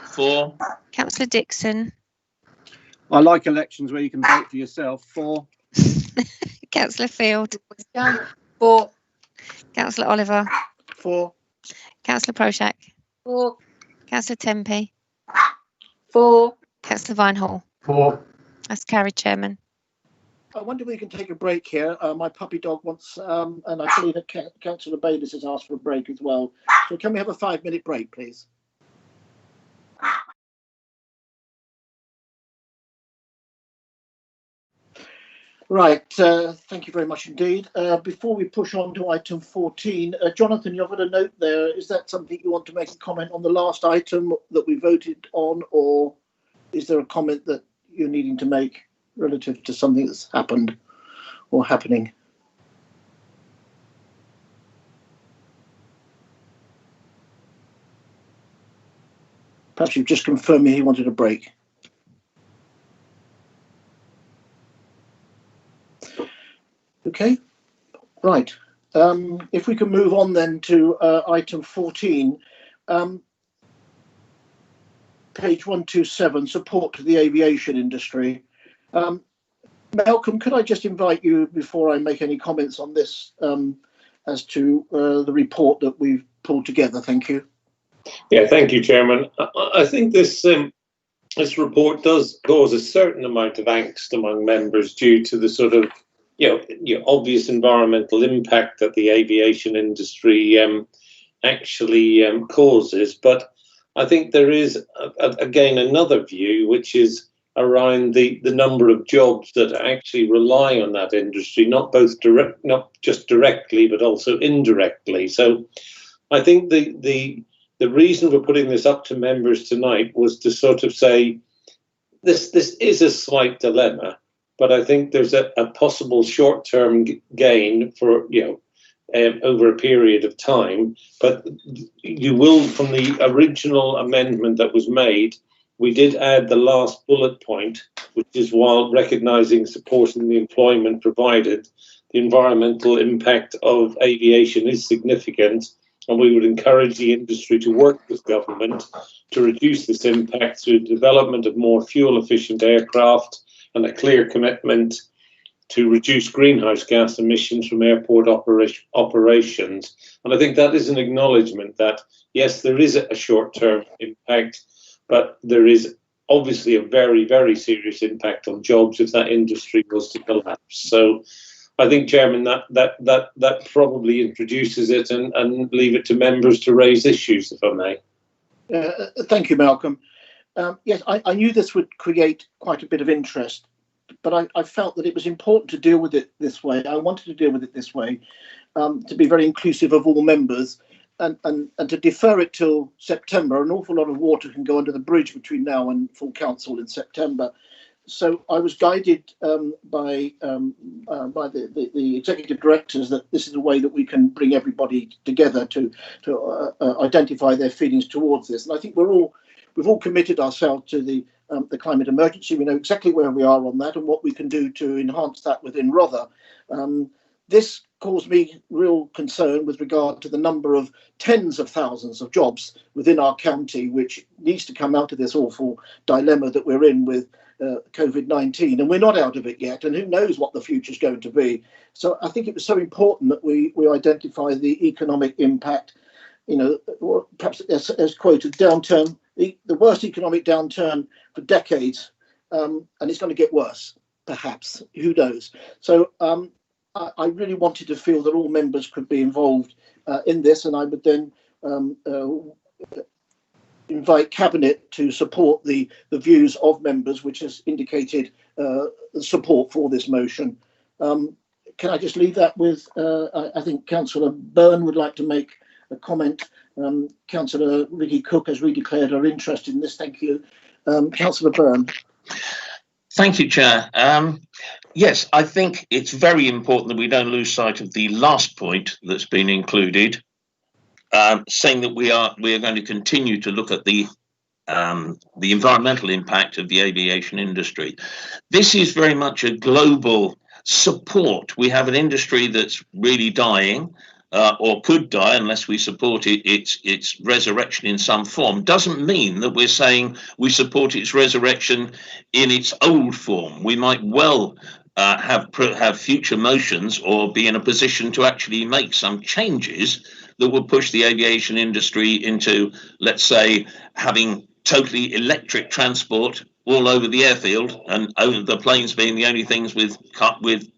For. Councillor Dixon. I like elections where you can vote for yourself. For. Councillor Field. For. Councillor Oliver. For. Councillor Prochak. For. Councillor Tempe. For. Councillor Vinehall. For. That's carried, Chairman. I wonder if we can take a break here. My puppy dog wants, and I believe that Councillor Bayliss has asked for a break as well. So can we have a 5-minute break, please? Right, thank you very much indeed. Before we push on to item 14, Jonathan, you've got a note there. Is that something you want to make a comment on the last item that we voted on, or is there a comment that you're needing to make relative to something that's happened or happening? Perhaps you've just confirmed me he wanted a break. Okay, right. If we can move on then to item 14, page 127, support to the aviation industry. Malcolm, could I just invite you, before I make any comments on this, as to the report that we've pulled together? Thank you. Yeah, thank you, Chairman. I think this report does cause a certain amount of angst among members due to the sort of obvious environmental impact that the aviation industry actually causes. But I think there is, again, another view, which is around the number of jobs that actually rely on that industry, not just directly, but also indirectly. So I think the reason for putting this up to members tonight was to sort of say, this is a slight dilemma, but I think there's a possible short-term gain for, over a period of time. But you will, from the original amendment that was made, we did add the last bullet point, which is, while recognising, supporting the employment provided, the environmental impact of aviation is significant, and we would encourage the industry to work with government to reduce this impact through the development of more fuel-efficient aircraft and a clear commitment to reduce greenhouse gas emissions from airport operations. And I think that is an acknowledgement that, yes, there is a short-term impact, but there is obviously a very, very serious impact on jobs if that industry was to collapse. So I think, Chairman, that probably introduces it, and leave it to members to raise issues, if I may. Thank you, Malcolm. Yes, I knew this would create quite a bit of interest, but I felt that it was important to deal with it this way. I wanted to deal with it this way, to be very inclusive of all members, and to defer it till September. An awful lot of water can go under the bridge between now and full council in September. So I was guided by the executive directors that this is a way that we can bring everybody together to identify their feelings towards this. And I think we've all committed ourselves to the climate emergency. We know exactly where we are on that and what we can do to enhance that within Rother. This caused me real concern with regard to the number of tens of thousands of jobs within our county, which needs to come out of this awful dilemma that we're in with COVID-19, and we're not out of it yet, and who knows what the future is going to be. So I think it was so important that we identify the economic impact, perhaps as quoted, downturn the worst economic downturn for decades, and it's going to get worse, perhaps. Who knows? So I really wanted to feel that all members could be involved in this, and I would then invite Cabinet to support the views of members, which has indicated support for this motion. Can I just leave that with, I think Councillor Byrne would like to make a comment. Councillor Ricky Cook has redeclared her interest in this. Thank you. Councillor Byrne. Thank you, Chair. Yes, I think it's very important that we don't lose sight of the last point that's been included, saying that we are going to continue to look at the environmental impact of the aviation industry. This is very much a global support. We have an industry that's really dying, or could die unless we support its resurrection in some form. Doesn't mean that we're saying we support its resurrection in its old form. We might well have future motions or be in a position to actually make some changes that will push the aviation industry into, let's say, having totally electric transport all over the airfield, and the planes being the only things with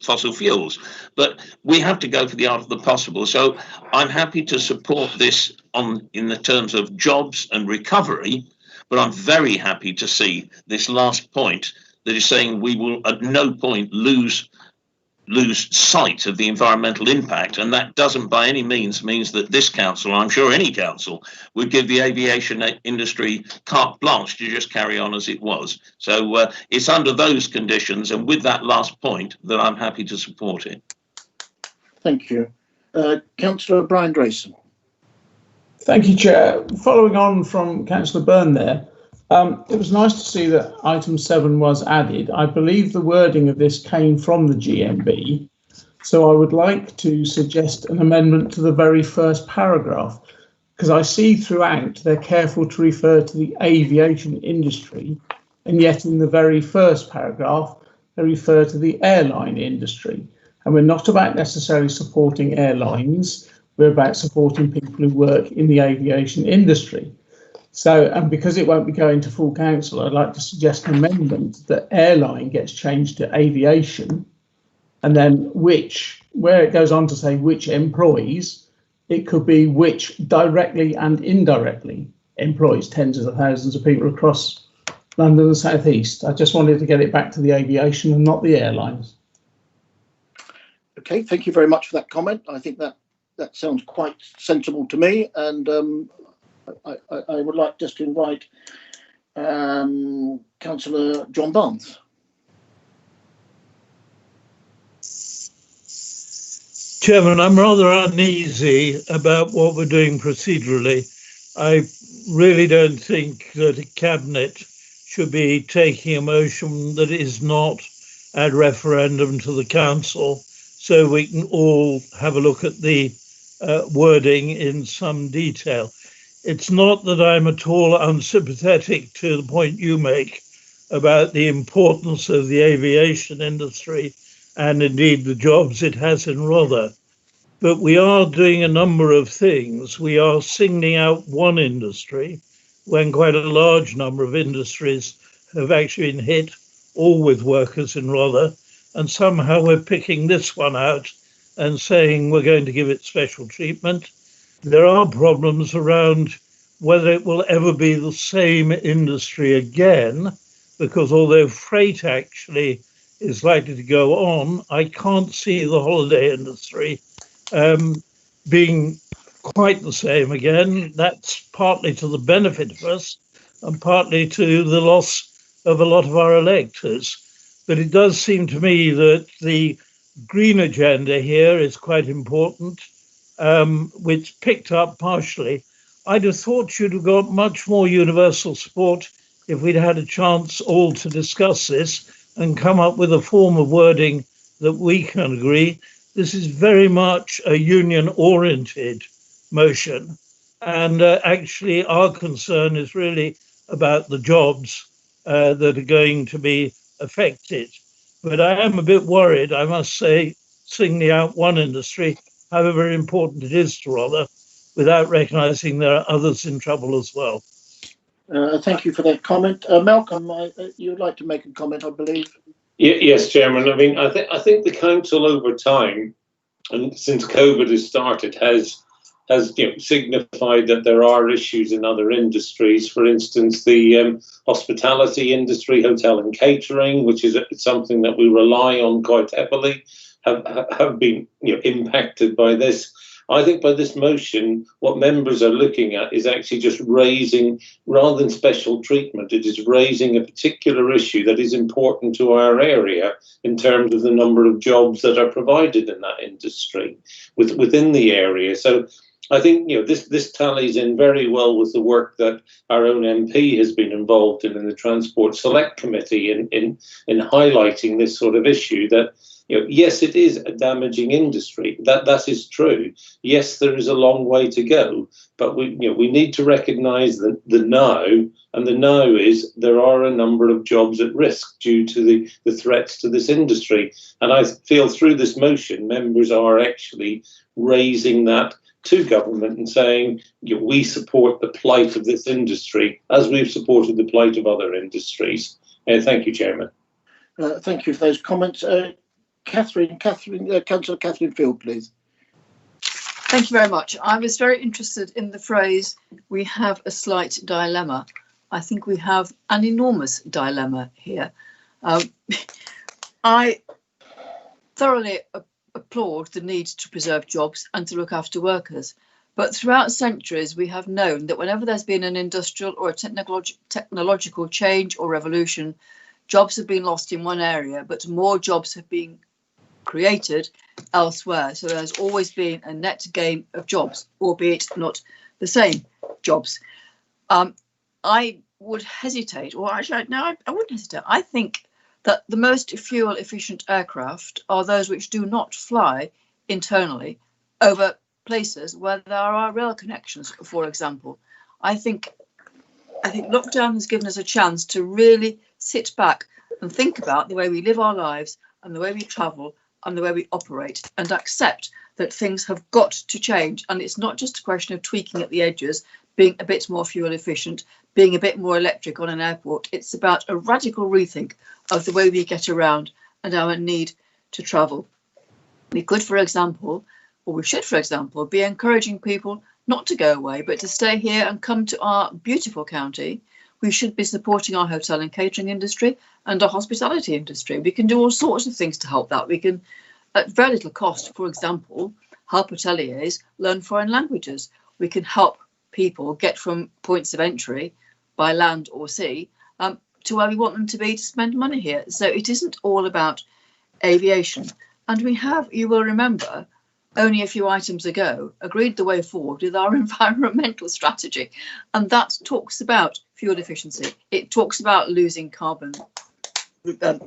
fossil fuels. But we have to go for the art of the possible. So I'm happy to support this in the terms of jobs and recovery, but I'm very happy to see this last point that is saying we will at no point lose sight of the environmental impact, and that doesn't by any means means that this council, I'm sure any council, would give the aviation industry carte blanche to just carry on as it was. So it's under those conditions and with that last point that I'm happy to support it. Thank you. Councillor Brian Drayson. Thank you, Chair. Following on from Councillor Byrne there, it was nice to see that item 7 was added. I believe the wording of this came from the GMB, so I would like to suggest an amendment to the very first paragraph, because I see throughout they're careful to refer to the aviation industry, and yet in the very first paragraph they refer to the airline industry. And we're not about necessarily supporting airlines, we're about supporting people who work in the aviation industry. So, and because it won't be going to full council, I'd like to suggest an amendment that airline gets changed to aviation, and then where it goes on to say which employees, it could be which directly and indirectly employs tens of thousands of people across London and the South East. I just wanted to get it back to the aviation and not the airlines. Okay, thank you very much for that comment. I think that sounds quite sensible to me, and I would like just to invite Councillor John Barnes. Chairman, I'm rather uneasy about what we're doing procedurally. I really don't think that a Cabinet should be taking a motion that is not ad referendum to the Council, so we can all have a look at the wording in some detail. It's not that I'm at all unsympathetic to the point you make about the importance of the aviation industry and indeed the jobs it has in Rother. But we are doing a number of things. We are singling out one industry when quite a large number of industries have actually been hit, all with workers in Rother, and somehow we're picking this one out and saying we're going to give it special treatment. There are problems around whether it will ever be the same industry again, because although freight actually is likely to go on, I can't see the holiday industry being quite the same again. That's partly to the benefit of us and partly to the loss of a lot of our electors. But it does seem to me that the green agenda here is quite important, which picked up partially. I'd have thought you'd have got much more universal support if we'd had a chance all to discuss this and come up with a form of wording that we can agree. This is very much a union-oriented motion, and actually our concern is really about the jobs that are going to be affected. But I am a bit worried, I must say, singling out one industry, however important it is to Rother, without recognising there are others in trouble as well. Thank you for that comment. Malcolm, you would like to make a comment, I believe. Yes, Chairman. I mean, I think the council over time, and since COVID has started, has signified that there are issues in other industries. For instance, the hospitality industry, hotel and catering, which is something that we rely on quite heavily, have been impacted by this. I think by this motion, what members are looking at is actually just raising, rather than special treatment, it is raising a particular issue that is important to our area in terms of the number of jobs that are provided in that industry within the area. So I think this tallies in very well with the work that our own MP has been involved in the Transport Select Committee in highlighting this sort of issue that. Yes, it is a damaging industry. That is true. Yes, there is a long way to go, but we need to recognise the now, and the now is there are a number of jobs at risk due to the threats to this industry. And I feel through this motion, members are actually raising that to government and saying we support the plight of this industry as we've supported the plight of other industries. Thank you, Chairman. Thank you for those comments. Councillor Catherine Field, please. Thank you very much. I was very interested in the phrase, we have a slight dilemma. I think we have an enormous dilemma here. I thoroughly applaud the need to preserve jobs and to look after workers. But throughout centuries, we have known that whenever there's been an industrial or a technological change or revolution, jobs have been lost in one area, but more jobs have been created elsewhere. So there's always been a net gain of jobs, albeit not the same jobs. I would hesitate, or actually, no, I wouldn't hesitate. I think that the most fuel efficient aircraft are those which do not fly internally over places where there are rail connections, for example. I think lockdown has given us a chance to really sit back and think about the way we live our lives and the way we travel and the way we operate, and accept that things have got to change. And it's not just a question of tweaking at the edges, being a bit more fuel efficient, being a bit more electric on an airport. It's about a radical rethink of the way we get around and our need to travel. We could, for example, or we should, for example, be encouraging people not to go away, but to stay here and come to our beautiful county. We should be supporting our hotel and catering industry and our hospitality industry. We can do all sorts of things to help that. We can, at very little cost, for example, help hoteliers learn foreign languages. We can help people get from points of entry by land or sea to where we want them to be to spend money here. So it isn't all about aviation. And we have, you will remember, only a few items ago, agreed the way forward with our environmental strategy. And that talks about fuel efficiency. It talks about losing carbon,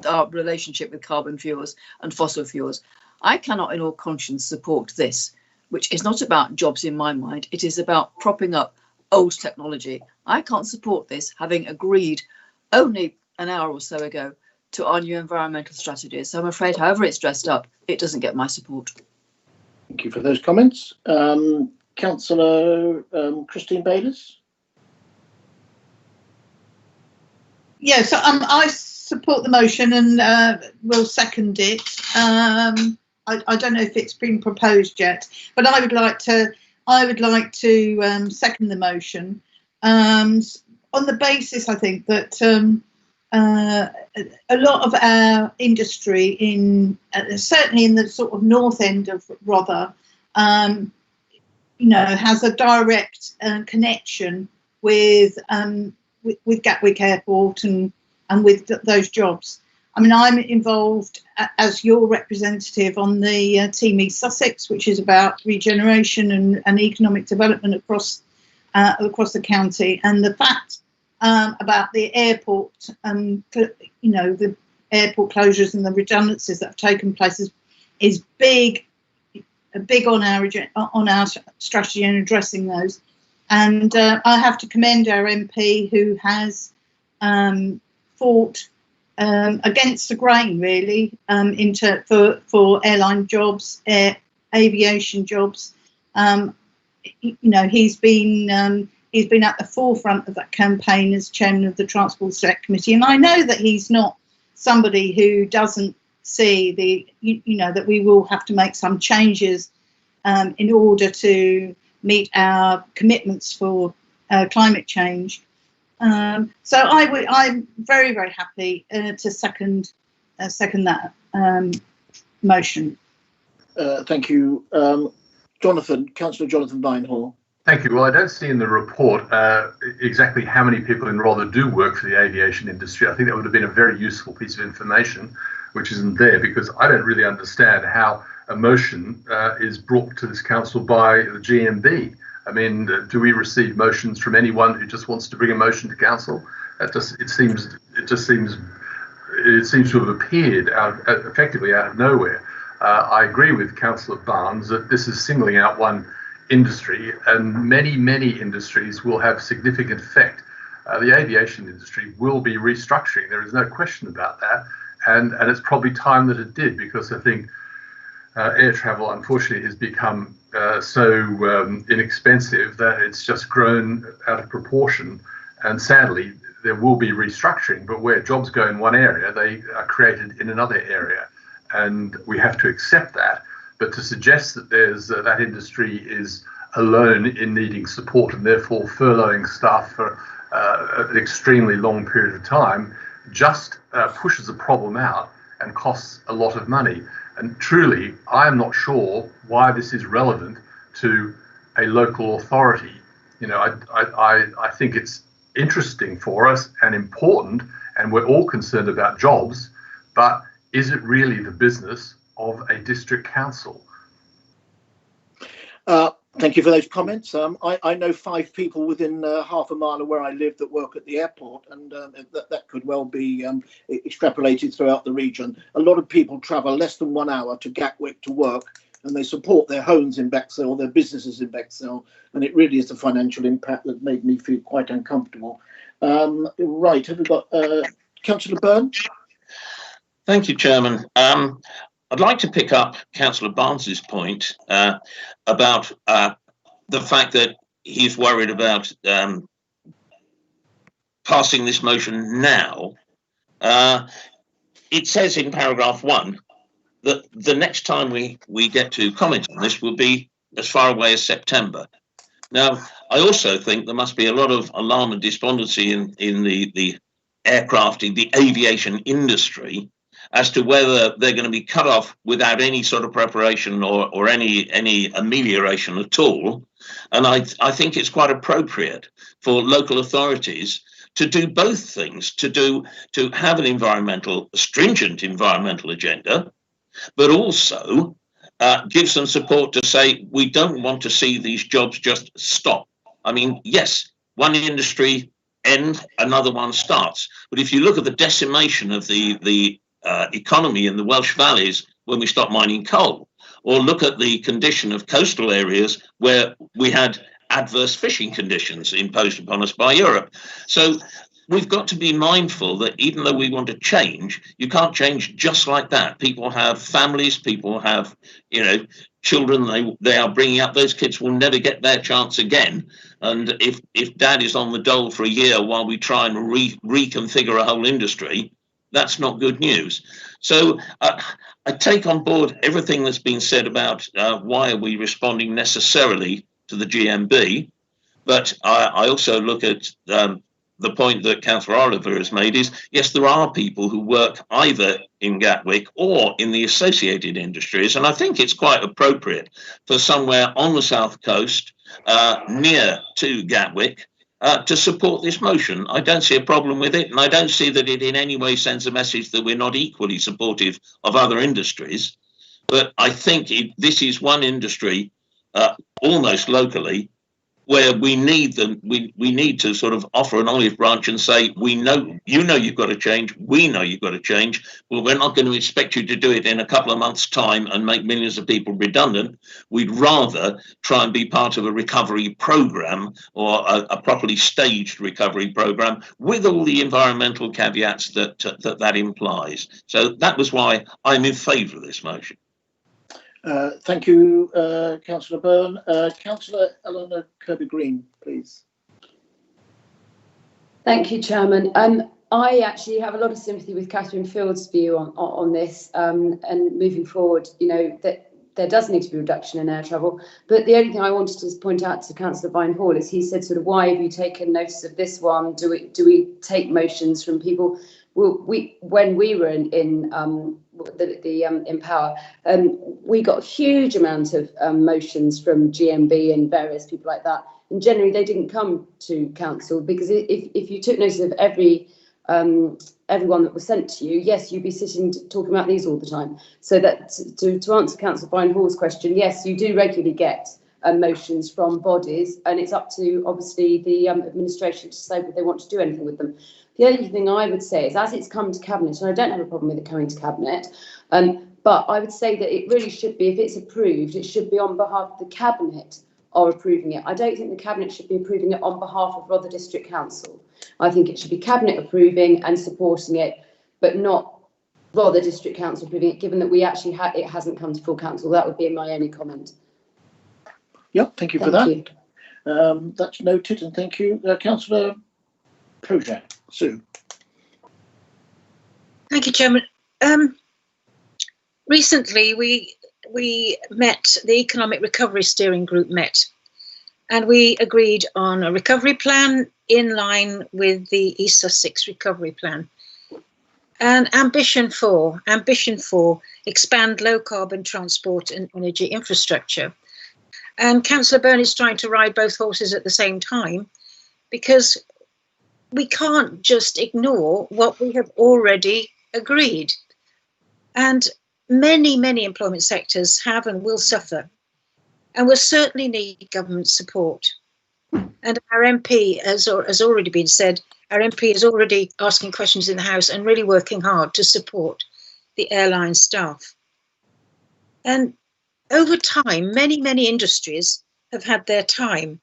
our relationship with carbon fuels and fossil fuels. I cannot in all conscience support this, which is not about jobs in my mind. It is about propping up old technology. I can't support this, having agreed only an hour or so ago to our new environmental strategy. So I'm afraid, however it's dressed up, it doesn't get my support. Thank you for those comments. Councillor Christine Bayliss. Yes, I support the motion and will second it. I don't know if it's been proposed yet, but I would like to second the motion on the basis, I think, that a lot of our industry certainly in the sort of north end of Rother, has a direct connection with Gatwick Airport and with those jobs. I mean, I'm involved as your representative on the Team East Sussex, which is about regeneration and economic development across the county, and the fact about the airport, the airport closures and the redundancies that have taken place is big on our strategy in addressing those. And I have to commend our MP who has fought against the grain, really, for airline jobs, aviation jobs. He's been he's been at the forefront of that campaign as chairman of the Transport Select Committee. And I know that he's not somebody who doesn't see that we will have to make some changes in order to meet our commitments for climate change. So I'm very, very happy to second that motion. Thank you. Councillor Jonathan Vinehall. Thank you. Well, I don't see in the report exactly how many people in Rother do work for the aviation industry. I think that would have been a very useful piece of information, which isn't there, because I don't really understand how a motion is brought to this council by the GMB. I mean, do we receive motions from anyone who just wants to bring a motion to council? It seems to have appeared effectively out of nowhere. I agree with Councillor Barnes that this is singling out one industry, and many industries will have significant effect. The aviation industry will be restructuring. There is no question about that, and it's probably time that it did, because I think air travel, unfortunately, has become so inexpensive that it's just grown out of proportion. And sadly, there will be restructuring, but where jobs go in one area, they are created in another area, and we have to accept that. But to suggest that that industry is alone in needing support and therefore furloughing staff for an extremely long period of time just pushes the problem out and costs a lot of money. And truly, I am not sure why this is relevant to a local authority. I think it's interesting for us and important, and we're all concerned about jobs, but is it really the business of a district council? Thank you for those comments. I know 5 people within half a mile of where I live that work at the airport, and that could well be extrapolated throughout the region. A lot of people travel less than 1 hour to Gatwick to work, and they support their homes in Bexhill, their businesses in Bexhill, and it really is the financial impact that made me feel quite uncomfortable. Right, have we got Councillor Byrne? Thank you, Chairman. I'd like to pick up Councillor Barnes's point about the fact that he's worried about passing this motion now. It says in paragraph 1 that the next time we get to comment on this will be as far away as September. Now, I also think there must be a lot of alarm and despondency in the aircraft, in the aviation industry, as to whether they're going to be cut off without any sort of preparation or any amelioration at all. And I think it's quite appropriate for local authorities to do both things, to have a stringent environmental agenda, but also give some support to say we don't want to see these jobs just stop. I mean, yes, one industry ends, another one starts. But if you look at the decimation of the economy in the Welsh valleys when we stopped mining coal, or look at the condition of coastal areas where we had adverse fishing conditions imposed upon us by Europe. So we've got to be mindful that even though we want to change, you can't change just like that. People have families, people have, children they are bringing up. Those kids will never get their chance again. And if dad is on the dole for a year while we try and reconfigure a whole industry, that's not good news. So I take on board everything that's been said about why are we responding necessarily to the GMB, but I also look at the point that Councillor Oliver has made is, yes, there are people who work either in Gatwick or in the associated industries, and I think it's quite appropriate for somewhere on the south coast near to Gatwick to support this motion. I don't see a problem with it, and I don't see that it in any way sends a message that we're not equally supportive of other industries. But I think this is one industry, almost locally, where we need them. We need to sort of offer an olive branch and say, we know, you've got to change. We know you've got to change. Well, we're not going to expect you to do it in a couple of months' time and make millions of people redundant. We'd rather try and be part of a recovery program, or a properly staged recovery program, with all the environmental caveats that implies. So that was why I'm in favour of this motion. Thank you, Councillor Byrne. Councillor Eleanor Kirby-Green, please. Thank you, Chairman. I actually have a lot of sympathy with Catherine Field's view on this, and moving forward, you know, that there does need to be a reduction in air travel. But the only thing I wanted to point out to Councillor Vinehall is he said, sort of, why have you taken notice of this one? Do we take motions from people? Well, when we were in Power, we got a huge amount of motions from GMB and various people like that. And generally, they didn't come to council, because if you took notice of everyone that was sent to you, yes, you'd be sitting talking about these all the time. So that to answer Councillor Vinehall's question, yes, you do regularly get motions from bodies, and it's up to obviously the administration to say whether they want to do anything with them. The only thing I would say is, as it's come to Cabinet, and I don't have a problem with it coming to Cabinet, but I would say that it really should be, if it's approved, it should be on behalf of the Cabinet are approving it. I don't think the Cabinet should be approving it on behalf of Rother District Council. I think it should be Cabinet approving and supporting it, but not Rother District Council approving it, given that we actually it hasn't come to full council. That would be my only comment. Yep, thank you for that. That's noted, and thank you. Councillor Project, Sue. Thank you, Chairman. Recently, we met, the Economic Recovery Steering Group met, and we agreed on a recovery plan in line with the East Sussex Recovery Plan. And ambition 4, expand low carbon transport and energy infrastructure. And Councillor Byrne is trying to ride both horses at the same time, because we can't just ignore what we have already agreed. And many employment sectors have and will suffer, and will certainly need government support. And our MP, as already been said, our MP is already asking questions in the House and really working hard to support the airline staff. And over time, many industries have had their time,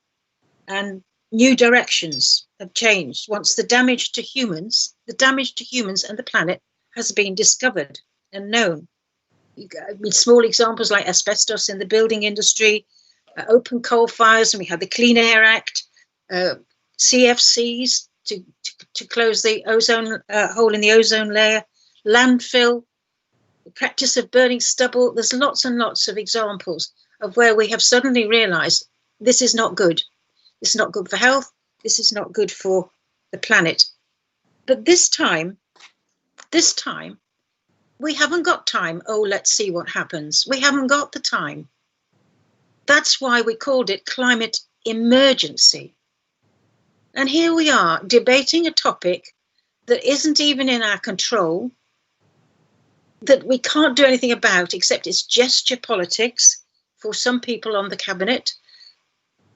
and new directions have changed once the damage to humans and the planet has been discovered and known. With small examples like asbestos in the building industry, open coal fires, and we had the Clean Air Act, CFCs to close the ozone hole in the ozone layer, landfill, the practice of burning stubble. There's lots and lots of examples of where we have suddenly realised this is not good. This is not good for health. This is not good for the planet. But this time, we haven't got time. Oh, let's see what happens. We haven't got the time. That's why we called it climate emergency. And here we are debating a topic that isn't even in our control, that we can't do anything about, except it's gesture politics for some people on the Cabinet,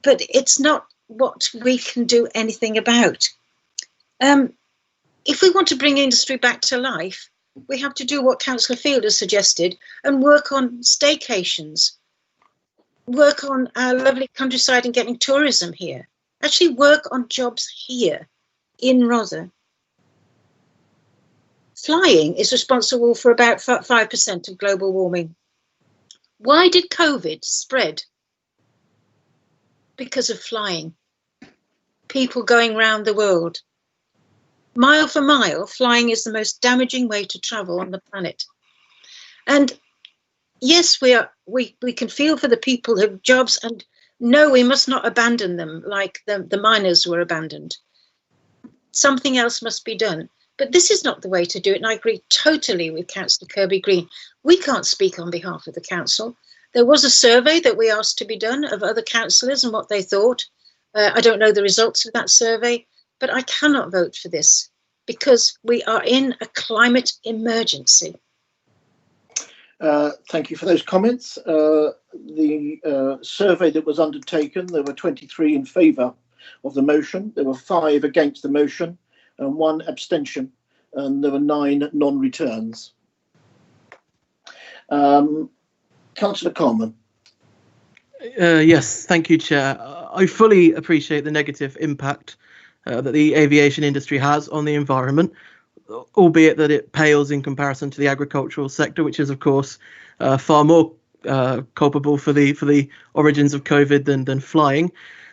but it's not what we can do anything about. If we want to bring industry back to life, we have to do what Councillor Field has suggested and work on staycations, work on our lovely countryside and getting tourism here. Actually work on jobs here in Rother. Flying is responsible for about 5% of global warming. Why did COVID spread? Because of flying. People going round the world. Mile for mile, flying is the most damaging way to travel on the planet. And yes, we can feel for the people who have jobs, and no, we must not abandon them like the miners were abandoned. Something else must be done. But this is not the way to do it, and I agree totally with Councillor Kirby-Green. We can't speak on behalf of the council. There was a survey that we asked to be done of other councillors and what they thought. I don't know the results of that survey, but I cannot vote for this because we are in a climate emergency. Thank you for those comments. The survey that was undertaken, there were 23 in favour of the motion, there were 5 against the motion and 1 abstention, and there were 9 non-returns. Councillor Coleman. Yes, thank you, Chair. I fully appreciate the negative impact that the aviation industry has on the environment, albeit that it pales in comparison to the agricultural sector, which is, of course, far more culpable for the origins of COVID than flying.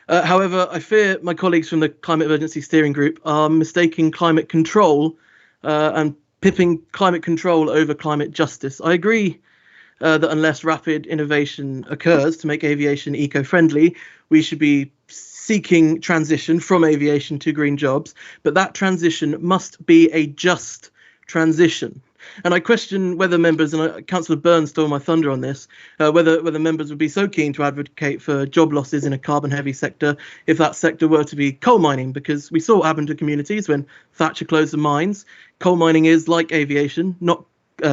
However, I fear my colleagues from the Climate Emergency Steering Group are mistaking climate control and pipping climate control over climate justice. I agree that unless rapid innovation occurs to make aviation eco-friendly, we should be seeking transition from aviation to green jobs, but that transition must be a just transition. And I question whether members, and Councillor Burns stole my thunder on this, whether members would be so keen to advocate for job losses in a carbon-heavy sector if that sector were to be coal mining, because we saw what happened to communities when Thatcher closed the mines. Coal mining is like aviation, not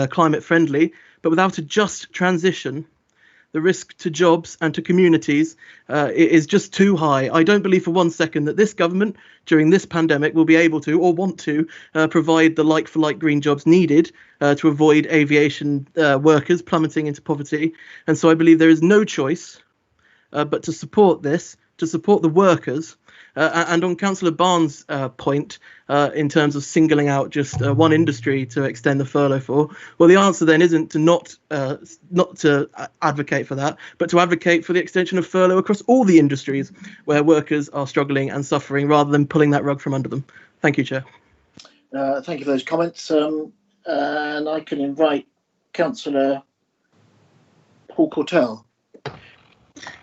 climate-friendly, but without a just transition, the risk to jobs and to communities is just too high. I don't believe for one second that this government during this pandemic will be able to or want to provide the like-for-like green jobs needed to avoid aviation workers plummeting into poverty. And so I believe there is no choice but to support this, to support the workers. And on Councillor Barnes' point, in terms of singling out just one industry to extend the furlough for, well, the answer then isn't to not to advocate for that, but to advocate for the extension of furlough across all the industries where workers are struggling and suffering, rather than pulling that rug from under them. Thank you, Chair. Thank you for those comments. And I can invite Councillor Paul Cortell.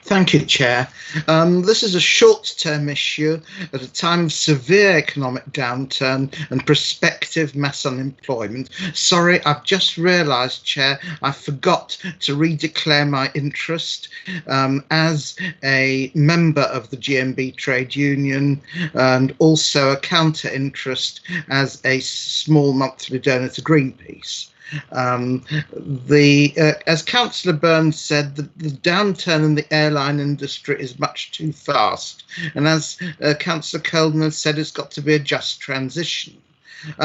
Thank you, Chair. This is a short-term issue at a time of severe economic downturn and prospective mass unemployment. Sorry, I've just realised, Chair, I forgot to redeclare my interest as a member of the GMB trade union and also a counter-interest as a small monthly donor to Greenpeace. As Councillor Burns said, the downturn in the airline industry is much too fast, and as Councillor Coleman has said, it's got to be a just transition.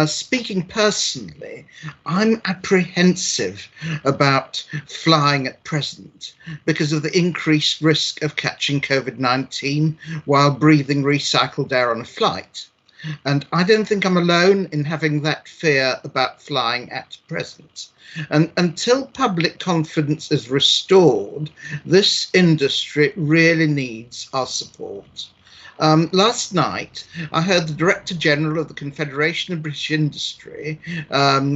Speaking personally, I'm apprehensive about flying at present because of the increased risk of catching COVID-19 while breathing recycled air on a flight. And I don't think I'm alone in having that fear about flying at present. And until public confidence is restored, this industry really needs our support. Last night, I heard the Director General of the Confederation of British Industry,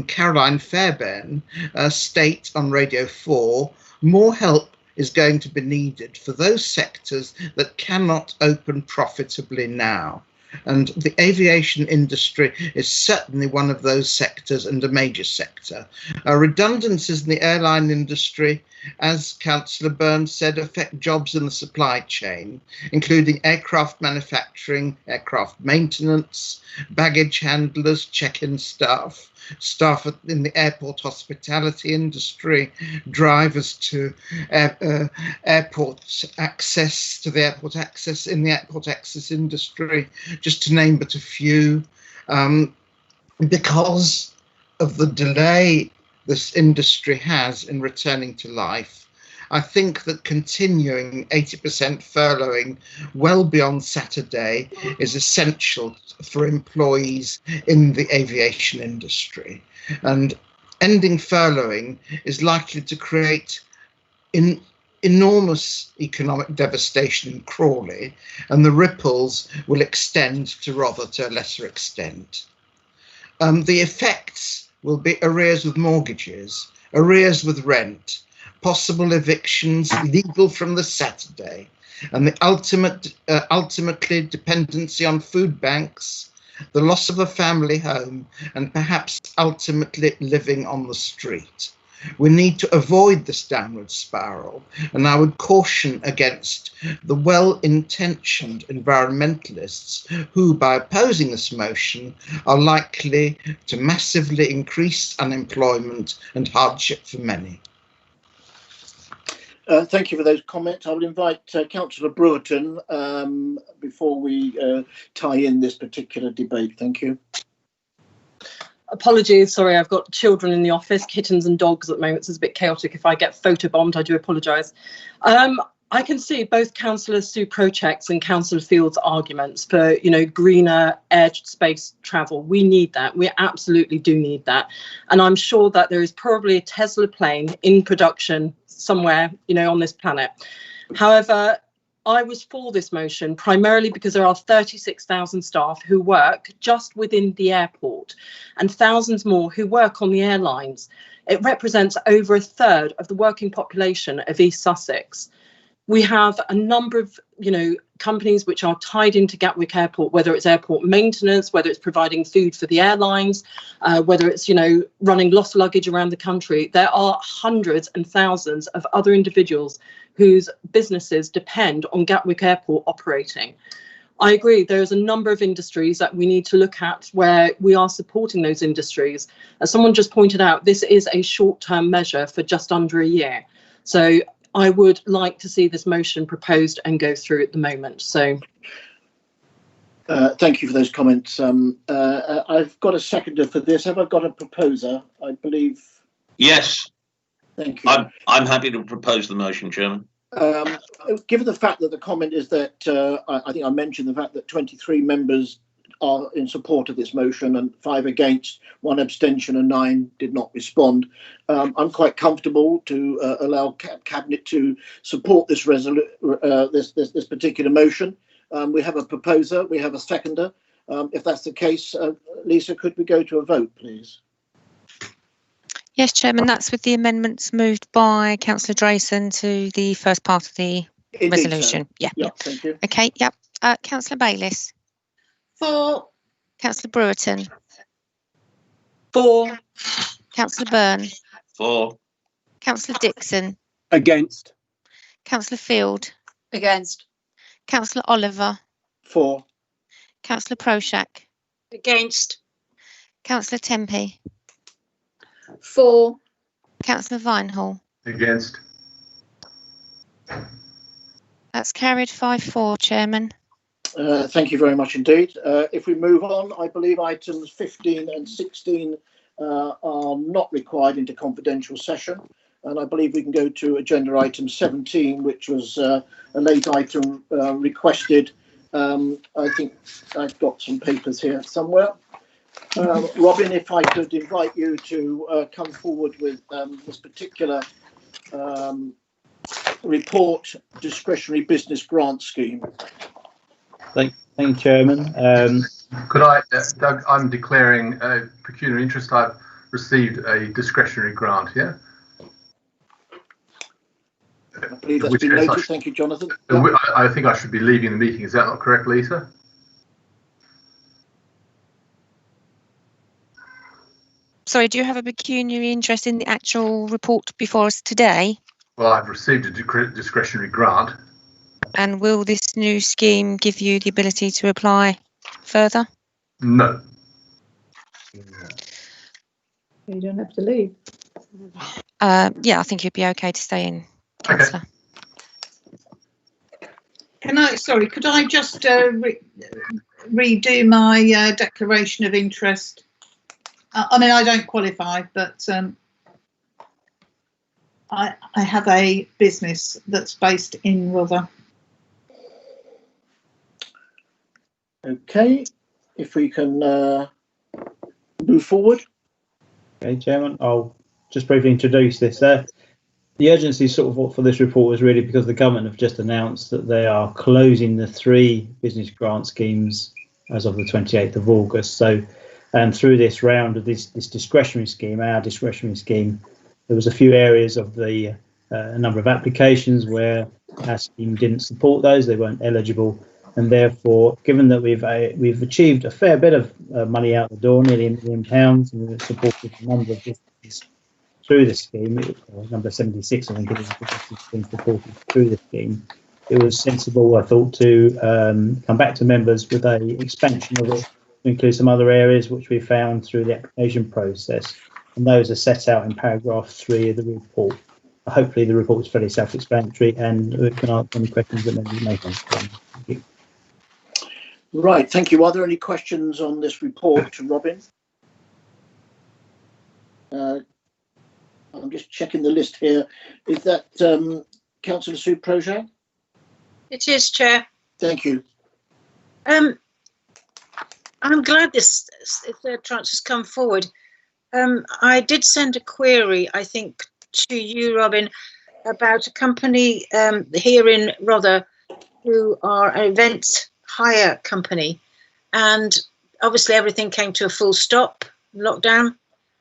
Caroline Fairbairn, state on Radio 4, more help is going to be needed for those sectors that cannot open profitably now. And the aviation industry is certainly one of those sectors and a major sector. Redundancies in the airline industry, as Councillor Burns said, affect jobs in the supply chain, including aircraft manufacturing, aircraft maintenance, baggage handlers, check-in staff, staff in the airport hospitality industry, drivers to airport access, to the airport access in the airport access industry, just to name but a few. Because of the delay this industry has in returning to life, I think that continuing 80% furloughing well beyond Saturday is essential for employees in the aviation industry. And ending furloughing is likely to create enormous economic devastation in Crawley, and the ripples will extend to a lesser extent. The effects will be arrears with mortgages, arrears with rent, possible evictions legal from the Saturday, and the ultimately dependency on food banks, the loss of a family home, and perhaps ultimately living on the street. We need to avoid this downward spiral, and I would caution against the well-intentioned environmentalists who, by opposing this motion, are likely to massively increase unemployment and hardship for many. Thank you for those comments. I will invite Councillor Brewerton before we tie in this particular debate. Thank you. Apologies, sorry, I've got children in the office, kittens and dogs at the moment, so it's a bit chaotic. If I get photobombed, I do apologise. I can see both Councillor Sue Prochek's and Councillor Field's arguments for, greener airspace travel. We need that. We absolutely do need that. And I'm sure that there is probably a Tesla plane in production somewhere, on this planet. However, I was for this motion primarily because there are 36,000 staff who work just within the airport and thousands more who work on the airlines. It represents over a third of the working population of East Sussex. We have a number of, companies which are tied into Gatwick Airport, whether it's airport maintenance, whether it's providing food for the airlines, whether it's, running lost luggage around the country. There are hundreds and thousands of other individuals whose businesses depend on Gatwick Airport operating. I agree, there's a number of industries that we need to look at where we are supporting those industries. As someone just pointed out, this is a short-term measure for just under a year. So I would like to see this motion proposed and go through at the moment. So, thank you for those comments. I've got a seconder for this. Have I got a proposer? I believe. Yes. Thank you. I'm happy to propose the motion, Chairman. Given the fact that the comment is that I think I mentioned the fact that 23 members are in support of this motion and 5 against, 1 abstention and 9 did not respond. I'm quite comfortable to allow Cabinet to support this this particular motion. We have a proposer, we have a seconder. If that's the case, Lisa, could we go to a vote, please? Yes, Chairman, that's with the amendments moved by Councillor Drayson to the first part of the resolution. So. Yeah, thank you. Okay, yep. Councillor Bayliss. For. Councillor Brewerton. For. Councillor Byrne. For. Councillor Dixon. Against. Councillor Field. Against. Councillor Oliver. For. Councillor Proshak. Against. Councillor Tempe. For. Councillor Vinehall. Against. That's carried 5-4, Chairman. Thank you very much indeed. If we move on, I believe items 15 and 16 are not required into confidential session. And I believe we can go to agenda item 17, which was a late item requested. I think I've got some papers here somewhere. Robin, if I could invite you to come forward with this particular report, discretionary business grant scheme. Thank you, Chairman. Could I, Doug, I'm declaring a pecuniary interest. I've received a discretionary grant, yeah? I believe that's been noted. Thank you, Jonathan. I think I should be leaving the meeting. Is that not correct, Lisa? Sorry, do you have a pecuniary interest in the actual report before us today? Well, I've received a discretionary grant. And will this new scheme give you the ability to apply further? No. You don't have to leave. Yeah, I think you'd be okay to stay in, Councillor. Okay. Could I just redo my declaration of interest? I mean, I don't qualify, but I have a business that's based in Rother. Okay, if we can move forward. Okay, Chairman, I'll just briefly introduce this. The urgency for this report was really because the government have just announced that they are closing the 3 business grant schemes as of the 28th of August. So, through this round of this discretionary scheme, our discretionary scheme, there was a few areas of the a number of applications where our scheme didn't support those; they weren't eligible. And therefore, given that we've achieved a fair bit of money out the door, nearly £1 million, and we've supported a number of businesses through the scheme, number 76, I think it is, been supported through the scheme, it was sensible, I thought, to come back to members with a expansion of it to include some other areas which we found through the application process. And those are set out in paragraph 3 of the report. Hopefully the report is fairly self-explanatory and we can answer any questions that members may have. Thank you. Right, thank you. Are there any questions on this report, Robin? I'm just checking the list here. Is that Councillor Sue Projan? It is, Chair. Thank you. I'm glad this third tranche has come forward. I did send a query, I think, to you, Robin, about a company here in Rother who are an event hire company, and obviously everything came to a full stop, lockdown.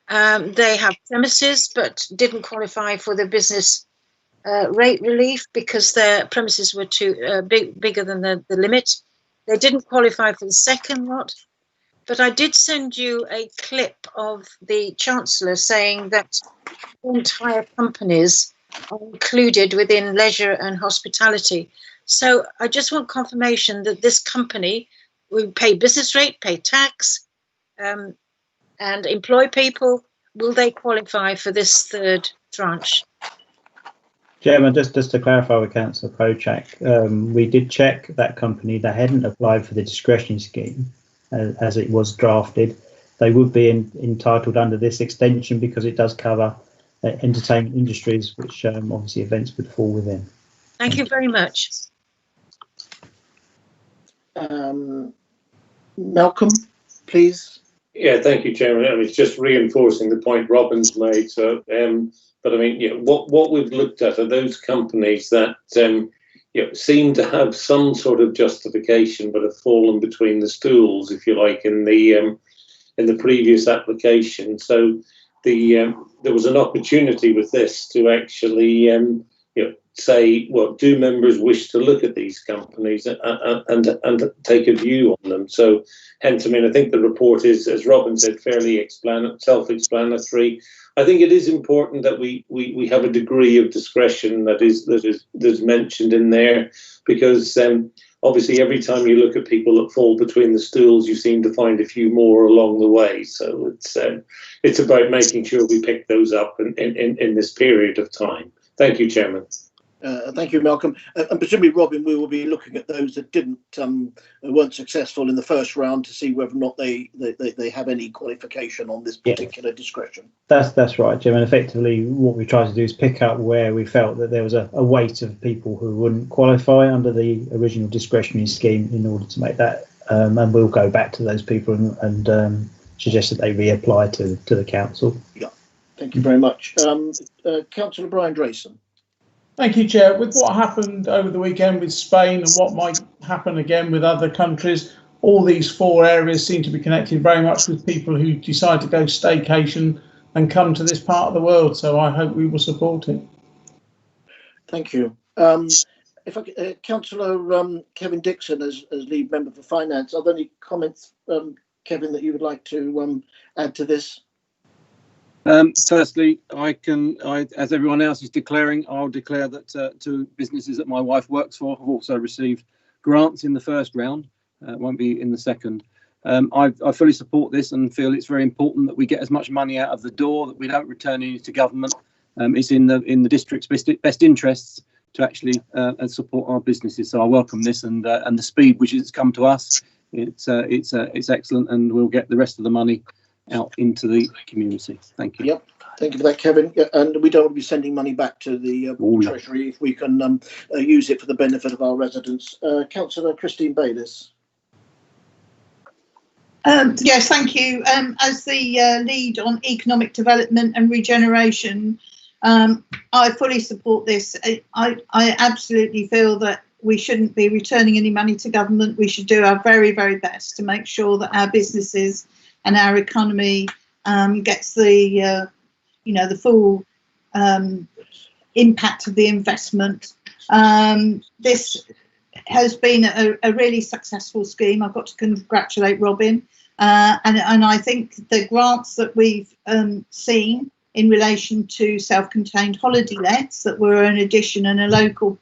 They have premises but didn't qualify for the business rate relief because their premises were too bigger than the limit. They didn't qualify for the second lot, but I did send you a clip of the Chancellor saying that entire companies are included within leisure and hospitality. So I just want confirmation that this company will pay business rate, pay tax, and employ people. Will they qualify for this third tranche? Chairman, just to clarify with Councillor Prochak, we did check that company. They hadn't applied for the discretionary scheme as it was drafted. They would be entitled under this extension because it does cover entertainment industries, which obviously events would fall within. Thank you very much. Malcolm, please. Yeah, thank you, Chairman. I mean, it's just reinforcing the point Robin's made. So, but I mean, yeah, what we've looked at are those companies that seem to have some sort of justification, but have fallen between the stools, if you like, in the previous application. So, there was an opportunity with this to actually say, well, do members wish to look at these companies and take a view on them? So, hence, I mean, I think the report is, as Robin said, fairly self-explanatory. I think it is important that we have a degree of discretion that is mentioned in there, because obviously every time you look at people that fall between the stools, you seem to find a few more along the way. So it's about making sure we pick those up in this period of time. Thank you, Chairman. Thank you, Malcolm. And presumably, Robin, we will be looking at those that weren't successful in the first round to see whether or not they have any qualification on this particular discretion. That's right, Jim. And effectively, what we tried to do is pick up where we felt that there was a weight of people who wouldn't qualify under the original discretionary scheme in order to make that. And we'll go back to those people and suggest that they reapply to the council. Yeah, thank you very much. Councillor Brian Drayson. Thank you, Chair. With what happened over the weekend with Spain and what might happen again with other countries, all these four areas seem to be connected very much with people who decide to go staycation and come to this part of the world. So I hope we will support it. Thank you. Councillor Kevin Dixon, as lead member for finance, are there any comments, Kevin, that you would like to add to this? Firstly, as everyone else is declaring, I'll declare that two businesses that my wife works for have also received grants in the first round. Won't be in the second. I fully support this and feel it's very important that we get as much money out of the door, that we don't return any to government. It's in the district's best interests to actually support our businesses. So I welcome this and the speed which it's come to us. It's excellent, and we'll get the rest of the money out into the community. Thank you. Yep, thank you for that, Kevin. And we don't want to be sending money back to the Treasury if we can use it for the benefit of our residents. Councillor Christine Bayliss. Yes, thank you. As the lead on economic development and regeneration, I fully support this. I absolutely feel that we shouldn't be returning any money to government. We should do our very, very best to make sure that our businesses and our economy gets the full impact of the investment. This has been a really successful scheme. I've got to congratulate Robin, and I think the grants that we've seen in relation to self-contained holiday lets that were an addition and a local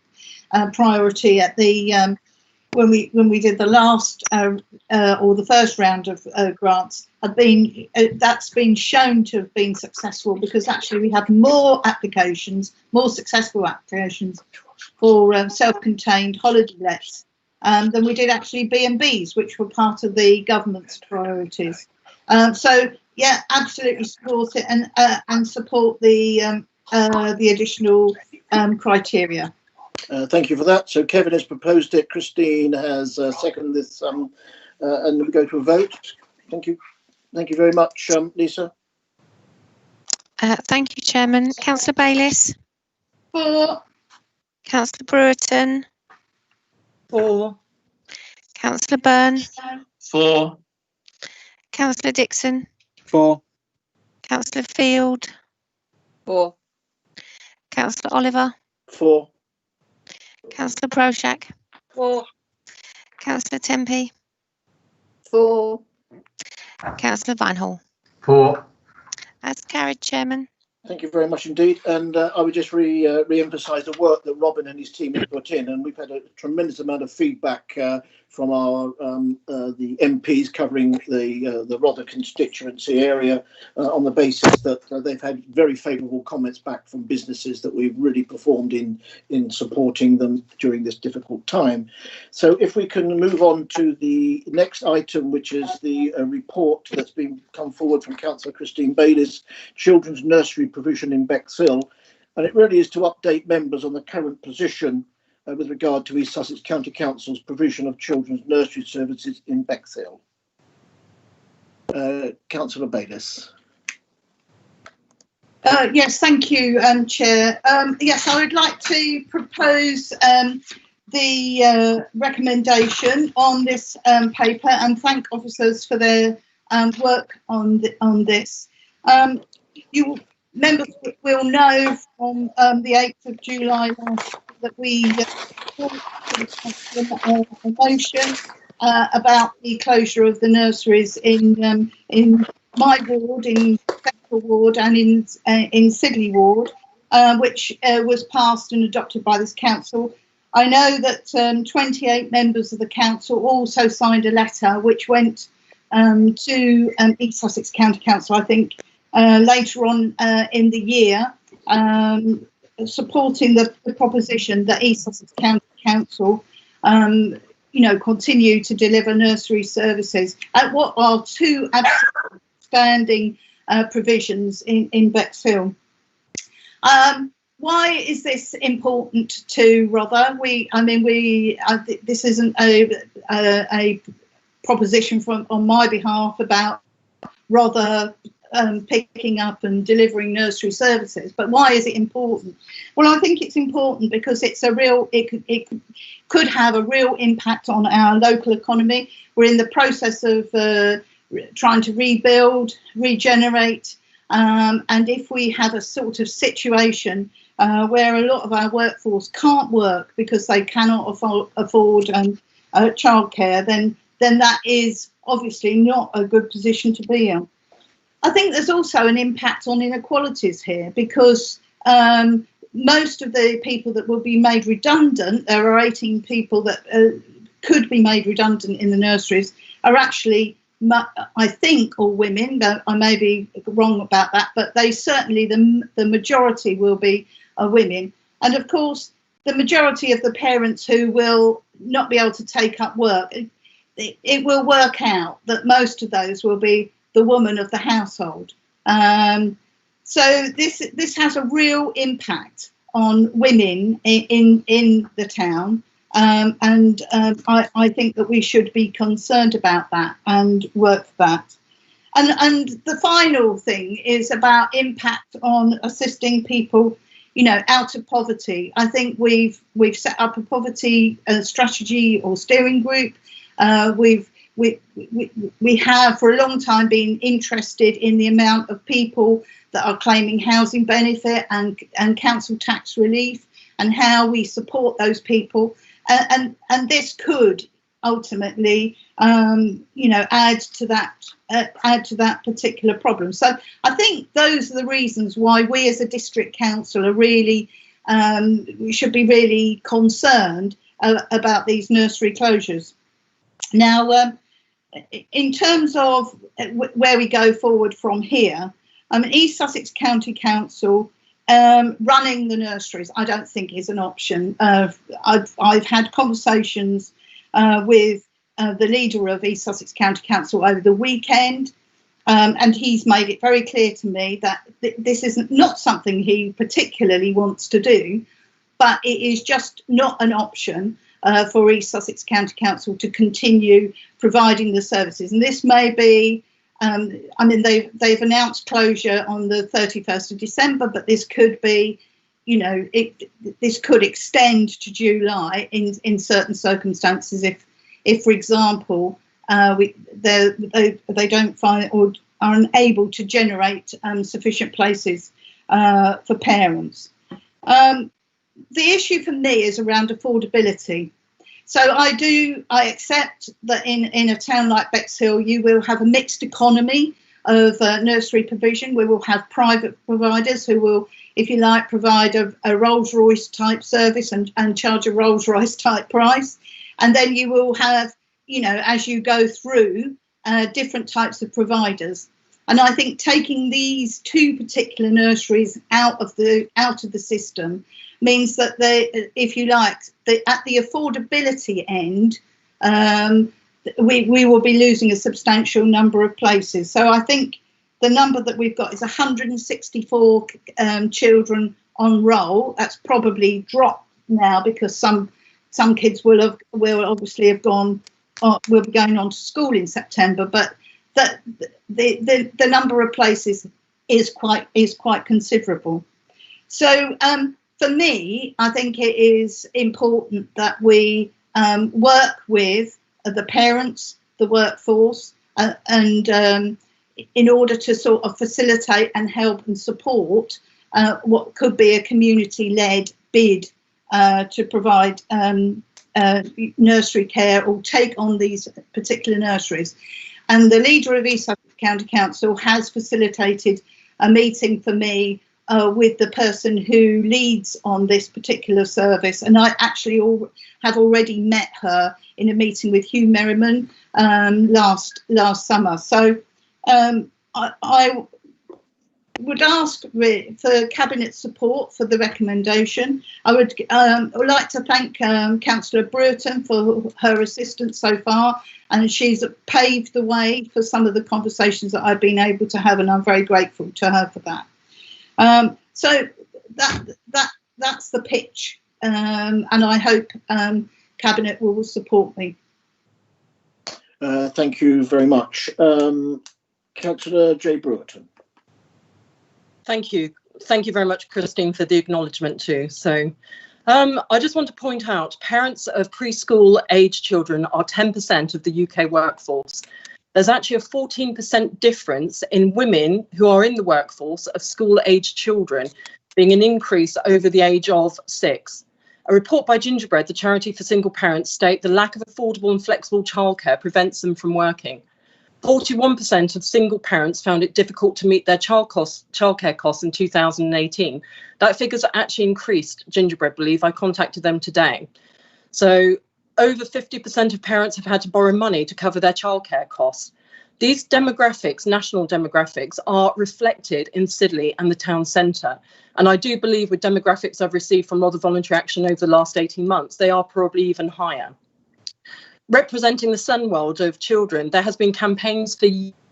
priority at the when we did the last or the first round of grants have been that's been shown to have been successful, because actually we had more successful applications for self-contained holiday lets than we did actually B&Bs, which were part of the government's priorities. So yeah, absolutely support it and support the additional criteria. Thank you for that. So Kevin has proposed it, Christine has seconded this, and we go to a vote. Thank you. Thank you very much, Lisa. Thank you, Chairman. Councillor Bayliss. For. Councillor Brewerton. 4. Councillor Byrne, 4. Councillor Dixon, 4. Councillor Field, 4. Councillor Oliver, 4. Councillor Proshak, 4. Councillor Tempe, 4. Councillor Vinehall. 4. That's carried, Chairman. Thank you very much indeed. And I would just re-emphasise the work that Robin and his team have put in. And we've had a tremendous amount of feedback from our the MPs covering the Rother constituency area on the basis that they've had very favourable comments back from businesses that we've really performed in supporting them during this difficult time. So if we can move on to the next item, which is the report that's been come forward from Councillor Christine Bayliss, Children's Nursery Provision in Bexhill, and it really is to update members on the current position with regard to East Sussex County Council's provision of children's nursery services in Bexhill. Councillor Bayliss. Yes, thank you, Chair. Yes, I would like to propose the recommendation on this paper and thank officers for their work on this. You members will know from the 8th of July last that we a motion about the closure of the nurseries in my ward, in Central Ward, and in Sidley Ward, which was passed and adopted by this council. I know that 28 members of the council also signed a letter which went to East Sussex County Council, I think, later on in the year, supporting the proposition that East Sussex County Council, continue to deliver nursery services at what are two outstanding provisions in Bexhill. Why is this important to Rother? This isn't a proposition on my behalf about Rother picking up and delivering nursery services, but why is it important? Well, I think it's important because it could have a real impact on our local economy. We're in the process of trying to rebuild, regenerate, and if we have a sort of situation where a lot of our workforce can't work because they cannot afford childcare, then that is obviously not a good position to be in. I think there's also an impact on inequalities here because most of the people that will be made redundant, there are 18 people that could be made redundant in the nurseries, are actually, I think, all women. I may be wrong about that, but they certainly, the majority will be women. And of course, the majority of the parents who will not be able to take up work, it will work out that most of those will be the woman of the household. So this has a real impact on women in the town, and I think that we should be concerned about that and work for that. And the final thing is about impact on assisting people, out of poverty. I think we've set up a poverty strategy or steering group. We have for a long time been interested in the amount of people that are claiming housing benefit and council tax relief and how we support those people. And this could ultimately, add to that particular problem. So I think those are the reasons why we as a district council are really, we should be really concerned about these nursery closures. Now, in terms of where we go forward from here, East Sussex County Council running the nurseries, I don't think is an option. I've had conversations with the leader of East Sussex County Council over the weekend, and he's made it very clear to me that this is not something he particularly wants to do, but it is just not an option for East Sussex County Council to continue providing the services. And this may be, they've announced closure on the 31st of December, but this could be, you know, this could extend to July in certain circumstances if for example, they don't find or are unable to generate sufficient places for parents. The issue for me is around affordability. So I accept that in a town like Bexhill, you will have a mixed economy of nursery provision. We will have private providers who will, if you like, provide a Rolls-Royce type service and charge a Rolls-Royce type price. And then you will have, you know, as you go through, different types of providers. And I think taking these two particular nurseries out of the system means that they, if you like, at the affordability end, we will be losing a substantial number of places. So I think the number that we've got is 164 children on roll. That's probably dropped now because some kids will obviously have gone, will be going on to school in September, but that the number of places is quite considerable. So for me, I think it is important that we work with the parents, the workforce, and in order to sort of facilitate and help and support what could be a community-led bid to provide nursery care or take on these particular nurseries. And the leader of East Sussex County Council has facilitated a meeting for me with the person who leads on this particular service. And I actually have already met her in a meeting with Hugh Merriman last summer. So I would ask for Cabinet support for the recommendation. I would like to thank Councillor Brereton for her assistance so far, and she's paved the way for some of the conversations that I've been able to have, and I'm very grateful to her for that. So that's the pitch, and I hope Cabinet will support me. Thank you very much. Councillor J. Brereton. Thank you. Thank you very much, Christine, for the acknowledgement too. So I just want to point out parents of preschool age children are 10% of the UK workforce. There's actually a 14% difference in women who are in the workforce of school age children, being an increase over the age of 6. A report by Gingerbread, the charity for single parents, state the lack of affordable and flexible childcare prevents them from working. 41% of single parents found it difficult to meet their childcare costs in 2018. That figure's actually increased, Gingerbread believe. I contacted them today. So over 50% of parents have had to borrow money to cover their childcare costs. These demographics, national demographics, are reflected in Sidley and the town centre. And I do believe with demographics I've received from a lot of voluntary action over the last 18 months, they are probably even higher. Representing the sun world of children, there has been campaigns for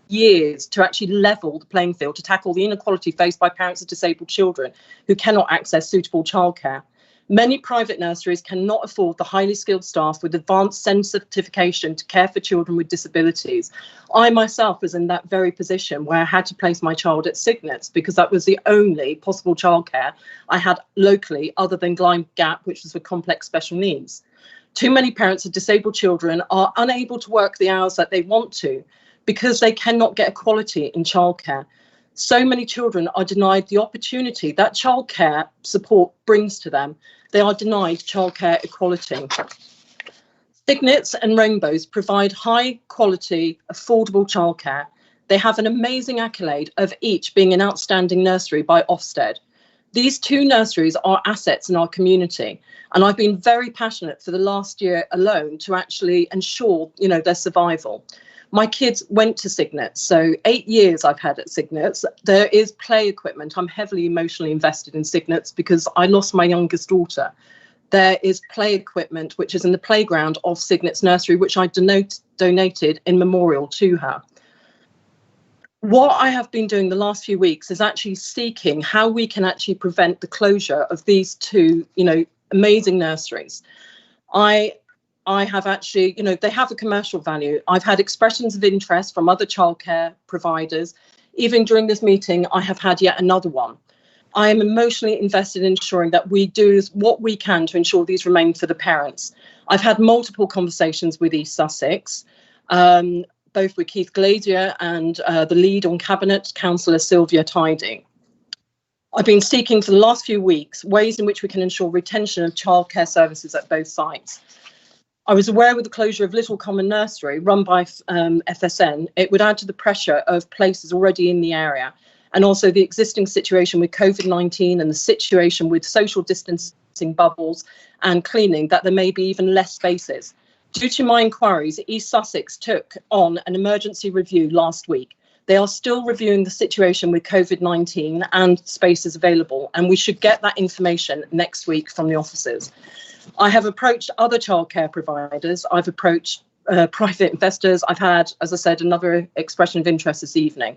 years to actually level the playing field to tackle the inequality faced by parents of disabled children who cannot access suitable childcare. Many private nurseries cannot afford the highly skilled staff with advanced SEND certification to care for children with disabilities. I myself was in that very position where I had to place my child at Signets because that was the only possible childcare I had locally other than Glime Gap, which was for complex special needs. Too many parents of disabled children are unable to work the hours that they want to because they cannot get equality in childcare. So many children are denied the opportunity that childcare support brings to them. They are denied childcare equality. Signets and Rainbows provide high quality, affordable childcare. They have an amazing accolade of each being an outstanding nursery by Ofsted. These two nurseries are assets in our community, and I've been very passionate for the last year alone to actually ensure, their survival. My kids went to Signets, so 8 years I've had at Signets. There is play equipment. I'm heavily emotionally invested in Signets because I lost my youngest daughter. There is play equipment, which is in the playground of Signets Nursery, which I donated in memorial to her. What I have been doing the last few weeks is actually seeking how we can actually prevent the closure of these two, amazing nurseries. I have actually, they have a commercial value. I've had expressions of interest from other childcare providers. Even during this meeting, I have had yet another one. I am emotionally invested in ensuring that we do what we can to ensure these remain for the parents. I've had multiple conversations with East Sussex, both with Keith Glazier and the lead on Cabinet, Councillor Sylvia Tidey. I've been seeking for the last few weeks ways in which we can ensure retention of childcare services at both sites. I was aware with the closure of Little Common Nursery, run by FSN, it would add to the pressure of places already in the area, and also the existing situation with COVID-19 and the situation with social distancing bubbles and cleaning, that there may be even less spaces. Due to my inquiries, East Sussex took on an emergency review last week. They are still reviewing the situation with COVID-19 and spaces available, and we should get that information next week from the officers. I have approached other childcare providers. I've approached private investors. I've had, as I said, another expression of interest this evening.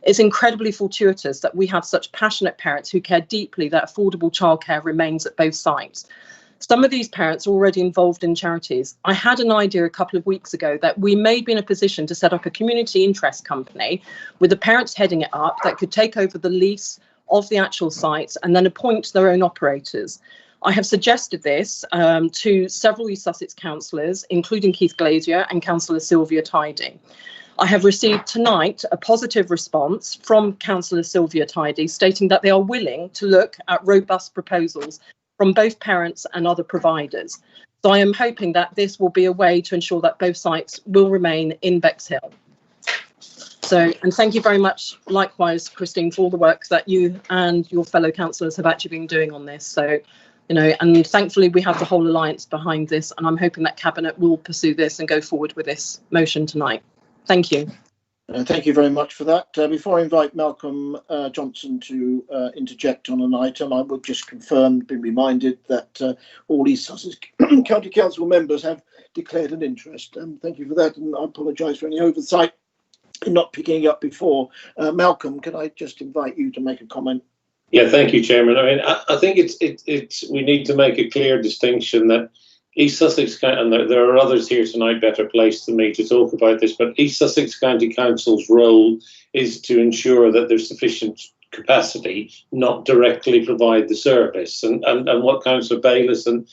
It's incredibly fortuitous that we have such passionate parents who care deeply that affordable childcare remains at both sites. Some of these parents are already involved in charities. I had an idea a couple of weeks ago that we may be in a position to set up a community interest company with the parents heading it up that could take over the lease of the actual sites and then appoint their own operators. I have suggested this to several East Sussex councillors, including Keith Glazier and Councillor Sylvia Tidey. I have received tonight a positive response from Councillor Sylvia Tidey stating that they are willing to look at robust proposals from both parents and other providers. So I am hoping that this will be a way to ensure that both sites will remain in Bexhill. So, and thank you very much, likewise, Christine, for all the work that you and your fellow councillors have actually been doing on this. So, you know, and thankfully we have the whole alliance behind this, and I'm hoping that Cabinet will pursue this and go forward with this motion tonight. Thank you. Thank you very much for that. Before I invite Malcolm Johnson to interject on an item, I would just confirm, been reminded that all East Sussex County Council members have declared an interest. Thank you for that, and I apologise for any oversight in not picking it up before. Malcolm, can I just invite you to make a comment? Yeah, thank you, Chairman. I mean, I think we need to make a clear distinction that East Sussex, and there are others here tonight better placed than me to talk about this, but East Sussex County Council's role is to ensure that there's sufficient capacity, not directly provide the service. And what Councillor Bayliss and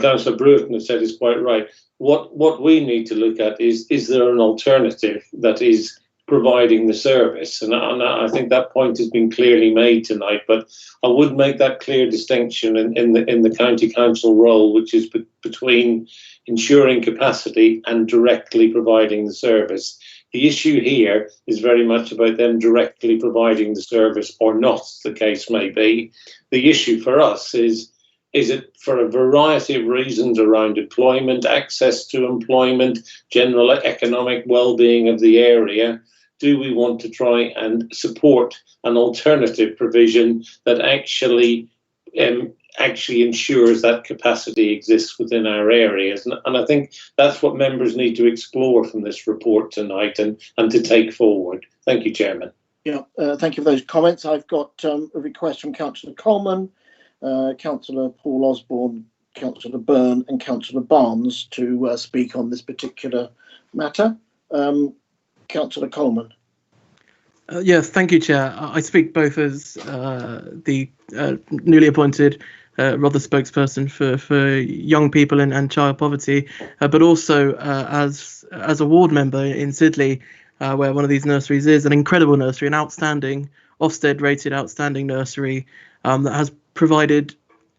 Councillor Bruton have said is quite right. What we need to look at is there an alternative that is providing the service, and I think that point has been clearly made tonight. But I would make that clear distinction in the county council role, which is between ensuring capacity and directly providing the service. The issue here is very much about them directly providing the service or not, the case may be. The issue for us is it for a variety of reasons around employment, access to employment, general economic well-being of the area. Do we want to try and support an alternative provision that actually ensures that capacity exists within our areas? And I think that's what members need to explore from this report tonight and to take forward. Thank you, Chairman. Yeah, thank you for those comments. I've got a request from Councillor Coleman, Councillor Paul Osborne, Councillor Byrne and Councillor Barnes to speak on this particular matter. Councillor Coleman. Yes, thank you, Chair. I speak both as the newly appointed Rother spokesperson for young people and child poverty, but also as a ward member in Sidley, where one of these nurseries is an incredible nursery, an outstanding Ofsted rated outstanding nursery that has provided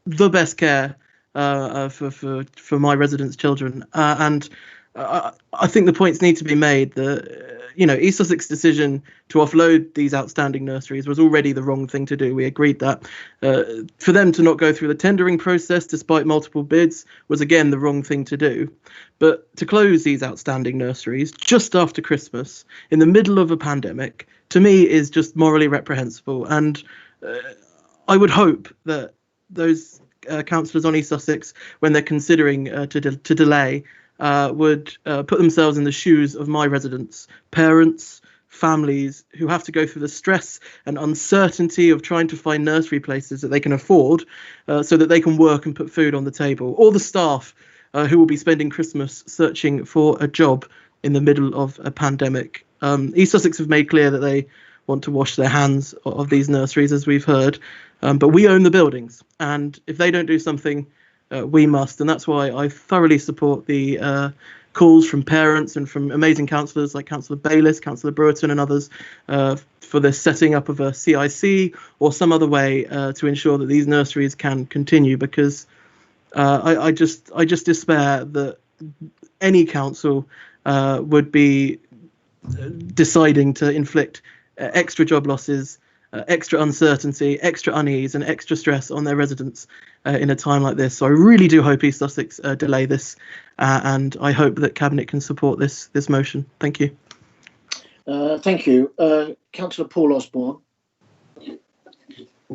the best care for my residents' children. And I think the points need to be made that, you know, East Sussex decision to offload these outstanding nurseries was already the wrong thing to do. We agreed that. For them to not go through the tendering process despite multiple bids was again the wrong thing to do. But to close these outstanding nurseries just after Christmas in the middle of a pandemic, to me, is just morally reprehensible. And I would hope that those councillors on East Sussex, when they're considering to delay, would put themselves in the shoes of my residents, parents, families who have to go through the stress and uncertainty of trying to find nursery places that they can afford so that they can work and put food on the table, or the staff who will be spending Christmas searching for a job in the middle of a pandemic. East Sussex have made clear that they want to wash their hands of these nurseries, as we've heard. But we own the buildings, and if they don't do something, we must. And that's why I thoroughly support the calls from parents and from amazing councillors like Councillor Bayliss, Councillor Brewerton and others for the setting up of a CIC or some other way to ensure that these nurseries can continue, because I just despair that any council would be deciding to inflict extra job losses, extra uncertainty, extra unease and extra stress on their residents in a time like this. So I really do hope East Sussex delay this, and I hope that Cabinet can support this motion. Thank you. Thank you. Councillor Paul Osborne.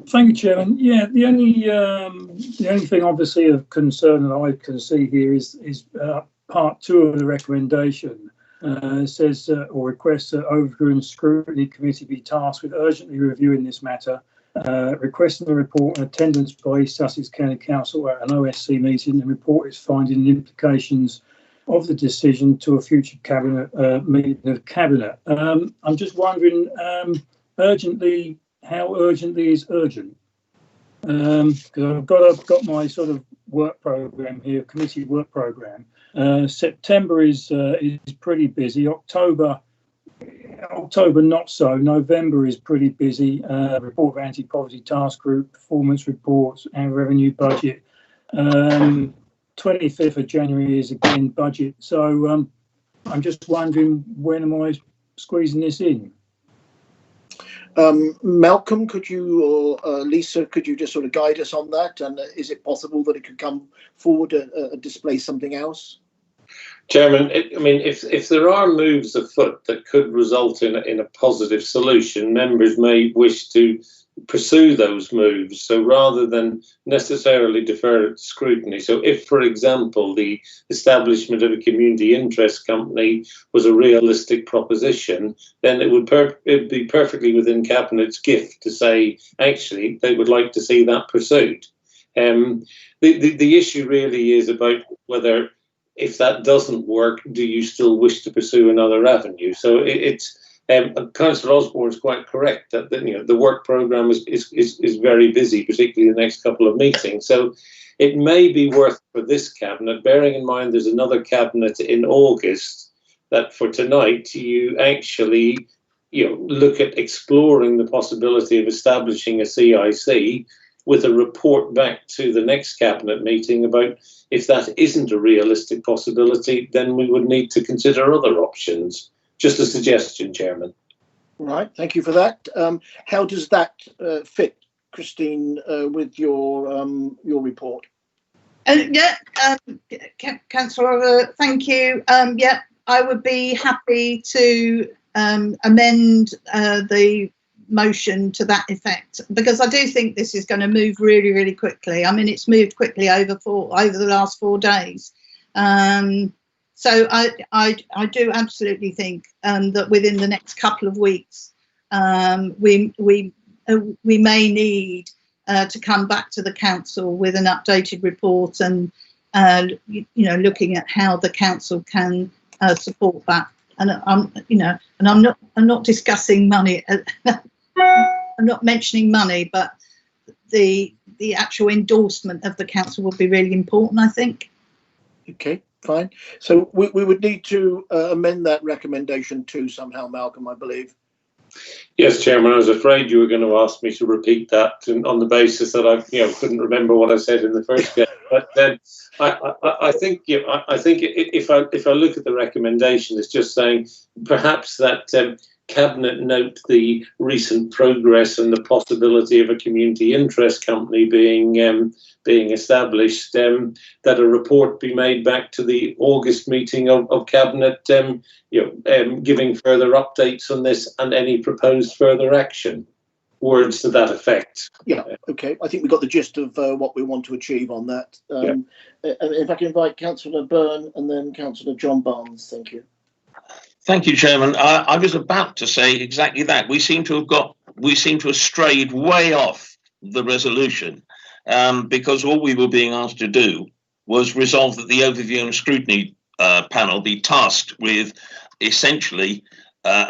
Thank you, Chairman. Yeah, the only thing obviously of concern that I can see here is part 2 of the recommendation. Says or requests that Overview and Scrutiny Committee be tasked with urgently reviewing this matter, requesting a report and attendance by East Sussex County Council at an OSC meeting and report its findings and implications of the decision to a future Cabinet meeting of Cabinet. I'm just wondering, urgently, how urgently is urgent? Because I've got my sort of work programme here, committee work programme. September is pretty busy. October not so. November is pretty busy. Report of Anti-Poverty Task Group, performance reports and revenue budget. 25th of January is again budget. So I'm just wondering, when am I squeezing this in? Malcolm, could you, or Lisa, could you just sort of guide us on that? And is it possible that it could come forward and display something else? Chairman, I mean, if there are moves afoot that could result in a positive solution, members may wish to pursue those moves. So rather than necessarily defer scrutiny. So if, for example, the establishment of a community interest company was a realistic proposition, then it would be perfectly within Cabinet's gift to say, actually, they would like to see that pursued. The issue really is about whether, if that doesn't work, do you still wish to pursue another avenue? So it's Councillor Osborne is quite correct that the work programme is very busy, particularly the next couple of meetings. So it may be worth for this Cabinet, bearing in mind there's another Cabinet in August, that for tonight you actually look at exploring the possibility of establishing a CIC with a report back to the next Cabinet meeting about, if that isn't a realistic possibility, then we would need to consider other options. Just a suggestion, Chairman. Right, thank you for that. How does that fit, Christine, with your report? Councillor, thank you. Yeah, I would be happy to amend the motion to that effect, because I do think this is going to move really, really quickly. I mean, it's moved quickly over the last 4 days. So I do absolutely think that within the next couple of weeks, we may need to come back to the council with an updated report and looking at how the council can support that. And I'm not discussing money. I'm not mentioning money, but the actual endorsement of the council would be really important, I think. Okay. Fine. So we would need to amend that recommendation too somehow, Malcolm, I believe. Yes, Chairman. I was afraid you were going to ask me to repeat that on the basis that I, couldn't remember what I said in the first place. But then I think if I look at the recommendation, it's just saying perhaps that Cabinet note the recent progress and the possibility of a community interest company being established, that a report be made back to the August meeting of Cabinet, giving further updates on this and any proposed further action. Words to that effect. Yeah, okay. I think we got the gist of what we want to achieve on that. If I can invite Councillor Byrne and then Councillor John Barnes. Thank you. Thank you, Chairman. I was about to say exactly that. We seem to have strayed way off the resolution, because all we were being asked to do was resolve that the Overview and Scrutiny panel be tasked with essentially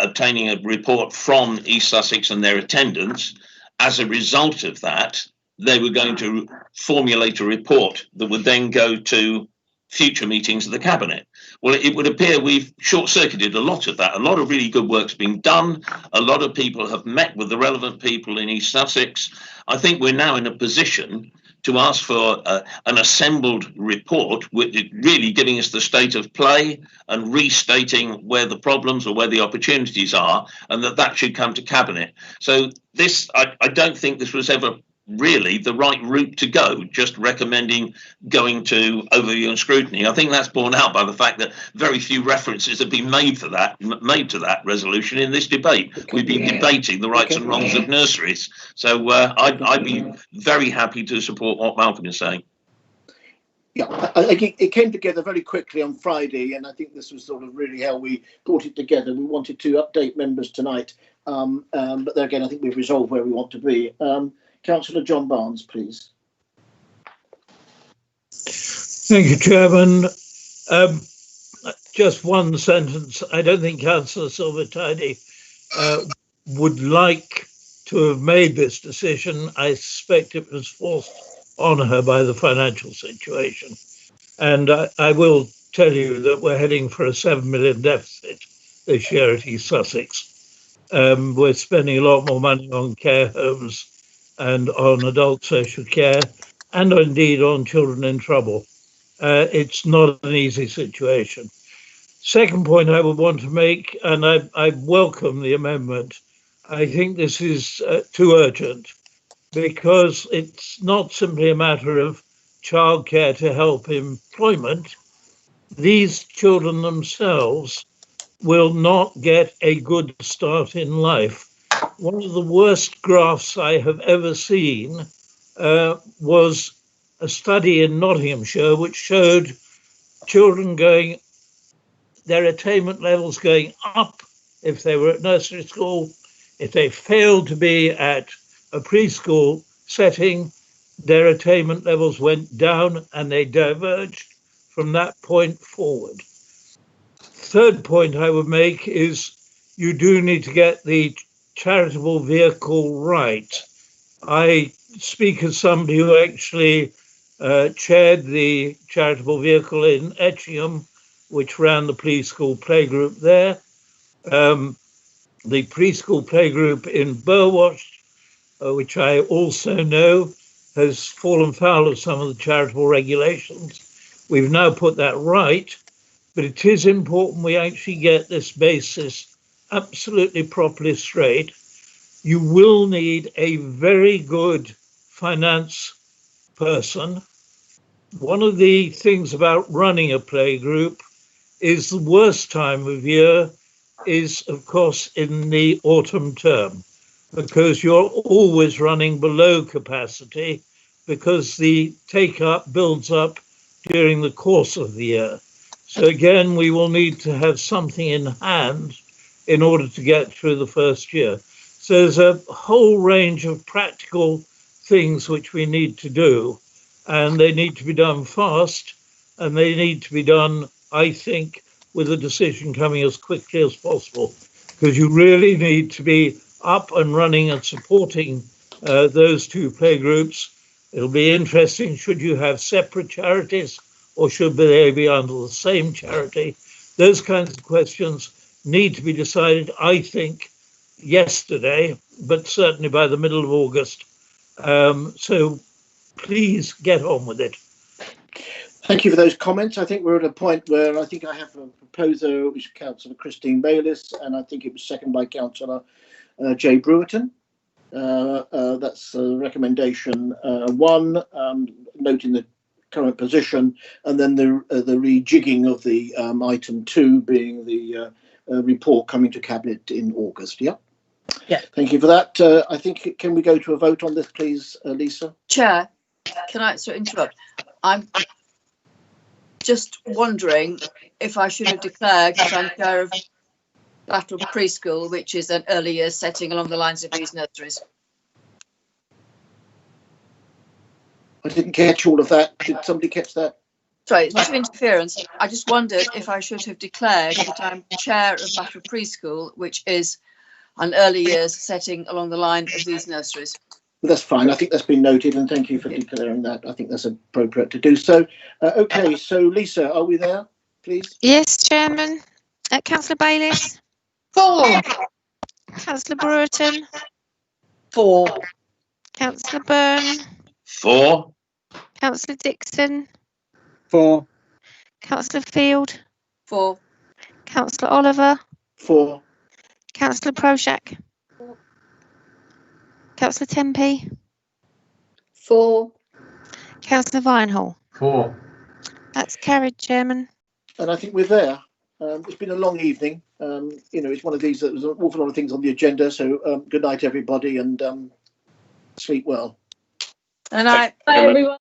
obtaining a report from East Sussex and their attendants. As a result of that, they were going to formulate a report that would then go to future meetings of the Cabinet. Well, it would appear we've short-circuited a lot of that. A lot of really good work's been done. A lot of people have met with the relevant people in East Sussex. I think we're now in a position to ask for an assembled report, which is really giving us the state of play and restating where the problems or where the opportunities are, and that should come to Cabinet. So this, I don't think this was ever really the right route to go, just recommending going to overview and scrutiny. I think that's borne out by the fact that very few references have been made to that resolution in this debate. We've been debating the rights and wrongs of nurseries. So I'd be very happy to support what Malcolm is saying. Yeah, it came together very quickly on Friday, and I think this was sort of really how we brought it together. We wanted to update members tonight, but there again, I think we've resolved where we want to be. Councillor John Barnes, please. Thank you, Chairman. Just one sentence. I don't think Councillor Silvertidy would like to have made this decision. I suspect it was forced on her by the financial situation. And I will tell you that we're heading for a 7 million deficit this year at East Sussex. We're spending a lot more money on care homes and on adult social care, and indeed on children in trouble. It's not an easy situation. Second point I would want to make, and I welcome the amendment, I think this is too urgent, because it's not simply a matter of childcare to help employment. These children themselves will not get a good start in life. One of the worst graphs I have ever seen was a study in Nottinghamshire which showed children their attainment levels going up if they were at nursery school. If they failed to be at a preschool setting, their attainment levels went down and they diverged from that point forward. Third point I would make is you do need to get the charitable vehicle right. I speak as somebody who actually chaired the charitable vehicle in Etchingham, which ran the preschool playgroup there. The preschool playgroup in Burwash, which I also know, has fallen foul of some of the charitable regulations. We've now put that right, but it is important we actually get this basis absolutely properly straight. You will need a very good finance person. One of the things about running a playgroup is the worst time of year is, of course, in the autumn term, because you're always running below capacity because the take-up builds up during the course of the year. So again, we will need to have something in hand in order to get through the first year. So there's a whole range of practical things which we need to do, and they need to be done fast, and they need to be done, I think, with a decision coming as quickly as possible, because you really need to be up and running and supporting those two playgroups. It'll be interesting, should you have separate charities or should they be under the same charity? Those kinds of questions need to be decided, I think, yesterday, but certainly by the middle of August. So please get on with it. Thank you for those comments. I think we're at a point where I think I have a proposer, which is Councillor Christine Bayliss, and I think it was seconded by Councillor Jay Brewerton. That's recommendation 1, noting the current position, and then the rejigging of the item 2 being the report coming to Cabinet in August. Yeah. Yeah. Thank you for that. I think, can we go to a vote on this, please, Lisa? Chair, can I interrupt? I'm just wondering if I should have declared that I'm chair of Battle Preschool, which is an early years setting along the lines of these nurseries. I didn't catch all of that. Did somebody catch that? Sorry, it's not interference. I just wondered if I should have declared that I'm chair of Battle Preschool, which is an early years setting along the line of these nurseries. Well, that's fine. I think that's been noted, and thank you for declaring that. I think that's appropriate to do so. Okay, so Lisa, are we there, please? Yes, Chairman. Councillor Bayliss? 4. Councillor Brewerton? 4. Councillor Byrne? 4. Councillor Dixon? 4. Councillor Field? 4. Councillor Oliver? 4. Councillor Proshak? Councillor Tempe? 4. Councillor Vinehall? 4. That's carried, Chairman. And I think we're there. It's been a long evening. It's one of these that there's an awful lot of things on the agenda. So good night, everybody, and sleep well. And I. Bye, everyone.